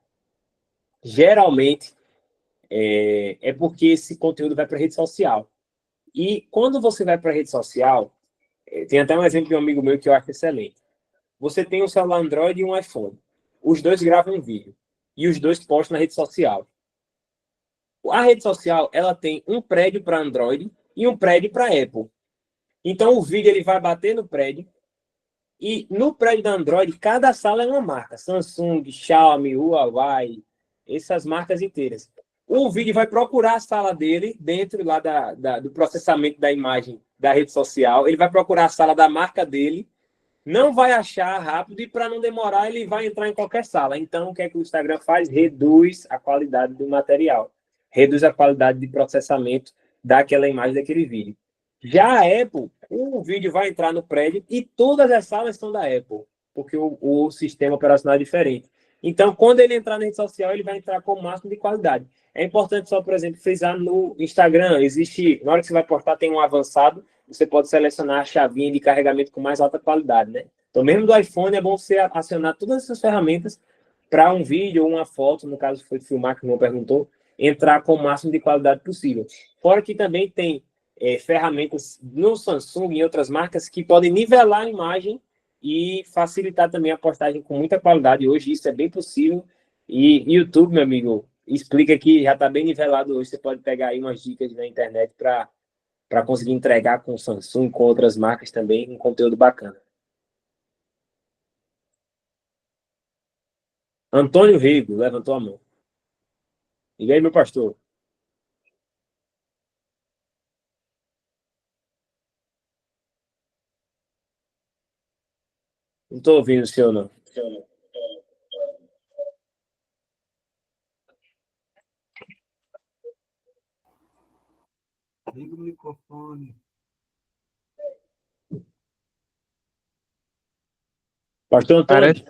geralmente porque esse conteúdo vai para a rede social. E quando você vai para a rede social, tem até um exemplo de um amigo meu que eu acho excelente. Você tem um celular Android e um iPhone. Os dois gravam um vídeo. E os dois postam na rede social. A rede social, ela tem um prédio para Android e um prédio para Apple. Então, o vídeo ele vai bater no prédio. E no prédio da Android, cada sala é uma marca. Samsung, Xiaomi, Huawei, essas marcas inteiras. O vídeo vai procurar a sala dele, dentro lá do processamento da imagem da rede social. Ele vai procurar a sala da marca dele, não vai achar rápido e para não demorar ele vai entrar em qualquer sala. Então, o que é que o Instagram faz? Reduz a qualidade do material. Reduz a qualidade de processamento daquela imagem, daquele vídeo. Já a Apple, o vídeo vai entrar no prédio e todas as salas são da Apple, porque o sistema operacional é diferente. Então, quando ele entrar na rede social, ele vai entrar com o máximo de qualidade. É importante só, por exemplo, frisar no Instagram, na hora que você vai postar, tem um avançado, você pode selecionar a chavinha de carregamento com mais alta qualidade, né? Então, mesmo do iPhone, é bom você acionar todas essas ferramentas para um vídeo ou uma foto, no caso foi filmar, que o irmão perguntou, entrar com o máximo de qualidade possível. Fora que também tem ferramentas no Samsung e em outras marcas que podem nivelar a imagem e facilitar também a postagem com muita qualidade. Hoje isso é bem possível. E YouTube, meu amigo, explica que já está bem nivelado hoje. Você pode pegar aí umas dicas na internet para conseguir entregar com o Samsung, com outras marcas também, um conteúdo bacana. Antônio Rego levantou a mão. E aí, meu pastor? Não estou ouvindo o senhor, não. Liga o microfone. Pastor Antônio?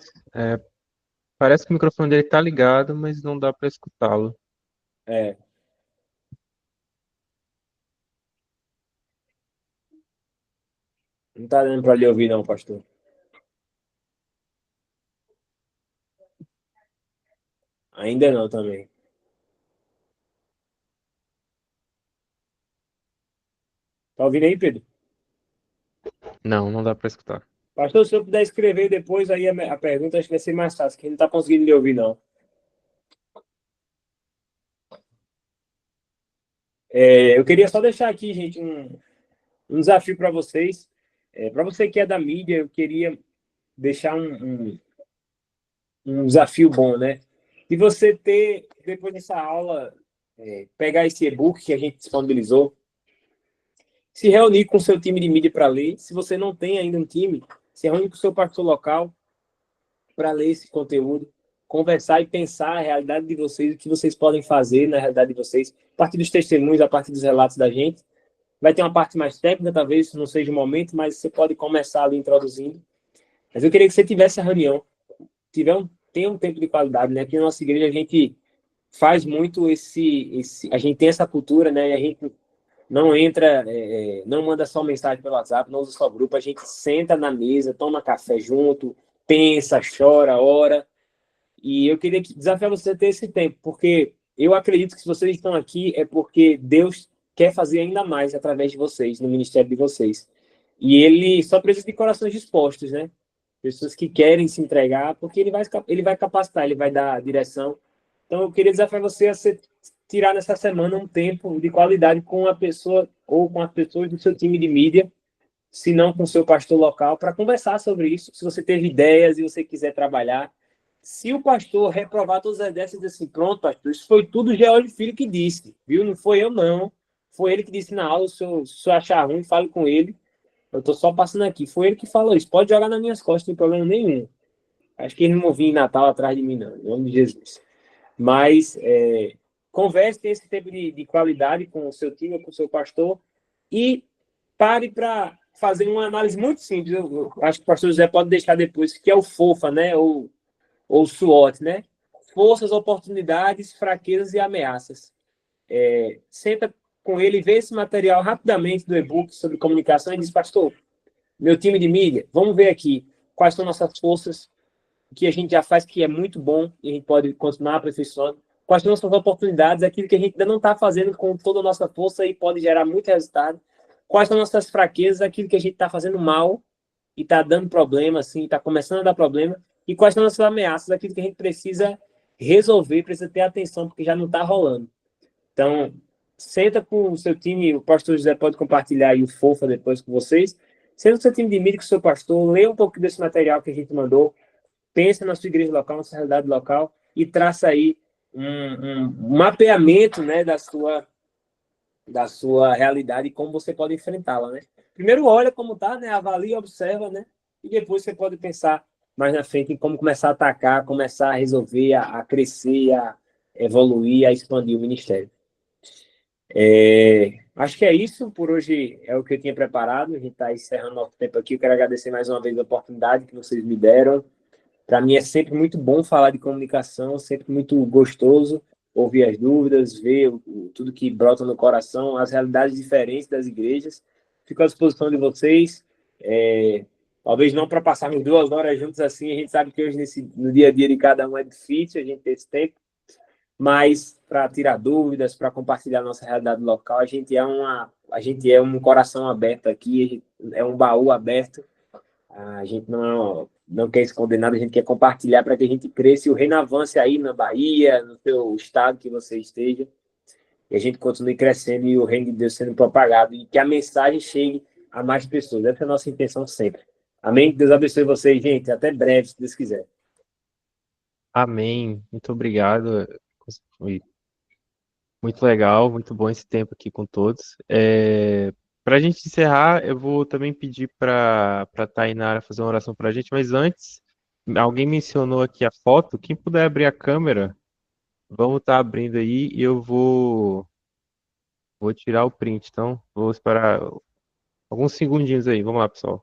Parece que o microfone dele tá ligado, mas não dá para escutá-lo. Não está dando para lhe ouvir, não, pastor. Ainda não também. Tá ouvindo aí, Pedro? Não dá para escutar. Pastor, se eu puder escrever depois aí a pergunta, acho que vai ser mais fácil, que ele não está conseguindo lhe ouvir, não. Eu queria só deixar aqui, gente, um desafio para vocês. Para você que é da mídia, eu queria deixar um desafio bom, né? De você ter, depois dessa aula, pegar esse e-book que a gente disponibilizou, se reunir com o seu time de mídia para ler. Se você não tem ainda um time, se reúne com o seu pastor local para ler esse conteúdo, conversar e pensar a realidade de vocês, o que vocês podem fazer na realidade de vocês, a partir dos testemunhos, a partir dos relatos da gente. Vai ter uma parte mais técnica, talvez isso não seja o momento, mas você pode começar ali introduzindo. Mas eu queria que você tivesse a reunião, tenha um tempo de qualidade, né? Aqui na nossa igreja a gente faz muito a gente tem essa cultura, né? E a gente não entra, não manda só mensagem pelo WhatsApp, não usa só grupo, a gente senta na mesa, toma café junto, pensa, chora, ora. E eu queria desafiar você a ter esse tempo, porque eu acredito que se vocês estão aqui é porque Deus quer fazer ainda mais através de vocês, no ministério de vocês. E ele só precisa de corações dispostos, né? Pessoas que querem se entregar, porque ele vai capacitar, ele vai dar direção. Então, eu queria desafiar você a tirar nessa semana um tempo de qualidade com a pessoa ou com as pessoas do seu time de mídia, se não com o seu pastor local, para conversar sobre isso. Se você teve ideias e você quiser trabalhar, se o pastor reprovar todas as ideias, você diz assim, pronto, pastor, isso foi tudo o George Filho que disse, viu? Não foi eu, não. Foi ele que disse na aula, se o senhor achar ruim, fale com ele. Eu estou só passando aqui. Foi ele que falou isso. Pode jogar nas minhas costas, não tem problema nenhum. Acho que ele não vinha em Natal atrás de mim, não. Em nome de Jesus. Mas converse, tenha esse tempo de qualidade com o seu time, com o seu pastor e pare para fazer uma análise muito simples. Eu acho que o pastor José pode deixar depois, que é o FOFA, né? Ou SWOT, né? Forças, oportunidades, fraquezas e ameaças. Senta com ele, vê esse material rapidamente do e-book sobre comunicação e diz, pastor, meu time de mídia, vamos ver aqui quais são nossas forças, o que a gente já faz que é muito bom e a gente pode continuar aperfeiçoando, quais são nossas oportunidades, aquilo que a gente ainda não está fazendo com toda a nossa força e pode gerar muito resultado, quais são nossas fraquezas, aquilo que a gente está fazendo mal e está dando problema, assim, está começando a dar problema, e quais são nossas ameaças, aquilo que a gente precisa resolver, precisa ter atenção, porque já não está rolando. Então, senta com o seu time, o pastor José pode compartilhar aí o FOFA depois com vocês, senta com o seu time de mídia, com o seu pastor, lê um pouco desse material que a gente mandou, pensa na sua igreja local, na sua realidade local, e traça aí um mapeamento, né, da sua realidade e como você pode enfrentá-la, né? Primeiro olha como tá, né? Avalia, observa, né? E depois você pode pensar mais na frente em como começar a atacar, começar a resolver, a crescer, a evoluir, a expandir o ministério. Acho que é isso por hoje, é o que eu tinha preparado. A gente está encerrando nosso tempo aqui. Eu quero agradecer mais uma vez a oportunidade que vocês me deram. Para mim é sempre muito bom falar de comunicação, sempre muito gostoso ouvir as dúvidas, ver tudo que brota no coração, as realidades diferentes das igrejas. Fico à disposição de vocês. Talvez não para passarmos 2 horas juntos assim, a gente sabe que hoje no dia a dia de cada um é difícil a gente ter esse tempo, mas para tirar dúvidas, para compartilhar nossa realidade local, a gente é um coração aberto aqui, é um baú aberto. A gente não quer esconder nada, a gente quer compartilhar para que a gente cresça e o reino avance aí na Bahia, no seu estado que você esteja, e a gente continue crescendo e o reino de Deus sendo propagado e que a mensagem chegue a mais pessoas. Essa é a nossa intenção sempre. Amém? Deus abençoe vocês, gente. Até breve, se Deus quiser. Amém. Muito obrigado. Foi muito legal, muito bom esse tempo aqui com todos. Para a gente encerrar, eu vou também pedir para a Tainara fazer uma oração para a gente, mas antes, alguém mencionou aqui a foto. Quem puder abrir a câmera, vamos estar abrindo aí e eu vou tirar o print. Então, vou esperar alguns segundinhos aí. Vamos lá, pessoal.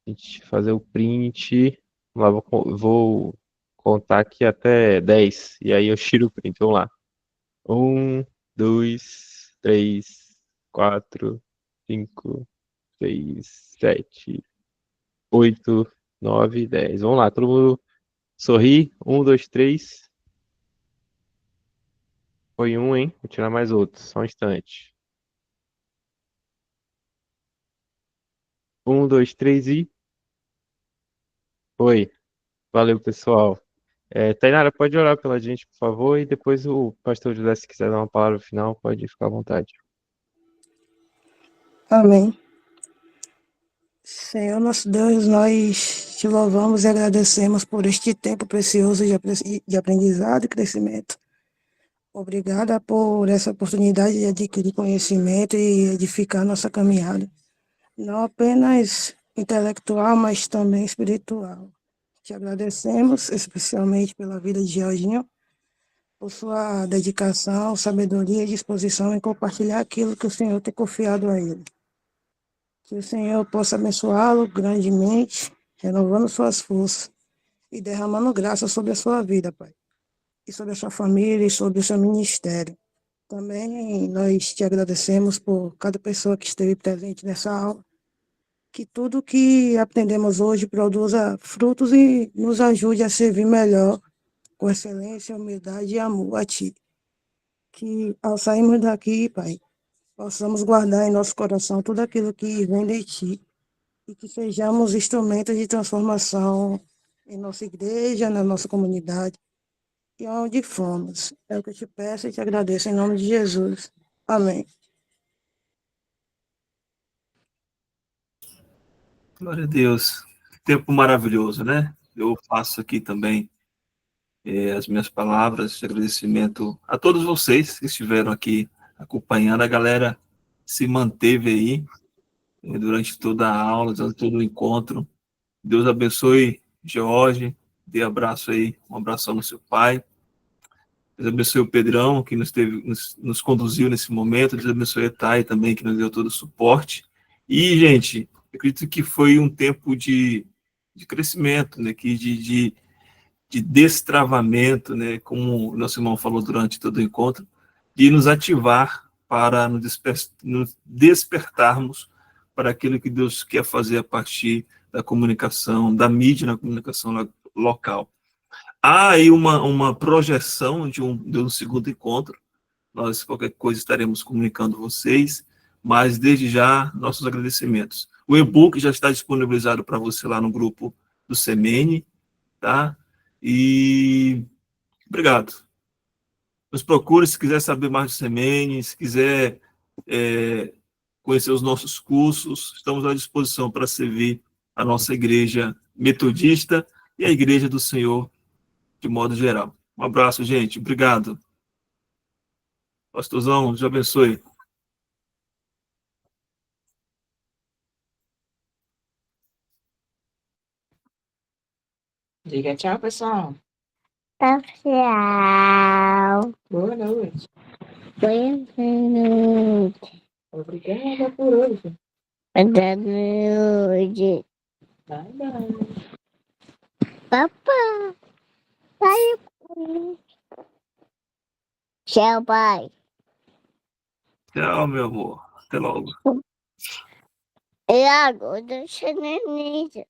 A gente fazer o print. Vamos lá, vou contar aqui até 10 e aí eu tiro o print. Vamos lá. 1, 2, 3, 4, 5, 6, 7, 8, 9, 10. Vamos lá, todo mundo sorri. 1, 2, 3. Foi um, hein? Vou tirar mais outro, só um instante. 1, 2, 3 e. Foi. Valeu, pessoal. Tainara, pode orar pela gente, por favor, e depois o pastor José, se quiser dar uma palavra final, pode ficar à vontade. Amém. Senhor nosso Deus, nós te louvamos e agradecemos por este tempo precioso de aprendizado e crescimento. Obrigada por essa oportunidade de adquirir conhecimento e edificar nossa caminhada, não apenas intelectual, mas também espiritual. Te agradecemos especialmente pela vida de Jorginho, por sua dedicação, sabedoria e disposição em compartilhar aquilo que o Senhor tem confiado a ele. Que o Senhor possa abençoá-lo grandemente, renovando suas forças e derramando graça sobre a sua vida, Pai. E sobre a sua família e sobre o seu ministério. Também nós te agradecemos por cada pessoa que esteve presente nessa aula. Que tudo que aprendemos hoje produza frutos e nos ajude a servir melhor, com excelência, humildade e amor a Ti. Que ao sairmos daqui, Pai, possamos guardar em nosso coração tudo aquilo que vem de Ti e que sejamos instrumentos de transformação em nossa igreja, na nossa comunidade e onde fomos. É o que eu te peço e te agradeço em nome de Jesus. Amém. Glória a Deus. Tempo maravilhoso, né? Eu faço aqui também as minhas palavras de agradecimento a todos vocês que estiveram aqui acompanhando. A galera se manteve aí durante toda a aula, durante todo o encontro. Deus abençoe George, dê abraço aí, um abração no seu pai. Deus abençoe o Pedrão, que nos conduziu nesse momento. Deus abençoe a Thay também, que nos deu todo o suporte. E, gente, eu acredito que foi um tempo de crescimento, né? De destravamento, né? Como o nosso irmão falou durante todo o encontro, de nos ativar para nos despertarmos para aquilo que Deus quer fazer a partir da comunicação, da mídia na comunicação local. Há aí uma projeção de um segundo encontro. Nós, qualquer coisa, estaremos comunicando vocês, mas desde já, nossos agradecimentos. O e-book já está disponibilizado para você lá no grupo do Semene, tá? E obrigado. Nos procure se quiser saber mais do Semene, se quiser conhecer os nossos cursos, estamos à disposição para servir a nossa igreja metodista e a igreja do Senhor de modo geral. Um abraço, gente. Obrigado. Pastorzão, Deus abençoe. Diga tchau, pessoal. Tchau. Boa noite. Boa noite. Obrigada por hoje. Boa noite. Bye, bye. Papai. Pai. Tchau, pai. Tchau, meu amor. Até logo. E agora, Xenenija.